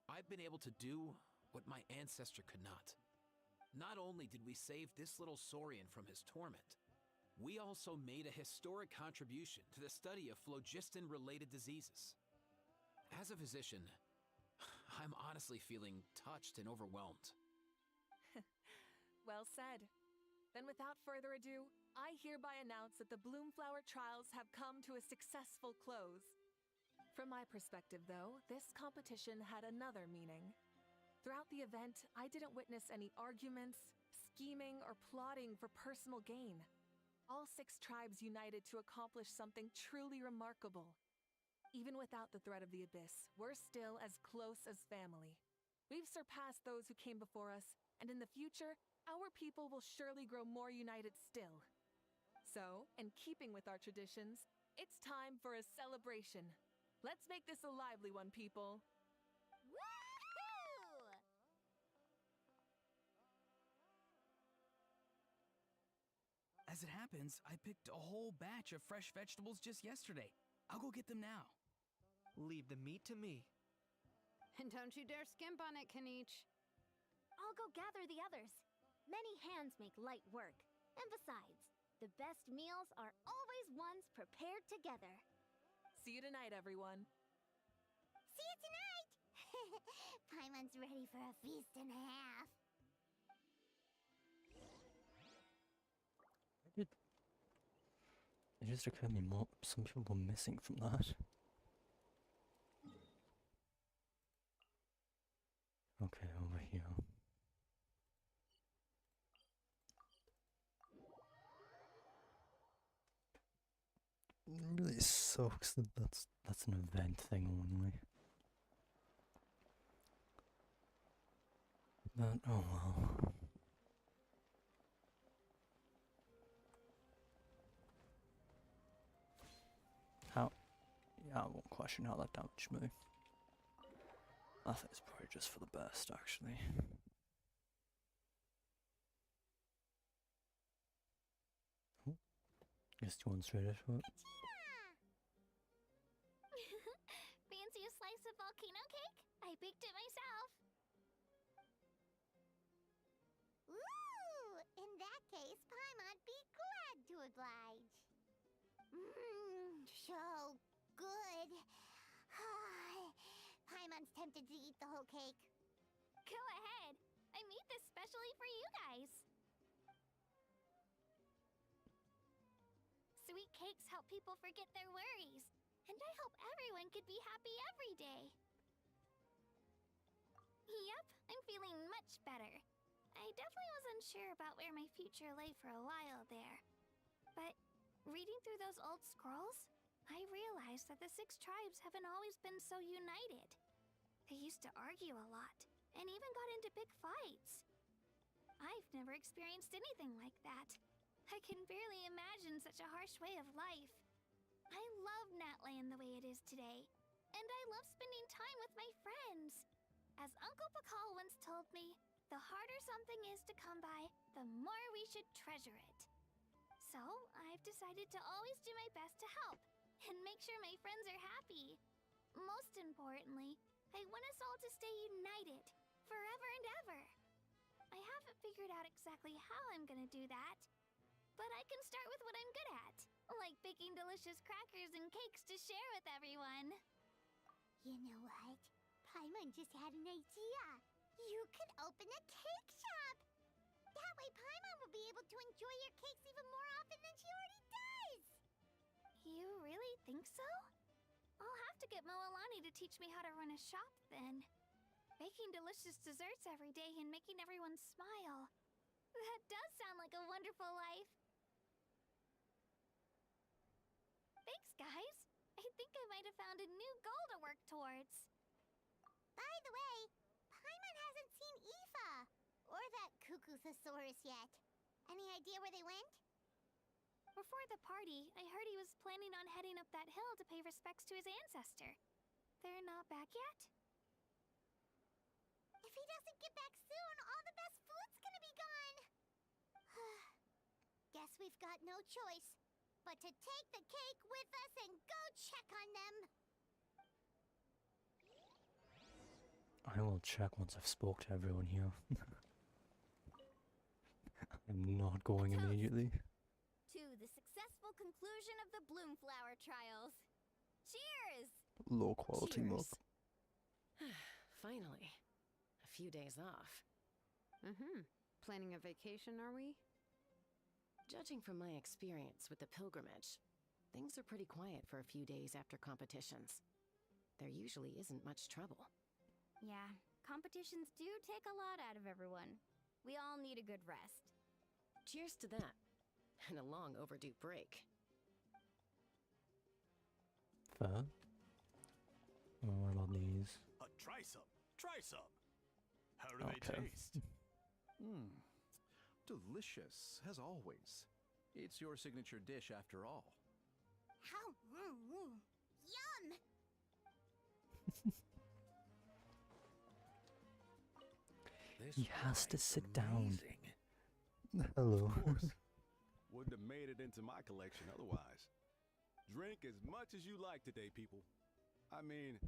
I've been able to do what my ancestor could not. Not only did we save this little saurian from his torment, we also made a historic contribution to the study of phlogiston-related diseases. As a physician, I'm honestly feeling touched and overwhelmed. Well said. Then without further ado, I hereby announce that the Bloomflower trials have come to a successful close. From my perspective, though, this competition had another meaning. Throughout the event, I didn't witness any arguments, scheming, or plotting for personal gain. All 6 tribes united to accomplish something truly remarkable. Even without the threat of the Abyss, we're still as close as family. We've surpassed those who came before us, and in the future, our people will surely grow more united still. So, in keeping with our traditions, it's time for a celebration. Let's make this a lively one, people. Woohoo! As it happens, I picked a whole batch of fresh vegetables just yesterday. I'll go get them now. Leave the meat to me. And don't you dare skimp on it, Kanich. I'll go gather the others. Many hands make light work. And besides, the best meals are always ones prepared together. See you tonight, everyone. See you tonight! Paimon's ready for a feast and a half. It just occurred to me more. Some people were missing from that. Okay, over here. It really sucks that that's an event thing only. But oh well. How? Yeah, I won't question how that damaged me. I think it's probably just for the best, actually. Oh, guess you want straight into it. Fancy a slice of volcano cake? I baked it myself. Ooh! In that case, Paimon'd be glad to oblige. Mmm, so good. Paimon's tempted to eat the whole cake. Go ahead. I made this specially for you guys. Sweet cakes help people forget their worries. And I hope everyone could be happy every day. Yep, I'm feeling much better. I definitely was unsure about where my future lay for a while there. But reading through those old scrolls, I realized that the 6 tribes haven't always been so united. They used to argue a lot, and even got into big fights. I've never experienced anything like that. I can barely imagine such a harsh way of life. I love Natland the way it is today, and I love spending time with my friends. As Uncle Pakal once told me, the harder something is to come by, the more we should treasure it. So, I've decided to always do my best to help, and make sure my friends are happy. Most importantly, I want us all to stay united, forever and ever. I haven't figured out exactly how I'm gonna do that, but I can start with what I'm good at, like baking delicious crackers and cakes to share with everyone. You know what? Paimon just had an idea. You could open a cake shop. That way Paimon will be able to enjoy your cakes even more often than she already does. You really think so? I'll have to get Moalani to teach me how to run a shop then. Baking delicious desserts every day and making everyone smile. That does sound like a wonderful life. Thanks, guys. I think I might have found a new goal to work towards. By the way, Paimon hasn't seen Aoife or that Cuckoo-thasaurus yet. Any idea where they went? Before the party, I heard he was planning on heading up that hill to pay respects to his ancestor. They're not back yet? If he doesn't get back soon, all the best food's gonna be gone. Guess we've got no choice but to take the cake with us and go check on them. I will check once I've spoke to everyone here. I'm not going immediately. To the successful conclusion of the Bloomflower trials. Cheers! Low quality mug. Finally. A few days off. Planning a vacation, are we? Judging from my experience with the pilgrimage, things are pretty quiet for a few days after competitions. There usually isn't much trouble. Yeah, competitions do take a lot out of everyone. We all need a good rest. Cheers to that. And a long overdue break. Fair. What about these? Try some. Try some. How do they Okay. taste? Delicious, as always. It's your signature dish after all. How? Yum! He has to sit down. Hello. Wouldn't have made it into my collection otherwise. Drink as much as you like today, people. I mean,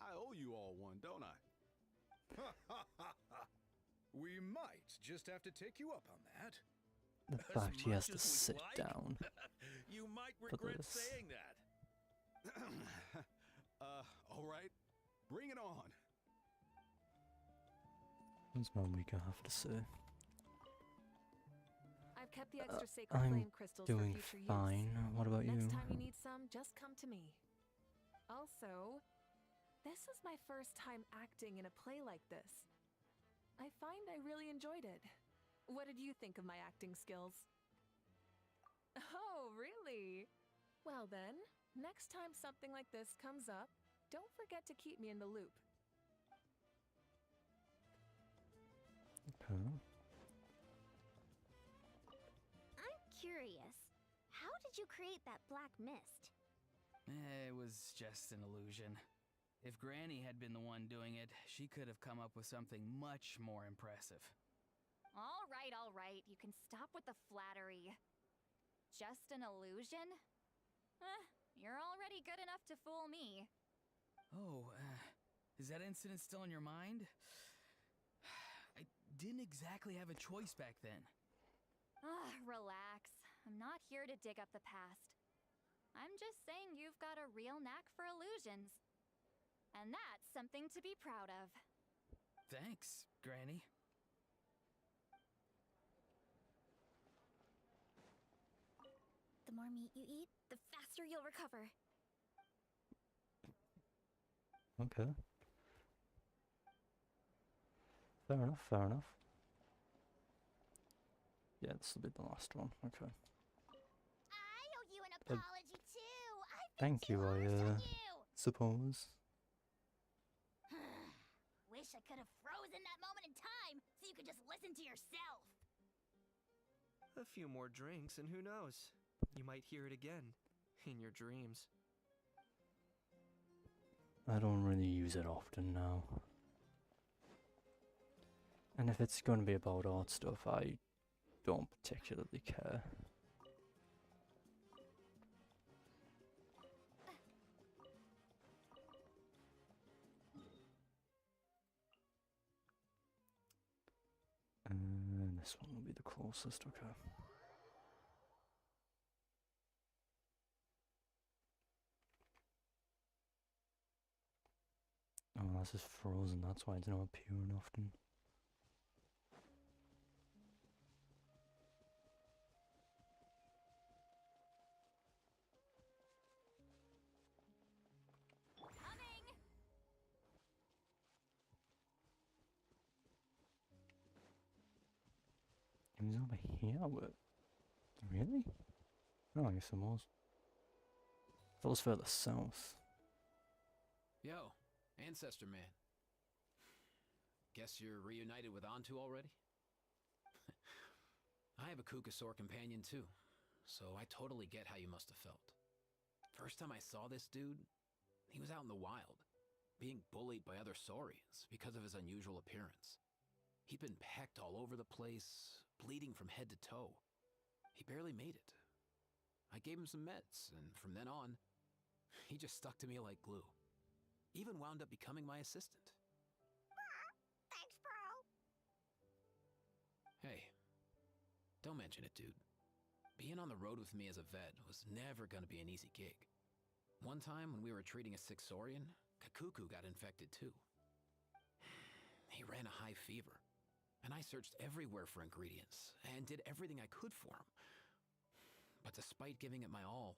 I owe you all one, don't I? We might just have to take you up on that. The fact he has to sit down. You might for regret this. saying that. All right. Bring it on. What's my week I have to say? I've kept the extra sacred I'm flame crystals for doing future fine. use. What about Next you? time you need some, just come to me. Also, this is my first time acting in a play like this. I find I really enjoyed it. What did you think of my acting skills? Oh, really? Well then, next time something like this comes up, don't forget to keep me in the loop. Okay. I'm curious. How did you create that black mist? It was just an illusion. If Granny had been the one doing it, she could have come up with something much more impressive. All right. You can stop with the flattery. Just an illusion? You're already good enough to fool me. Oh, is that incident still in your mind? I didn't exactly have a choice back then. Relax. I'm not here to dig up the past. I'm just saying you've got a real knack for illusions. And that's something to be proud of. Thanks, Granny. The more meat you eat, the faster you'll recover. Okay. Fair enough, fair enough. Yeah, this will be the last one. Okay. I owe you an apology too. Thank you, I suppose. Wish I could have frozen that moment in time so you could just listen to yourself. A few more drinks, and who knows? You might hear it again in your dreams. I don't really use it often now. And if it's going to be about art stuff, I don't particularly care. And this one will be the closest, okay. Oh, this is frozen, that's why it's not appearing often. He was over here, but really? Oh, I guess it was. That was further south. Yo, Ancestor Man. Guess you're reunited with Antu already? I have a Kukasaur companion too, so I totally get how you must have felt. First time I saw this dude, he was out in the wild, being bullied by other saurians because of his unusual appearance. He'd been pecked all over the place, bleeding from head to toe. He barely made it. I gave him some meds, and from then on, he just stuck to me like glue. Even wound up becoming my assistant. Thanks, bro. Hey, Don't mention it, dude. Being on the road with me as a vet was never gonna be an easy gig. One time when we were treating a sick Saurian, Kakuku got infected too. He ran a high fever, and I searched everywhere for ingredients and did everything I could for him. But despite giving it my all,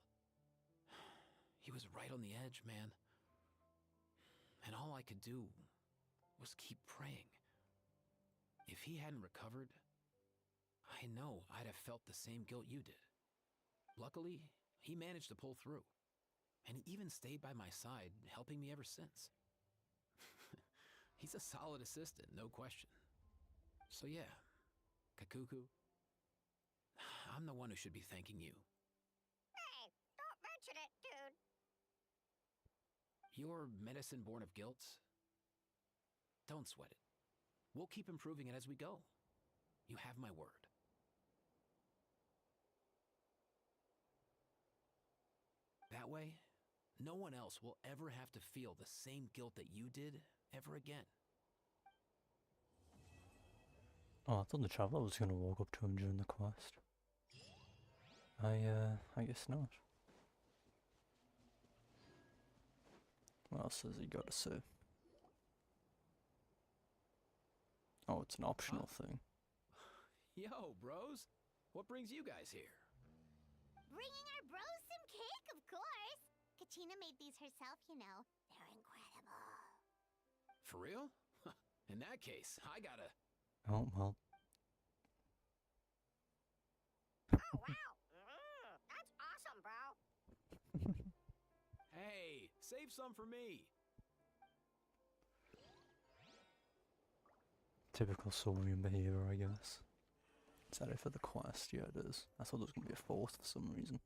he was right on the edge, man. And all I could do was keep praying. If he hadn't recovered, I know I'd have felt the same guilt you did. Luckily, he managed to pull through, and he even stayed by my side, helping me ever since. He's a solid assistant, no question. So yeah, Kakuku, I'm the one who should be thanking you. Hey, don't mention it, dude. Your medicine born of guilt? Don't sweat it. We'll keep improving it as we go. You have my word. That way, no one else will ever have to feel the same guilt that you did ever again. Oh, I thought the traveler was gonna walk up to him during the quest. I guess not. What else has he got to say? Oh, it's an optional thing. Yo, bros, what brings you guys here? Bringing our bros some cake, of course. Kachina made these herself, you know. They're incredible. For real? In that case, I gotta... Oh, well. Oh, wow. That's awesome, bro. Hey, save some for me. Typical Saurian behaviour, I guess. Is that it for the quest? Yeah, it is. I thought there was going to be a fourth for some reason.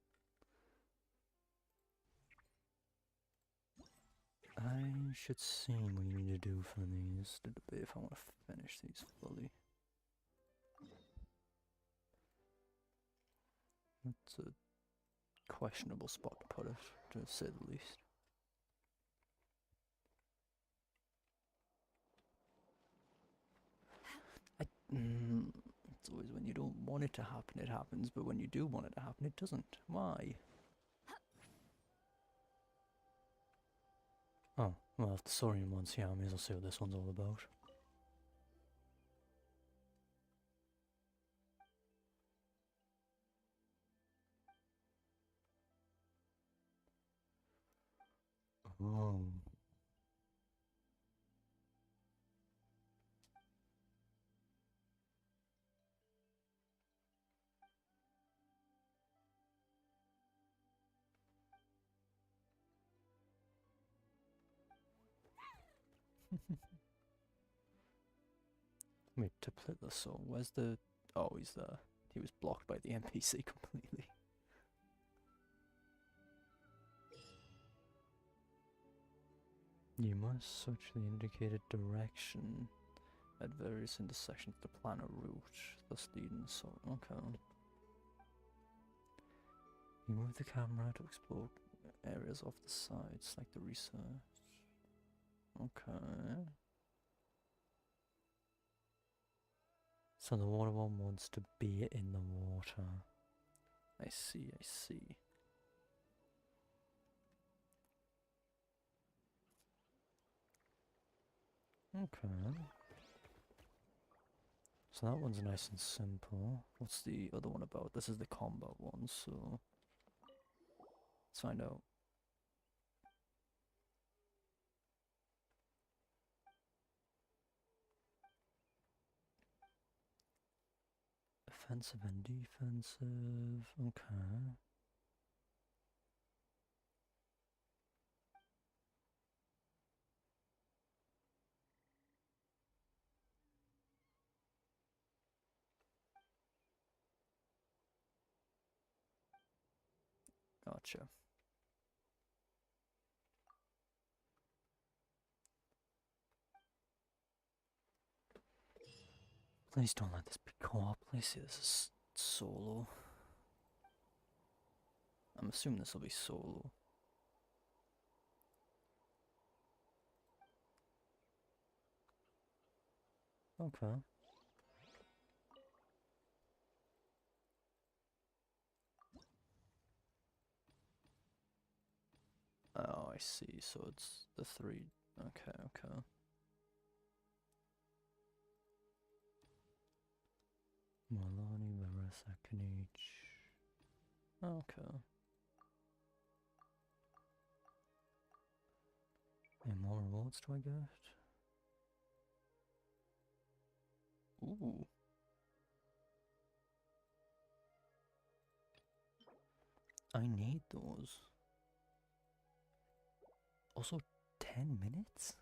I should see what you need to do for these to debate if I want to finish these fully. It's a questionable spot to put it, to say the least. It's always when you don't want it to happen, it happens, but when you do want it to happen, it doesn't. Why? Oh, well, if the Saurian one's here, I may as well see what this one's all about. Oh. Wait, to play the song, where's the... Oh, he's there. He was blocked by the NPC completely. You must search the indicated direction at various intersections to plan a route, thus leading the song. Okay. You move the camera to explore areas off the sides, like the research. Okay. So the water one wants to be in the water. I see, I see. Okay. So that one's nice and simple. What's the other one about? This is the combat one, so... Let's find out. Offensive and defensive. Okay. Gotcha. Please don't let this be co-op. Please say this is solo. I'm assuming this will be solo. Okay. I see, so it's the 3. Okay, okay. Milani, Verasek each. Okay. And more rewards do I get? Ooh. I need those. Also, 10 minutes?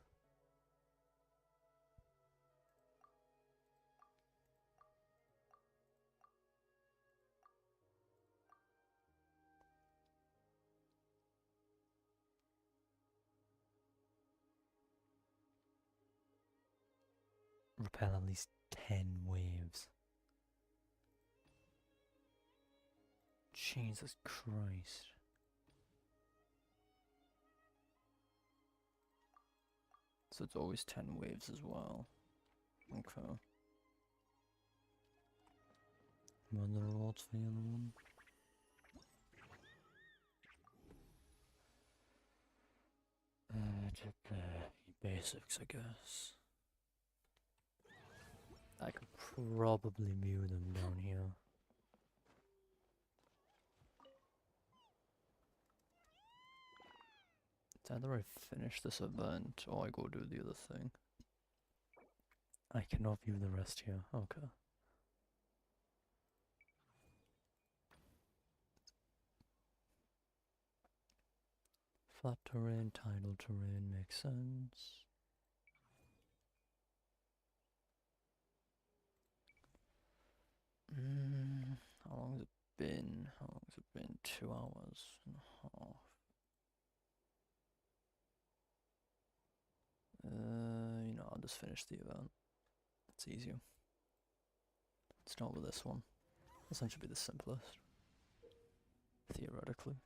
Repel at least 10 waves. Jesus Christ. So it's always 10 waves as well. Okay. What are the rewards for the other one? Basics, I guess. I could probably view them down here. It's either I finish this event or I go do the other thing. I cannot view the rest here. Okay. Flat terrain, tidal terrain makes sense. How long has it been? How long has it been? 2 hours and a half. I'll just finish the event. It's easier. Start with this one. This one should be the simplest. Theoretically.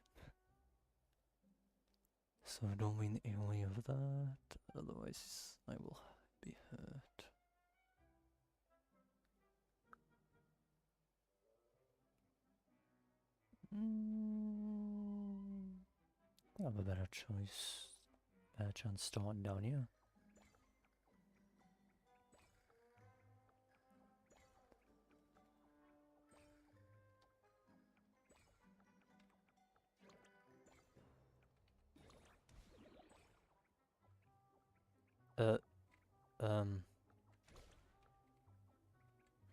So I don't mean the AoE of that, otherwise I will be hurt. I have a better choice. Better chance starting down here.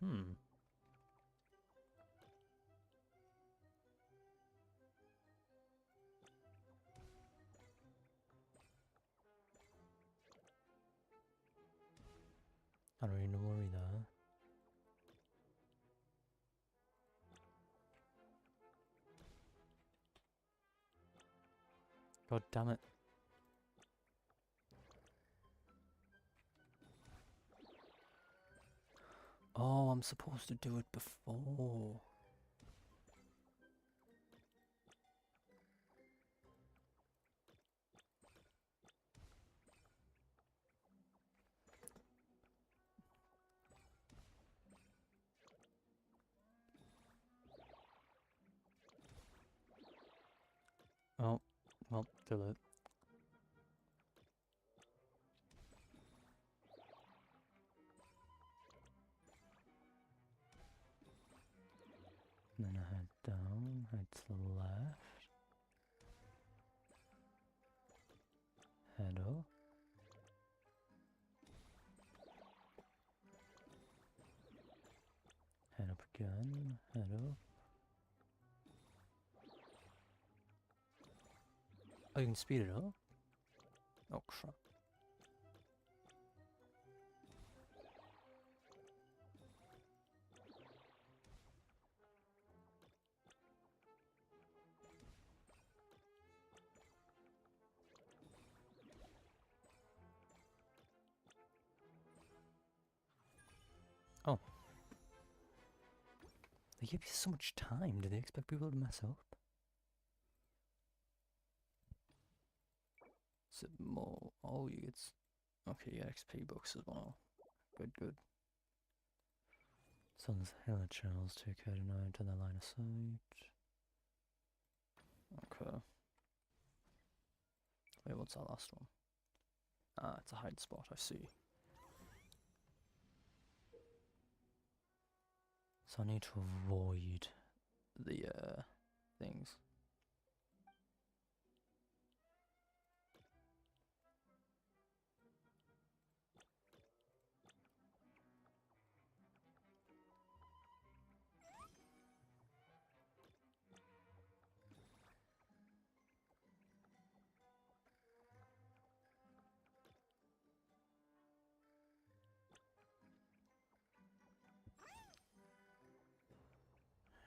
Hmm. I don't need to worry there. God damn it. Oh, I'm supposed to do it before. Oh, well, too late. And then I head down, head to the left. Head up. Head up again, head up. Oh, you can speed it up? Oh, crap. Oh. They give you so much time. Do they expect people to mess up? Is it more? Oh, you get. Okay, yeah, XP books as well. Good, good. So there's Hella Charles, 2K9 to the line of sight. Okay. Wait, what's that last one? Ah, it's a hide spot, I see. So I need to avoid the things.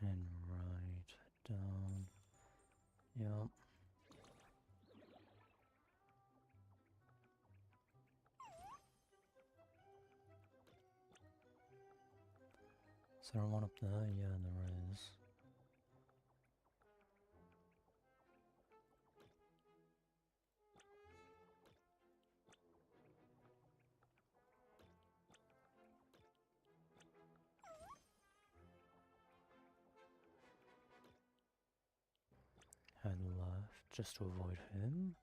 And right down. Yep. Is there one up there? Yeah, there is. Head left just to avoid him.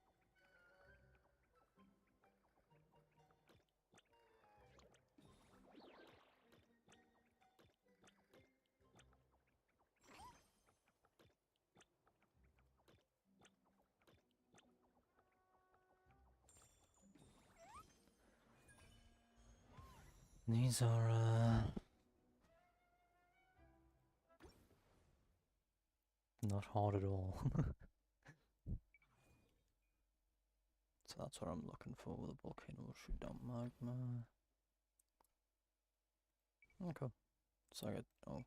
These are not hard at all. So that's what I'm looking for with a volcano will shoot down magma. Okay. So I get, oh,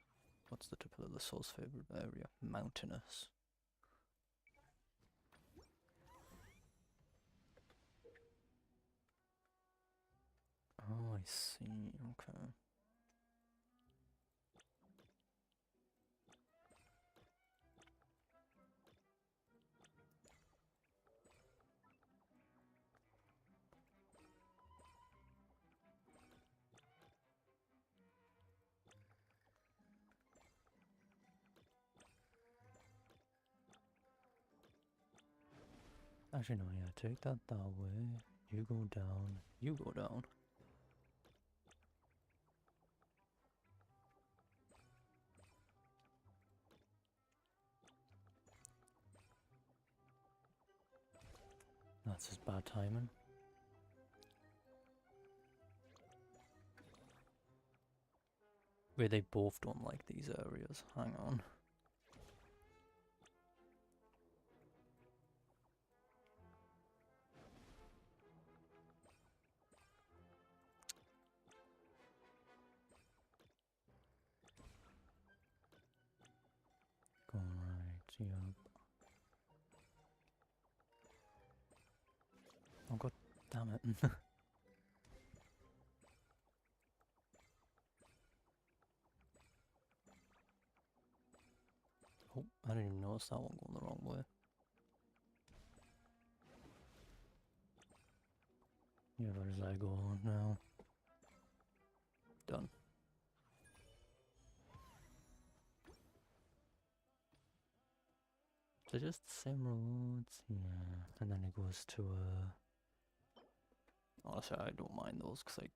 what's the tip of the soul's favorite area? Mountainous. Oh, I see. Okay. Actually, no, yeah, take that way. You go down. You go down. That's just bad timing. Wait, they both don't like these areas. Hang on. Go right, yep. Oh god damn it. Oh, I didn't even notice that one going the wrong way. Yeah, where does that go now? Done. They're just the same roads, yeah. And then it goes to honestly, I don't mind those because I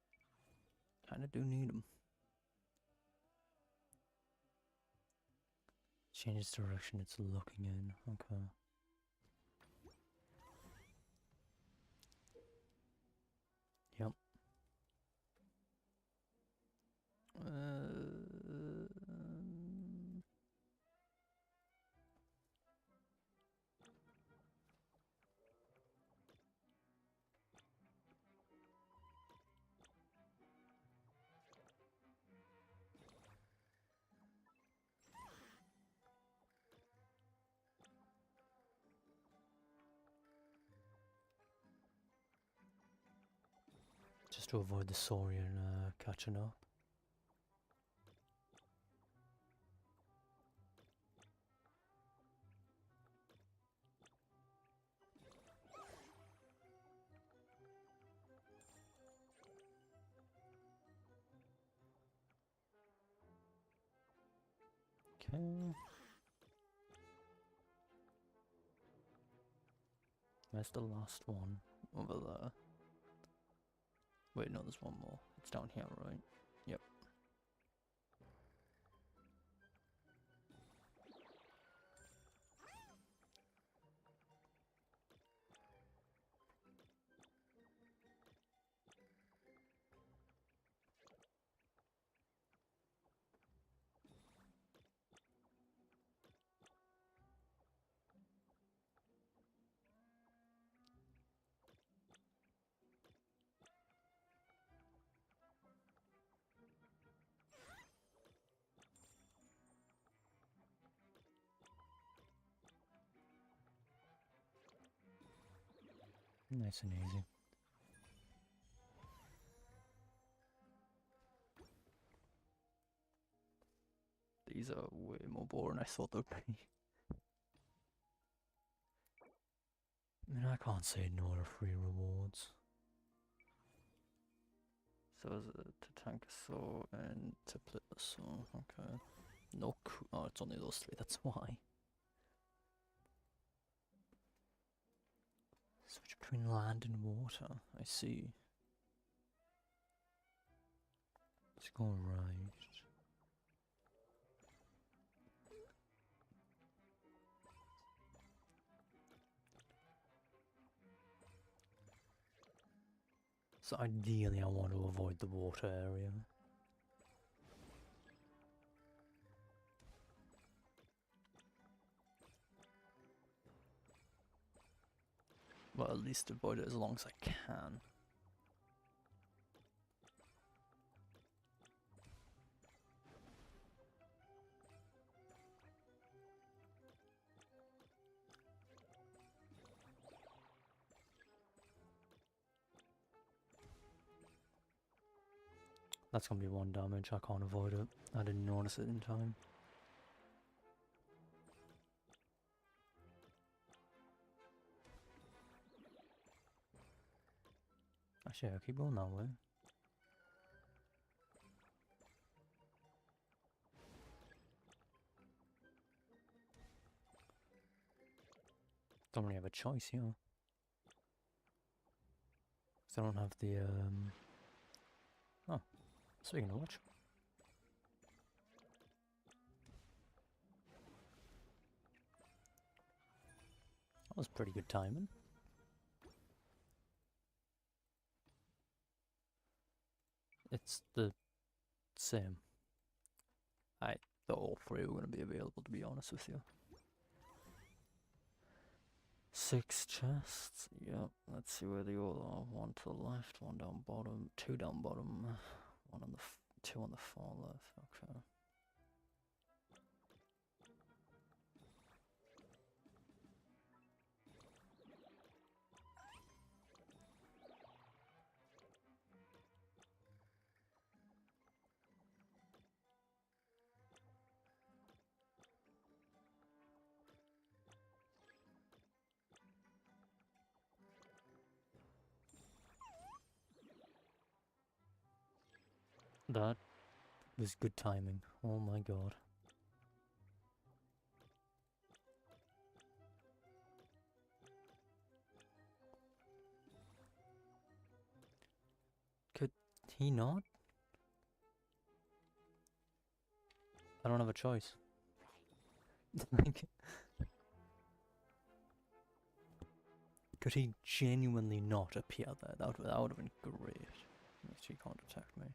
kind of do need them. Changes direction it's looking in. Okay. Yep. Just to avoid the Saurian catching up. Okay. Where's the last one? Over there. Wait, no, there's one more. It's down here, right? Yep. Nice and easy. These are way more boring than I thought they'd be. I mean, I can't say no to free rewards. So is it to Tankasaur and to Plitlosaur? Okay. No, oh, it's only those three, that's why. Switch between land and water, I see. Let's go right. So ideally I want to avoid the water area. Well, at least avoid it as long as I can. That's gonna be one damage, I can't avoid it. I didn't notice it in time. Actually, I'll keep going that way. Don't really have a choice here. 'Cause I don't have the, Oh, speaking of which. That was pretty good timing. It's the same. I thought all three were going to be available, to be honest with you. 6 chests. Yep. Let's see where they all are. One to the left, one down bottom, 2 down bottom, one on the 2 on the far left. Okay. That was good timing. Oh my god. Could he not? I don't have a choice. Like, could he genuinely not appear there? That would have been great. She can't attack me.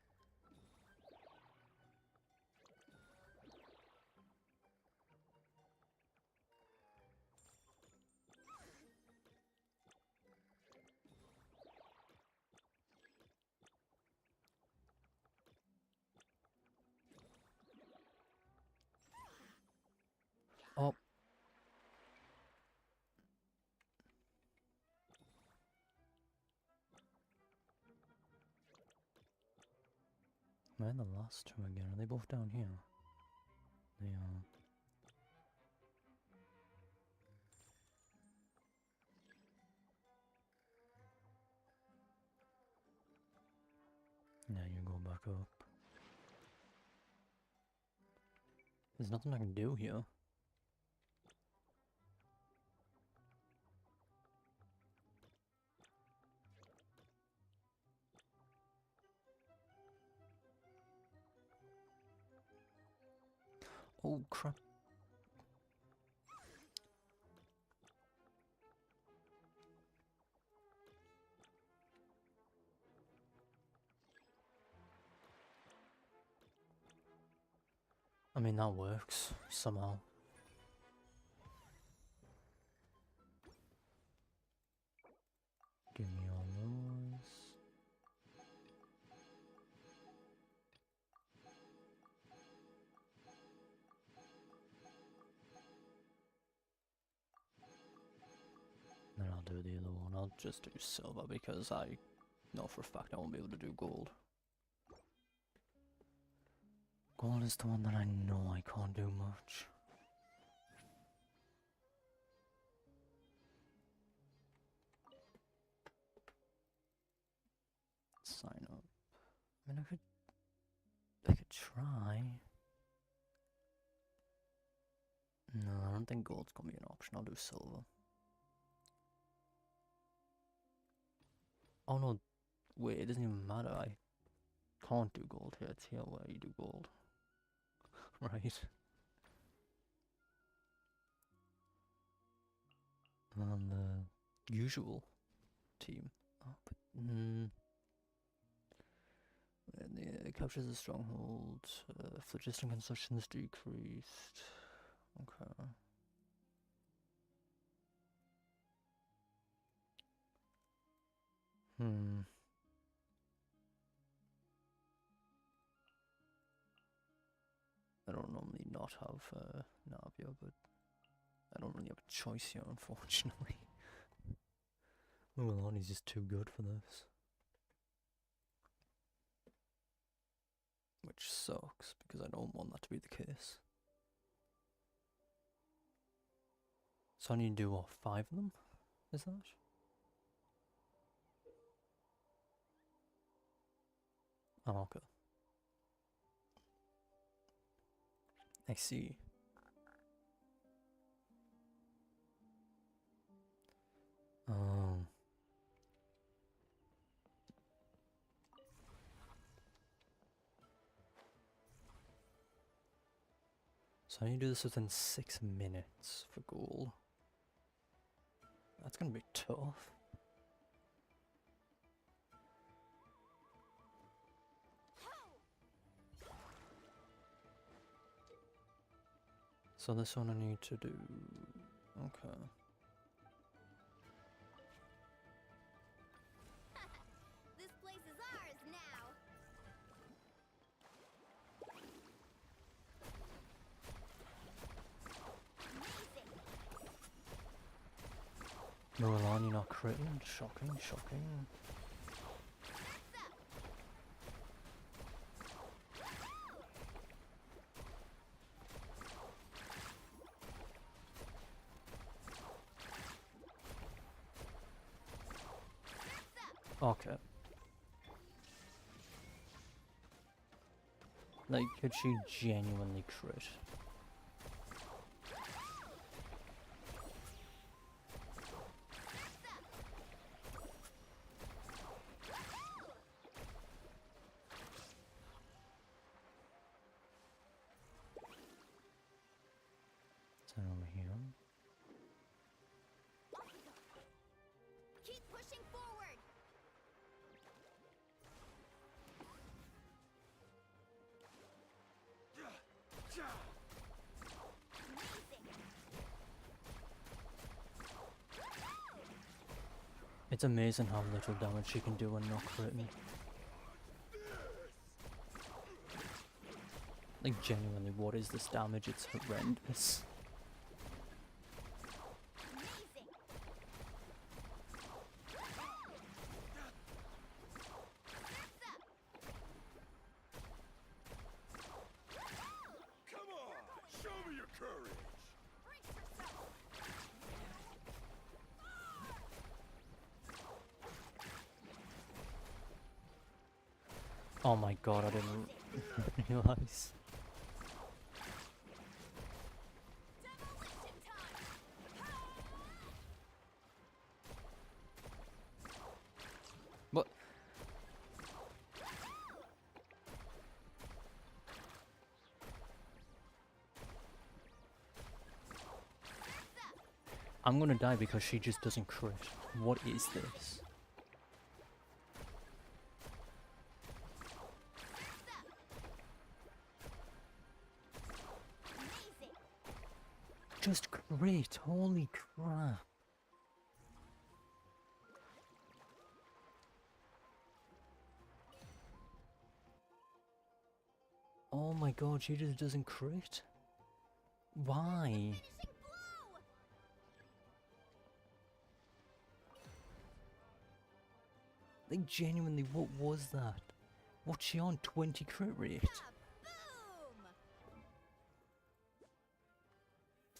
Oh. Where are the last two again? Are they both down here? They are. Now you go back up. There's nothing I can do here. Oh crap. I mean, that works somehow. Give me all those. Then I'll do the other one. I'll just do silver because I know for a fact I won't be able to do gold. Gold is the one that I know I can't do much. Sign up. I mean, I could try. No, I don't think gold's gonna be an option. I'll do silver. Oh no, wait, it doesn't even matter. I can't do gold here. It's here where you do gold. Right. And the usual team. Oh, but, it captures the stronghold. Phlogiston construction is decreased. Okay. I don't normally not have Navia, but I don't really have a choice here, unfortunately. Mulan is just too good for this. Which sucks, because I don't want that to be the case. So I need to do, what, 5 of them? Is that? Oh, okay. I see. So I need to do this within 6 minutes for gold. That's gonna be tough. So this one I need to do. Okay. This place is ours now. Mulan, you're not critting? Shocking, shocking. Okay. Like, could she genuinely crit? Is that over here? Keep pushing forward. It's amazing how little damage she can do when not critting. Like, genuinely, what is this damage? It's horrendous. Come on, show me your courage. Oh my god, I didn't realize. What? I'm gonna die because she just doesn't crit. What is this? Just crit, holy crap. Oh my god, she just doesn't crit? Why? Like, genuinely, what was that? What's she on? 20 crit rate?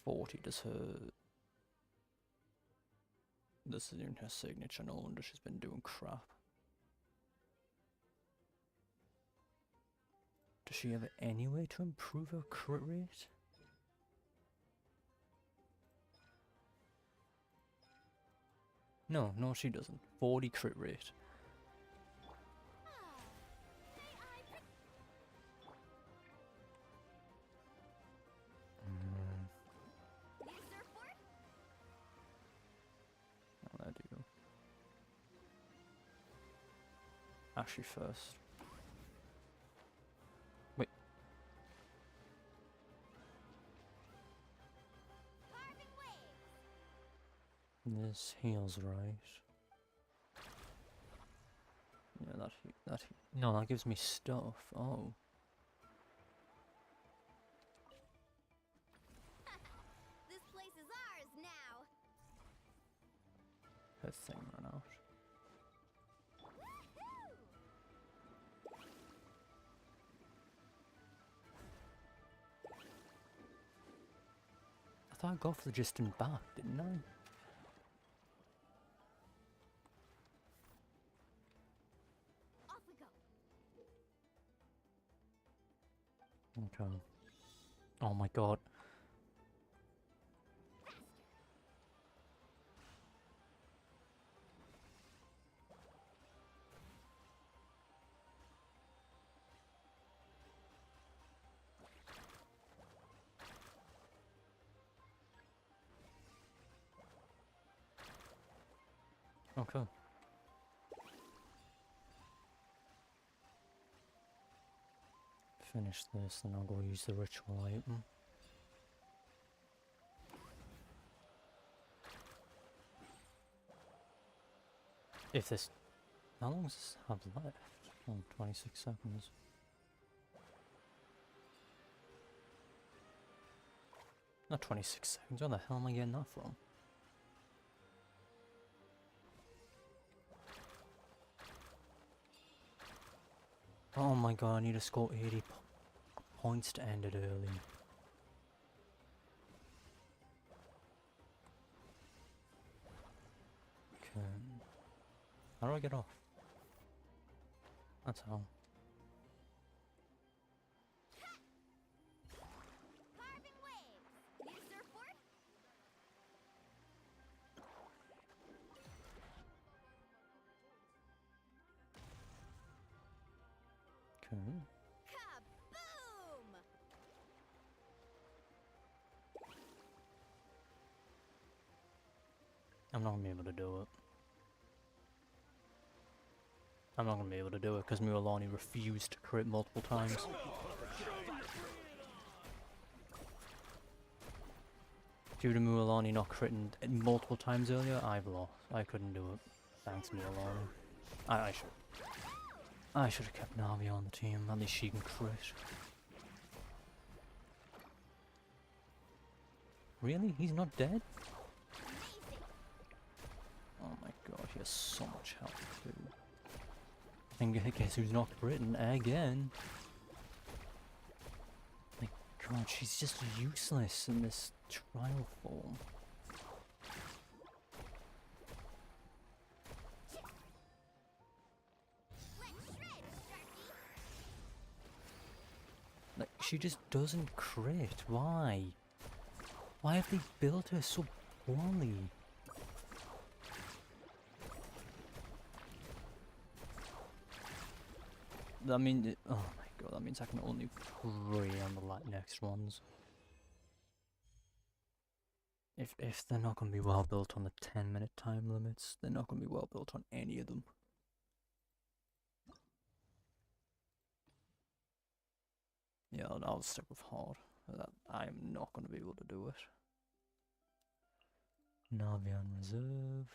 40 does her... This is in her signature, no wonder she's been doing crap. Does she have any way to improve her crit rate? No, no she doesn't. 40 crit rate. There you go. Ashley first. Wait. This heals, right? Yeah, no, that gives me stuff. Oh. This place is ours now. Her thing ran out. I thought I got for the distant back, didn't I? Off we go. Okay. Oh my god. Okay. Finish this, then I'll go use the ritual item. If this... How long does this have left? Oh, 26 seconds. Not 26 seconds, where the hell am I getting that from? Oh my god, I need to score 80 points to end it early. Okay. How do I get off? That's how. Okay. Kaboom! I'm not gonna be able to do it. I'm not gonna be able to do it because Mualani refused to crit multiple times. Due to Mualani not critting multiple times earlier, I've lost. I couldn't do it. Thanks, Mualani. I should have kept Navi on the team. At least she can crit. Really? He's not dead? Oh my god, he has so much health too. And guess who's not critting again? My god, she's just useless in this trial form. Like, she just doesn't crit. Why? Why have they built her so poorly? I mean, oh my god, that means I can only pray on the next ones. If they're not going to be well built on the 10-minute time limits, they're not going to be well built on any of them. Yeah, I'll stick with hard. I am not going to be able to do it. Navian Reserve.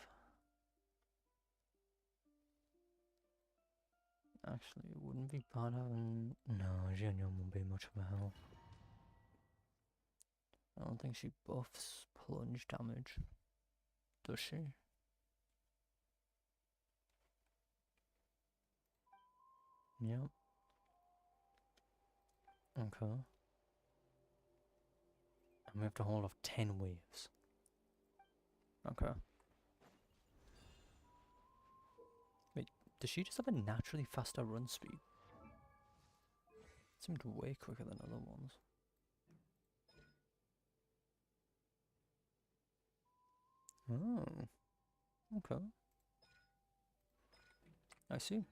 Actually, it wouldn't be bad having... No, Genion won't be much of a help. I don't think she buffs plunge damage. Does she? Yep. Okay. And we have to hold off 10 waves. Okay. Wait, does she just have a naturally faster run speed? It seemed way quicker than other ones. Oh. Okay. I see.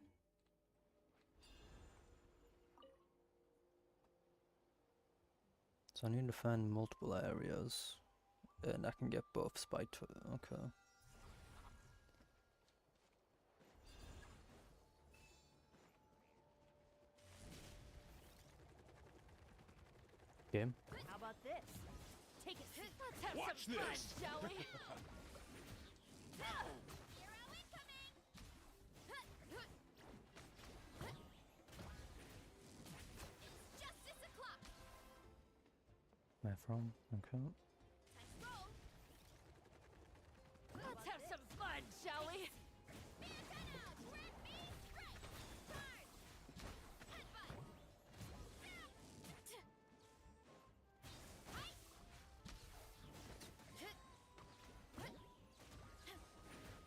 So I need to find multiple areas, and I can get buffs by okay. Game. How about this? Take it. Let's have Watch some fun, this. shall we? Where from? Okay. Let's have some fun, shall we?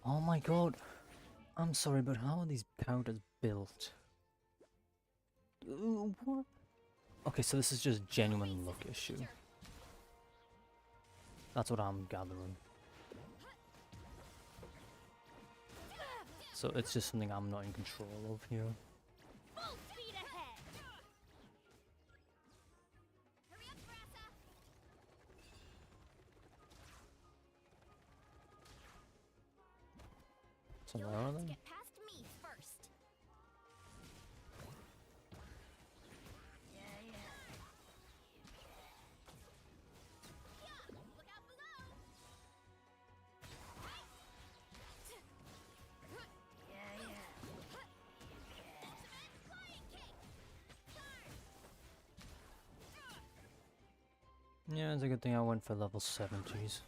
Oh my god. I'm sorry, but how are these powders built? What? Okay, so this is just genuine luck issue. That's what I'm gathering. So it's just something I'm not in control of here. Full speed ahead. So where are they? Get past me first. Yeah, it's a good thing I went for level 70s.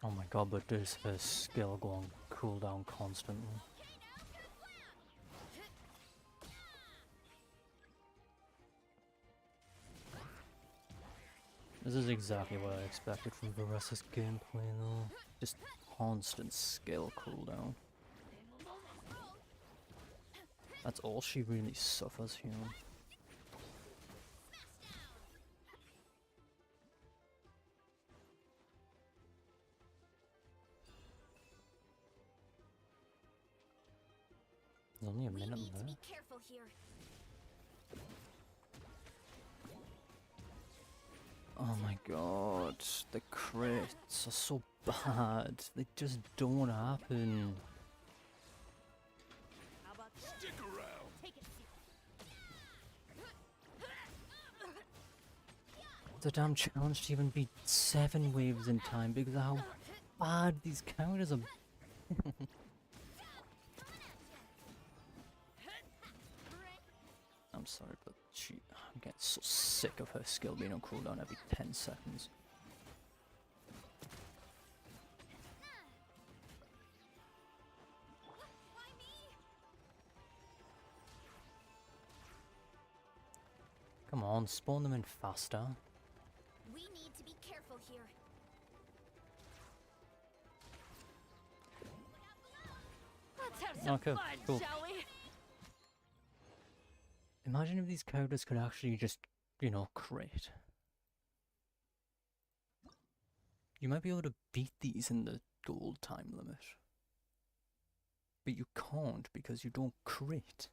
Oh my god, but does her skill go on cooldown constantly? This is exactly what I expected from Varessa's gameplay though. Just constant skill cooldown. That's all she really suffers here. There's only a minute left. Be careful here. Oh my god, the crits are so bad. They just don't happen. How about this? Stick around. Take it. It's a damn challenge to even beat 7 waves in time because of how bad these counters are. I'm sorry, but I'm getting so sick of her skill being on cooldown every 10 seconds. Come on, spawn them in faster. We need to be careful here. Let's have some Okay, fun, cool. shall we? Imagine if these counters could actually just, you know, crit. You might be able to beat these in the gold time limit. But you can't because you don't crit.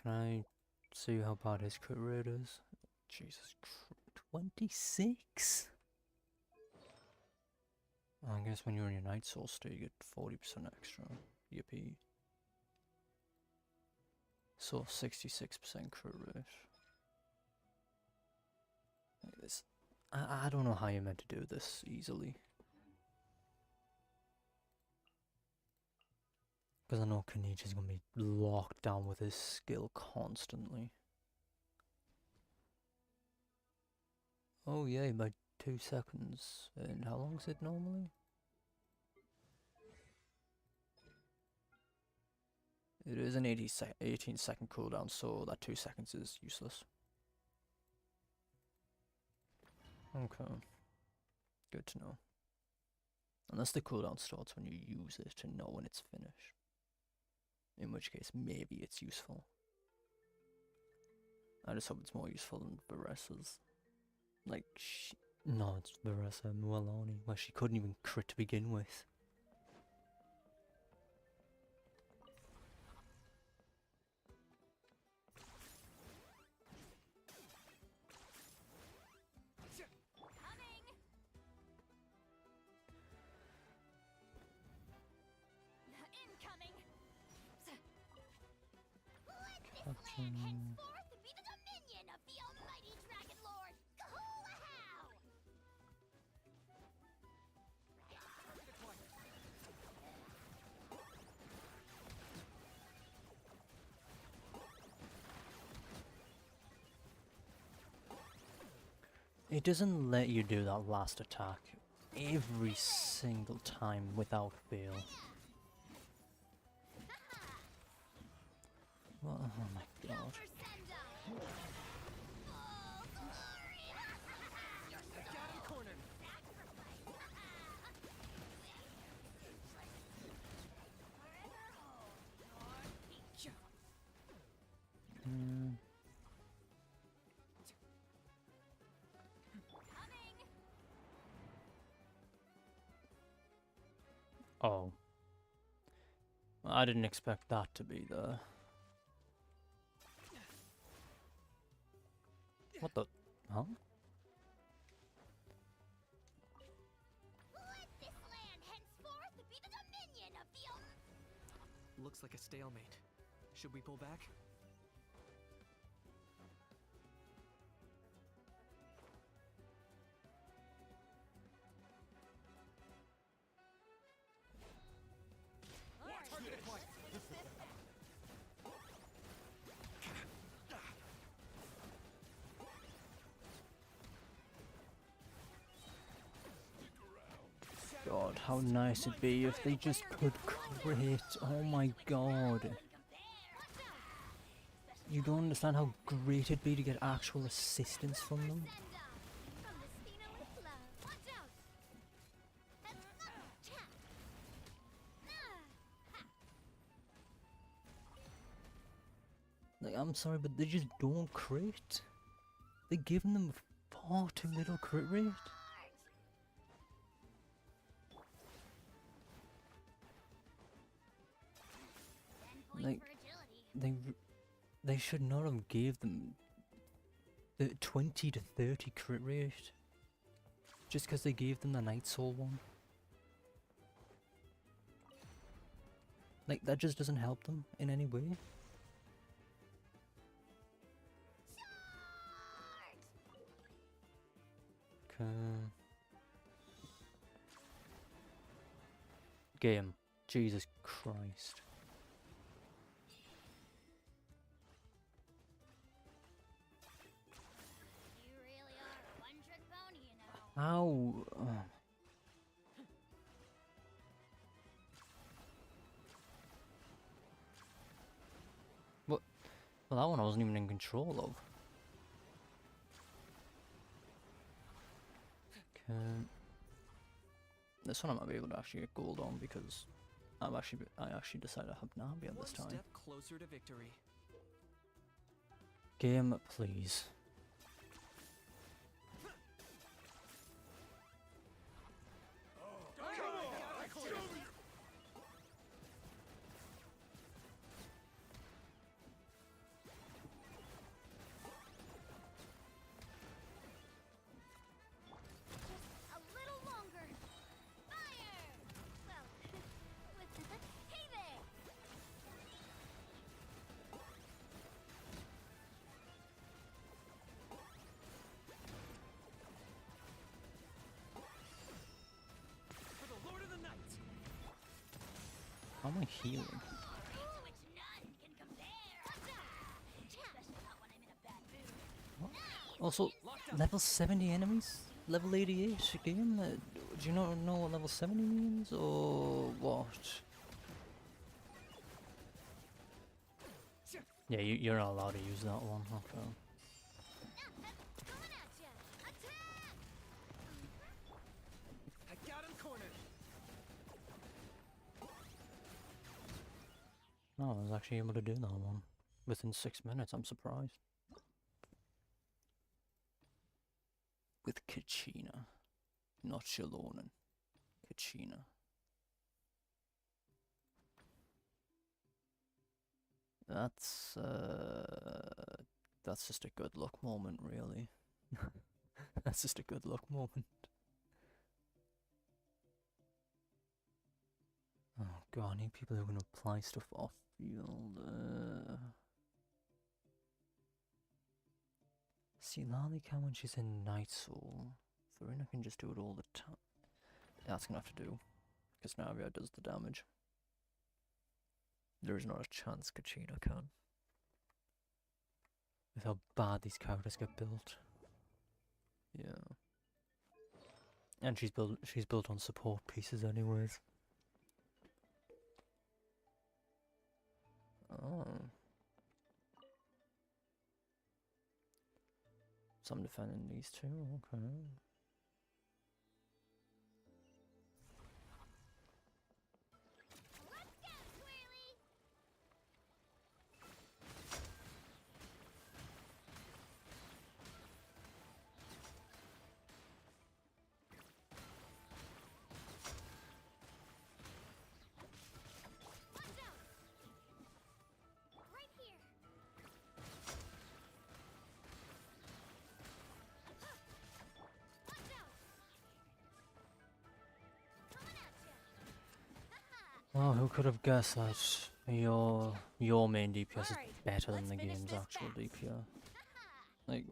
Can I see how bad his crit rate is? Jesus Christ. 26? I guess when you're in your Night Soul state, you get 40% extra. Yippee. So 66% crit rate. Like this. I don't know how you're meant to do this easily. Because I know Kenichi's gonna be locked down with his skill constantly. Oh yay, by 2 seconds. And how long is it normally? It is an 18-second cooldown, so that 2 seconds is useless. Okay. Good to know. Unless the cooldown starts when you use it to know when it's finished. In which case, maybe it's useful. I just hope it's more useful than Veresa's. Like, no, it's Veresa Mualani, where she couldn't even crit to begin with. Let this land henceforth be the dominion of the almighty Dragon Lord, Kahulahau! It doesn't let you do that last attack every single time without fail. Well, oh my god. Oh. I didn't expect that to be the... What the... Huh? Let this land henceforth be the dominion of the Looks like a stalemate. Should we pull back? God, how nice it'd be if they just could crit. Oh my god. You don't understand how great it'd be to get actual assistance from them? Like, I'm sorry, but they just don't crit. They're giving them far too little crit rate. Like, they should not have gave them the 20 to 30 crit rate just because they gave them the Night Soul one. Like, that just doesn't help them in any way. Okay. Game. Jesus Christ. How? What? Well, that one I wasn't even in control of. Okay. This one I might be able to actually get gold on because I actually decided to have Nabi at this time. One step closer to victory. Game, please. am I healing? What? Also, level 70 enemies? Level 88 game? Do you not know what level 70 means? Or what? Yeah, you're not allowed to use that one. Okay. I got him cornered. No, I was actually able to do that one within 6 minutes. I'm surprised. With Kachina, not Shilonen. Kachina. That's just a good luck moment, really. That's just a good luck moment. Oh god, I need people who can apply stuff off field. See, Lali can when she's in Night Soul. Farina can just do it all the time. That's gonna have to do, because Navia does the damage. There is not a chance Kachina can. With how bad these characters get built. Yeah. And she's built on support pieces anyways. Oh. So I'm defending these two, okay. Oh, who could have guessed that your main DPS is better than the game's actual DPS? Like,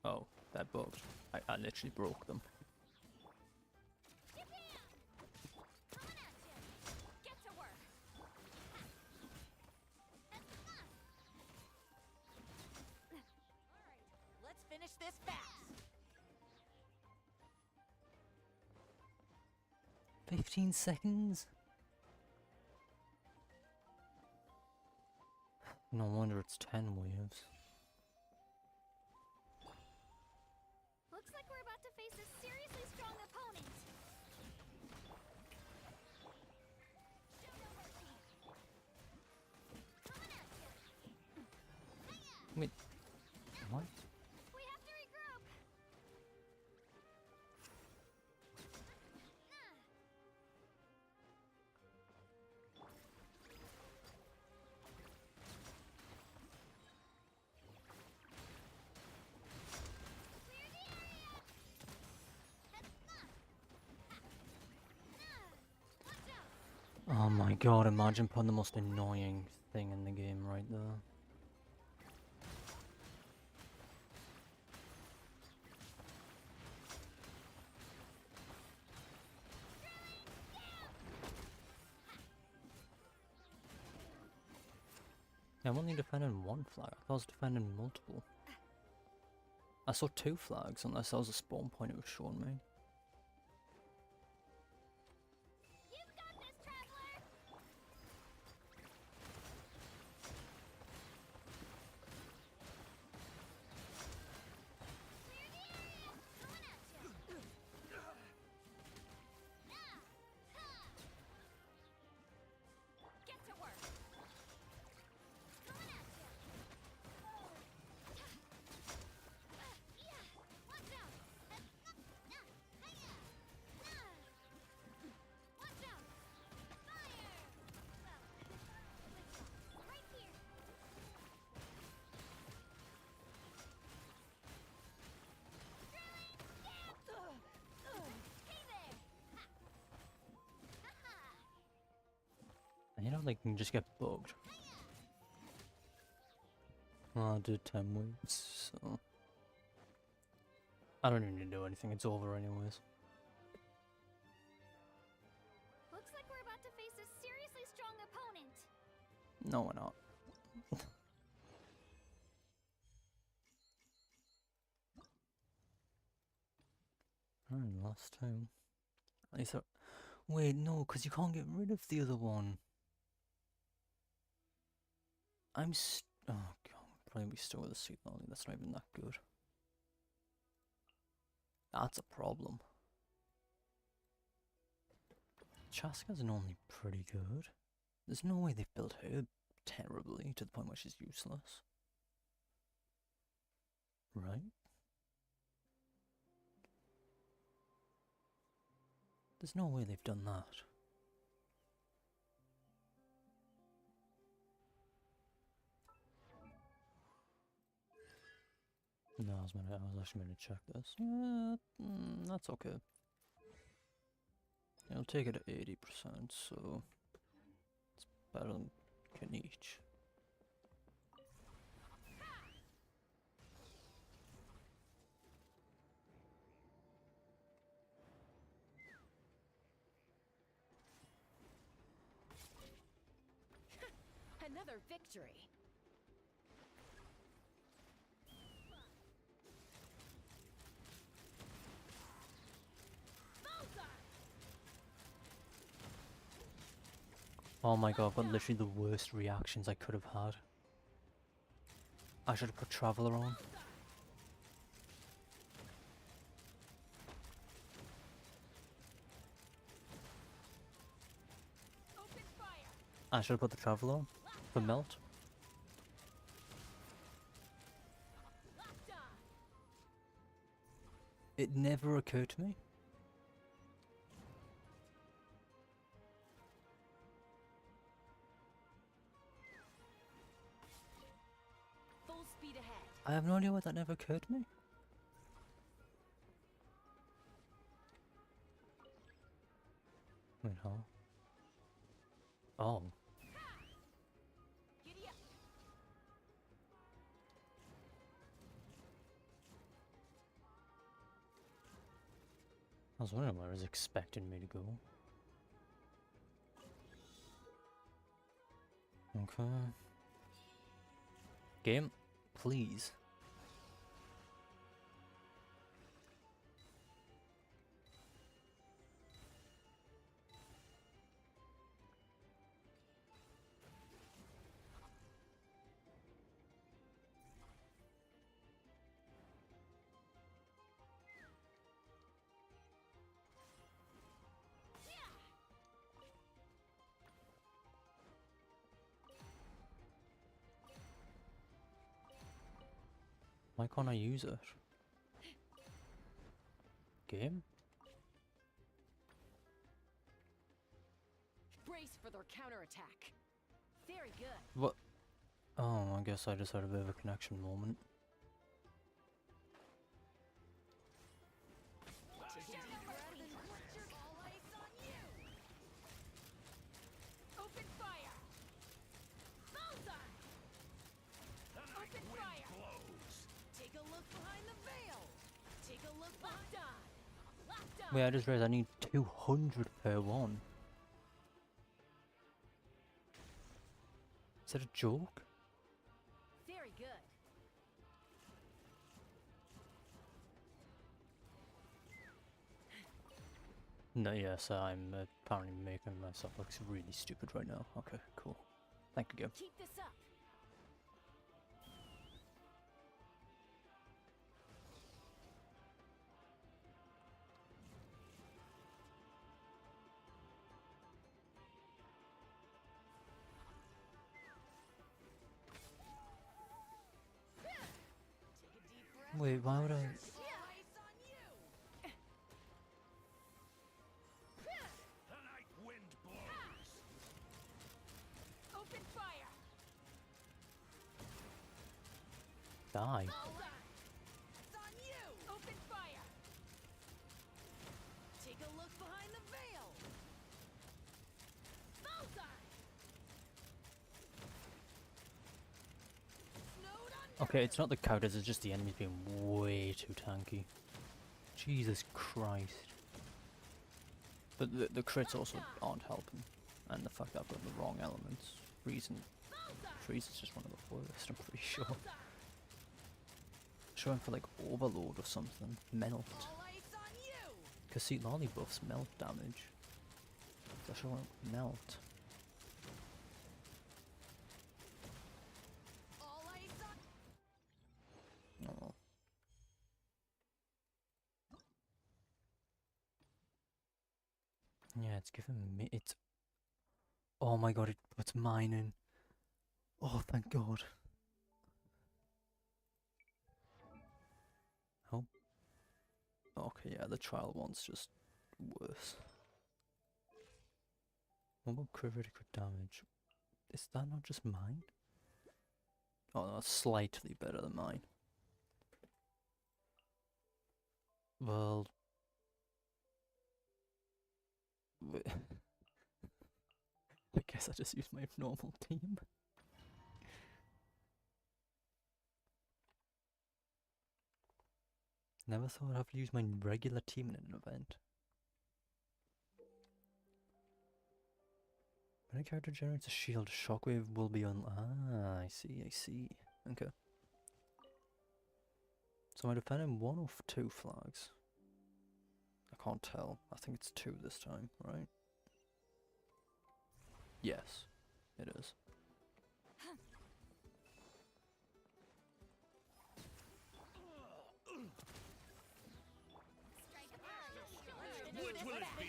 oh, that bugged. I literally broke them. Let's finish this fast. 15 seconds? No wonder it's 10 waves. Looks like we're about to face a seriously strong opponent. Wait, what? We have to regroup. Oh my god, imagine putting the most annoying thing in the game right there. I'm only defending one flag. I thought I was defending multiple. I saw 2 flags, unless that was a spawn point it was showing me. And you know, they can just get bugged. Well, I did 10 waves, so... I don't even need to do anything, it's over anyways. Looks like we're about to face a seriously strong opponent. No, we're not. Alright, last time. I thought. Wait, no, because you can't get rid of the other one. Oh god, probably still with the seat only. That's not even that good. That's a problem. Chaska's normally pretty good. There's no way they've built her terribly to the point where she's useless. Right? There's no way they've done that. No, I was actually going to check this. Yeah, that's okay. It'll take it to 80%, so it's better than Kanich. Another victory. Oh my god, I've got literally the worst reactions I could have had. I should have put Traveler on. I should have put the Traveler on for Melt. It never occurred to me. Full speed ahead. I have no idea why that never occurred to me. Wait, huh? Oh. I was wondering where I was expecting me to go. Okay. Game, please. Why can't I use it? Game? Brace for their counterattack. Very good. What? Oh, I guess I just had a bit of a connection moment. Open fire. Bullseye. Open fire. Take a look behind the veil. Take a look behind. Locked on. Wait, I just realized I need 200 per one. Is that a joke? Very good. No, yes, I'm apparently making myself look really stupid right now. Okay, cool. Thank you, game. Keep this up. Wait, why would I? Open fire. Die. It's on you. Open fire. Take a look behind the veil. Bullseye. Okay, it's not the counters, it's just the enemies being way too tanky. Jesus Christ. But the crits also aren't helping. And the fact that I've got the wrong elements. Reason trees is just one of the worst, I'm pretty sure. Showing for like overload or something. Melt. Because see, lolly buffs melt damage. So showing melt. Oh. Yeah, it's giving me. It's. Oh my god, it's mining. Oh, thank god. Oh. Okay, yeah, the trial one's just worse. What about critical damage? Is that not just mine? Oh, no, that's slightly better than mine. Well... I guess I just used my normal team. Never thought I'd have to use my regular team in an event. When a character generates a shield, shockwave will be on. Ah, I see, I see. Okay. So am I defending one or two flags? I can't tell. I think it's two this time, right? Yes, it is. Which will it be?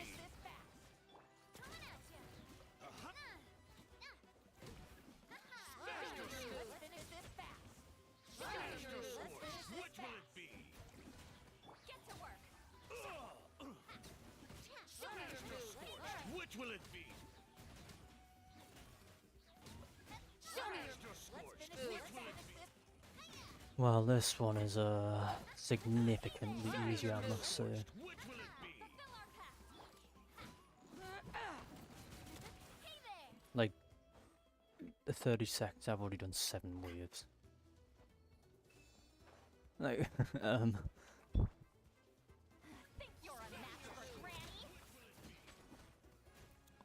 Which will it be? Get to work. Which will it be? Well, this one is significantly easier, I must say. Like, the 30 seconds, I've already done 7 waves. Like,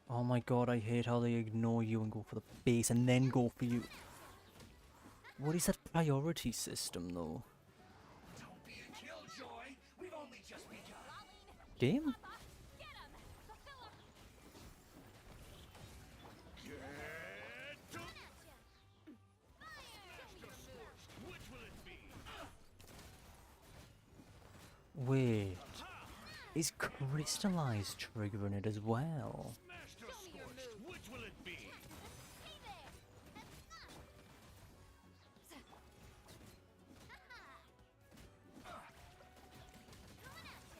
Oh my god, I hate how they ignore you and go for the base and then go for you. What is that priority system, though? Don't be a killjoy. We've only just begun. Game? Wait, is crystallized triggering it as well? Which will it be?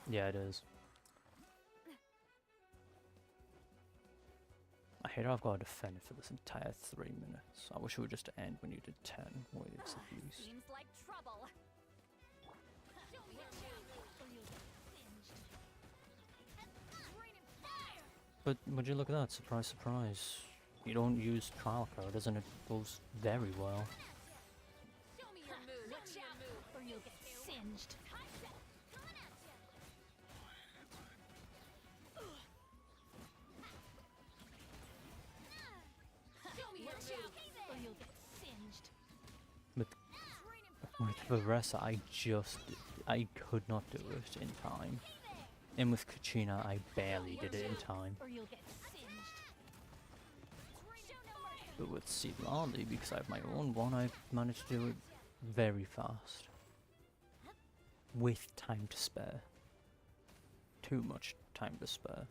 Yeah, it is. I hate how I've got to defend for this entire 3 minutes. I wish it would just end when you did 10 waves at least. Seems like trouble. But would you look at that? Surprise, surprise. You don't use trial code, and it goes very well. Show me your move. Watch out, or you'll get singed. Show me your move, or you'll get singed. With Varessa, I could not do it in time. And with Kachina, I barely did it in time. Or you'll get singed. But with Sidlali, because I have my own one, I've managed to do it very fast. With time to spare. Too much time to spare.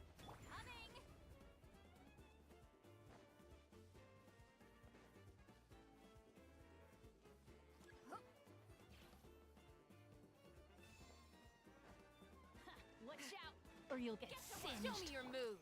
Watch out, or you'll get singed. Show me your moves.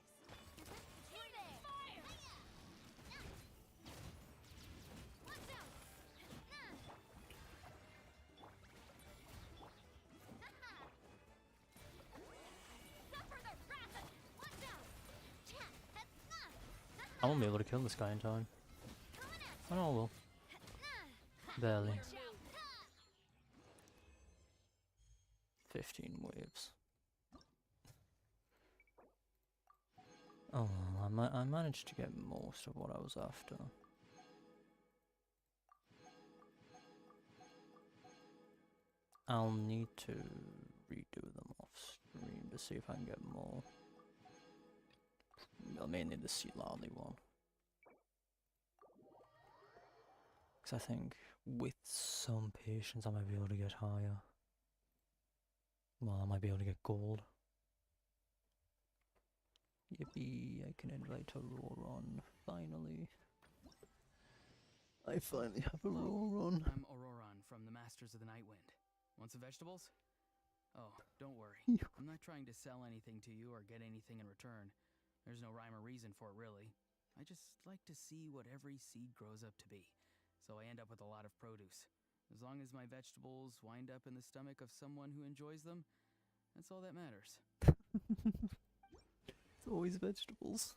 I won't be able to kill this guy in time. Oh no, I will. Barely. 15 waves. Oh, I managed to get most of what I was after. I'll need to redo them off stream to see if I can get more. Well, mainly the sea lolly one. Because I think with some patience I might be able to get higher. Well, I might be able to get gold. Yippee, I can invite Auroron, finally. I finally have Auroron. I'm Auroron from the Masters of the Nightwind. Want some vegetables? Oh, don't worry. I'm not trying to sell anything to you or get anything in return. There's no rhyme or reason for it, really. I just like to see what every seed grows up to be, so I end up with a lot of produce. As long as my vegetables wind up in the stomach of someone who enjoys them, that's all that matters. It's always vegetables.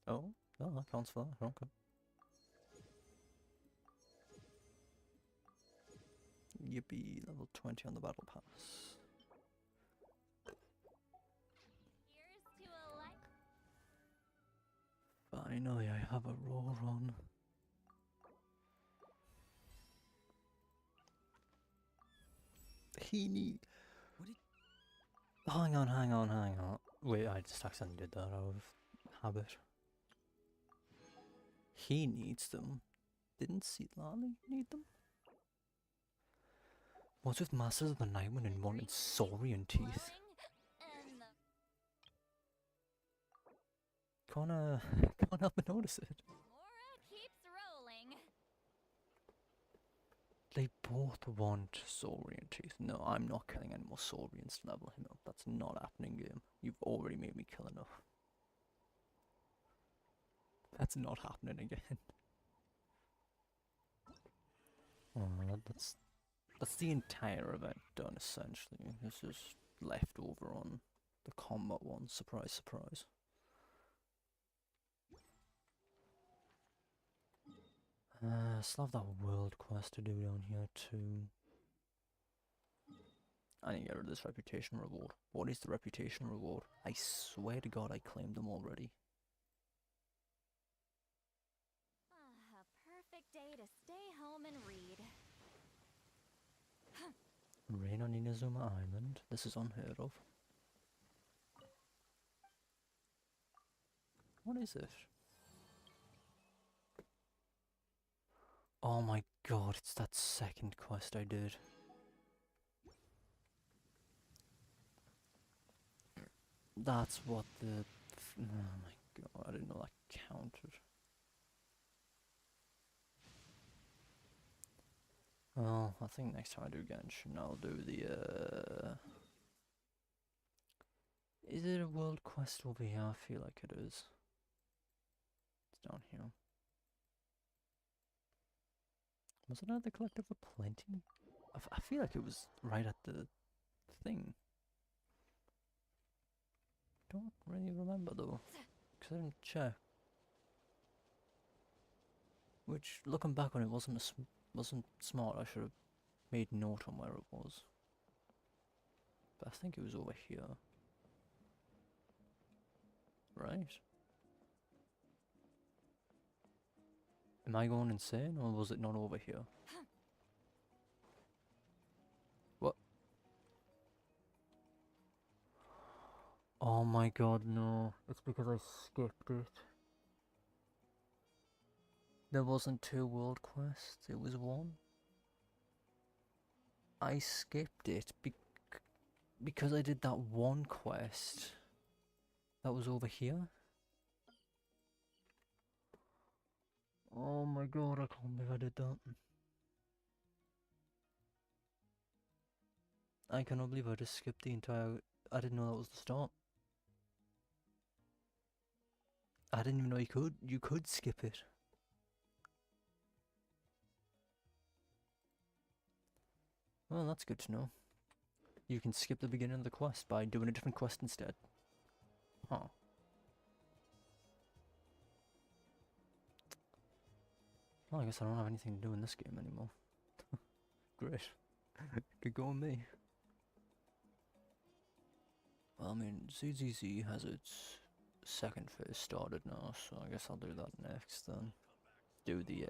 Oh, no, that counts for that. Okay. Yippee, level 20 on the battle pass. Finally, I have a Auroron. He need. Hang on. Wait, I just accidentally did that out of habit. He needs them. Didn't Lali need them? What's with Masters of the Nightwind and wanted saurian teeth? Can't help but notice it. Keeps rolling. They both want saurian teeth. No, I'm not killing any more saurians to level him up. That's not happening, game. You've already made me kill enough. That's not happening again. Oh, that's the entire event done, essentially. This is left over on the combat one. Surprise, surprise. Still have that world quest to do down here too. I need to get rid of this reputation reward. What is the reputation reward? I swear to God I claimed them already. A perfect day to stay home and read. Rain on Inazuma Island. This is unheard of. What is it? Oh my God, it's that second quest I did. That's what the... Oh my God, I didn't know that counted. Well, I think next time I do Genshin, I'll do the, Is it a world quest over here? I feel like it is. It's down here. Was it at the Collective of Plenty? I feel like it was right at the thing. Don't really remember though, because I didn't check. Which, looking back on it, wasn't smart. I should have made note on where it was. But I think it was over here. Right? Am I going insane, or was it not over here? What? Oh my God, no. It's because I skipped it. There wasn't 2 world quests, it was 1. I skipped it because I did that 1 quest that was over here. Oh my God, I can't believe I did that. I cannot believe I just skipped the entire... I didn't know that was the start. I didn't even know you could skip it. Well, that's good to know. You can skip the beginning of the quest by doing a different quest instead. Huh. Well, I guess I don't have anything to do in this game anymore. Great. Good go on me. Well, I mean, ZZZ has its second phase started now, so I guess I'll do that next then. do the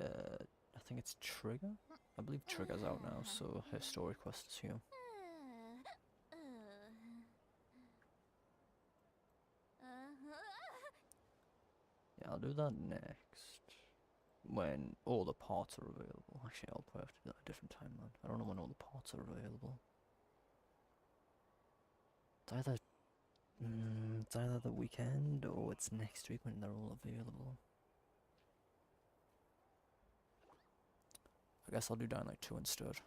I think it's Trigger? I believe Trigger's out now, so her story quest is here. Yeah, I'll do that next. When all the parts are available. Actually, I'll probably have to do that at a different time, man. I don't know when all the parts are available. It's either the weekend or it's next week when they're all available. I guess I'll do Dying Light 2 instead.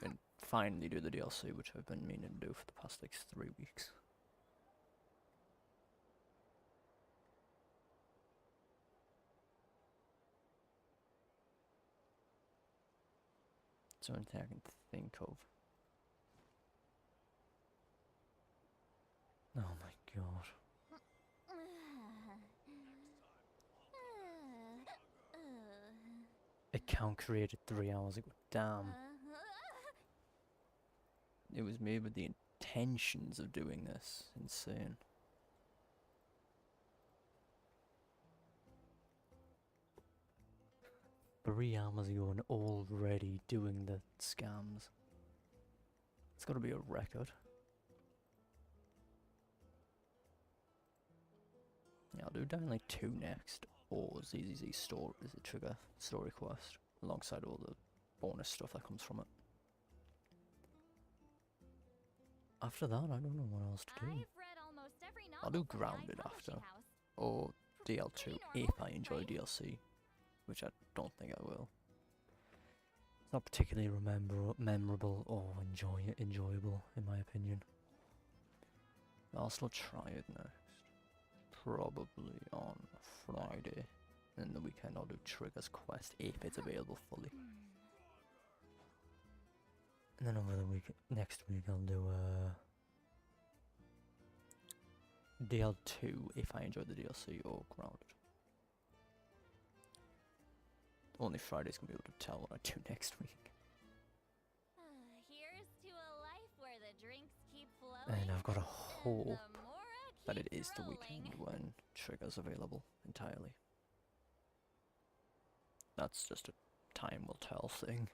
And finally do the DLC, which I've been meaning to do for the past like 3 weeks. It's the only thing I can think of. Oh my god. Account created 3 hours ago. Damn. It was made with the intentions of doing this. Insane. Three hours ago and already doing the scams. It's gotta be a record. Yeah, I'll do Dying Light 2 next, or ZZZ Store is a Trigger story quest, alongside all the bonus stuff that comes from it. After that, I don't know what else to do. I'll do Grounded after, or DL2 if I enjoy DLC, which I don't think I will. It's not particularly memorable or enjoyable, in my opinion. I'll still try it next. Probably on Friday. And the weekend I'll do Trigger's Quest if it's available fully. And then over the next week I'll do DL2 if I enjoy the DLC or Grounded. Only Friday's gonna be able to tell what I do next week. Here's to a life where the drinks keep flowing. And I've got a hope that it is the weekend when Trigger's available entirely. That's just a time will tell thing.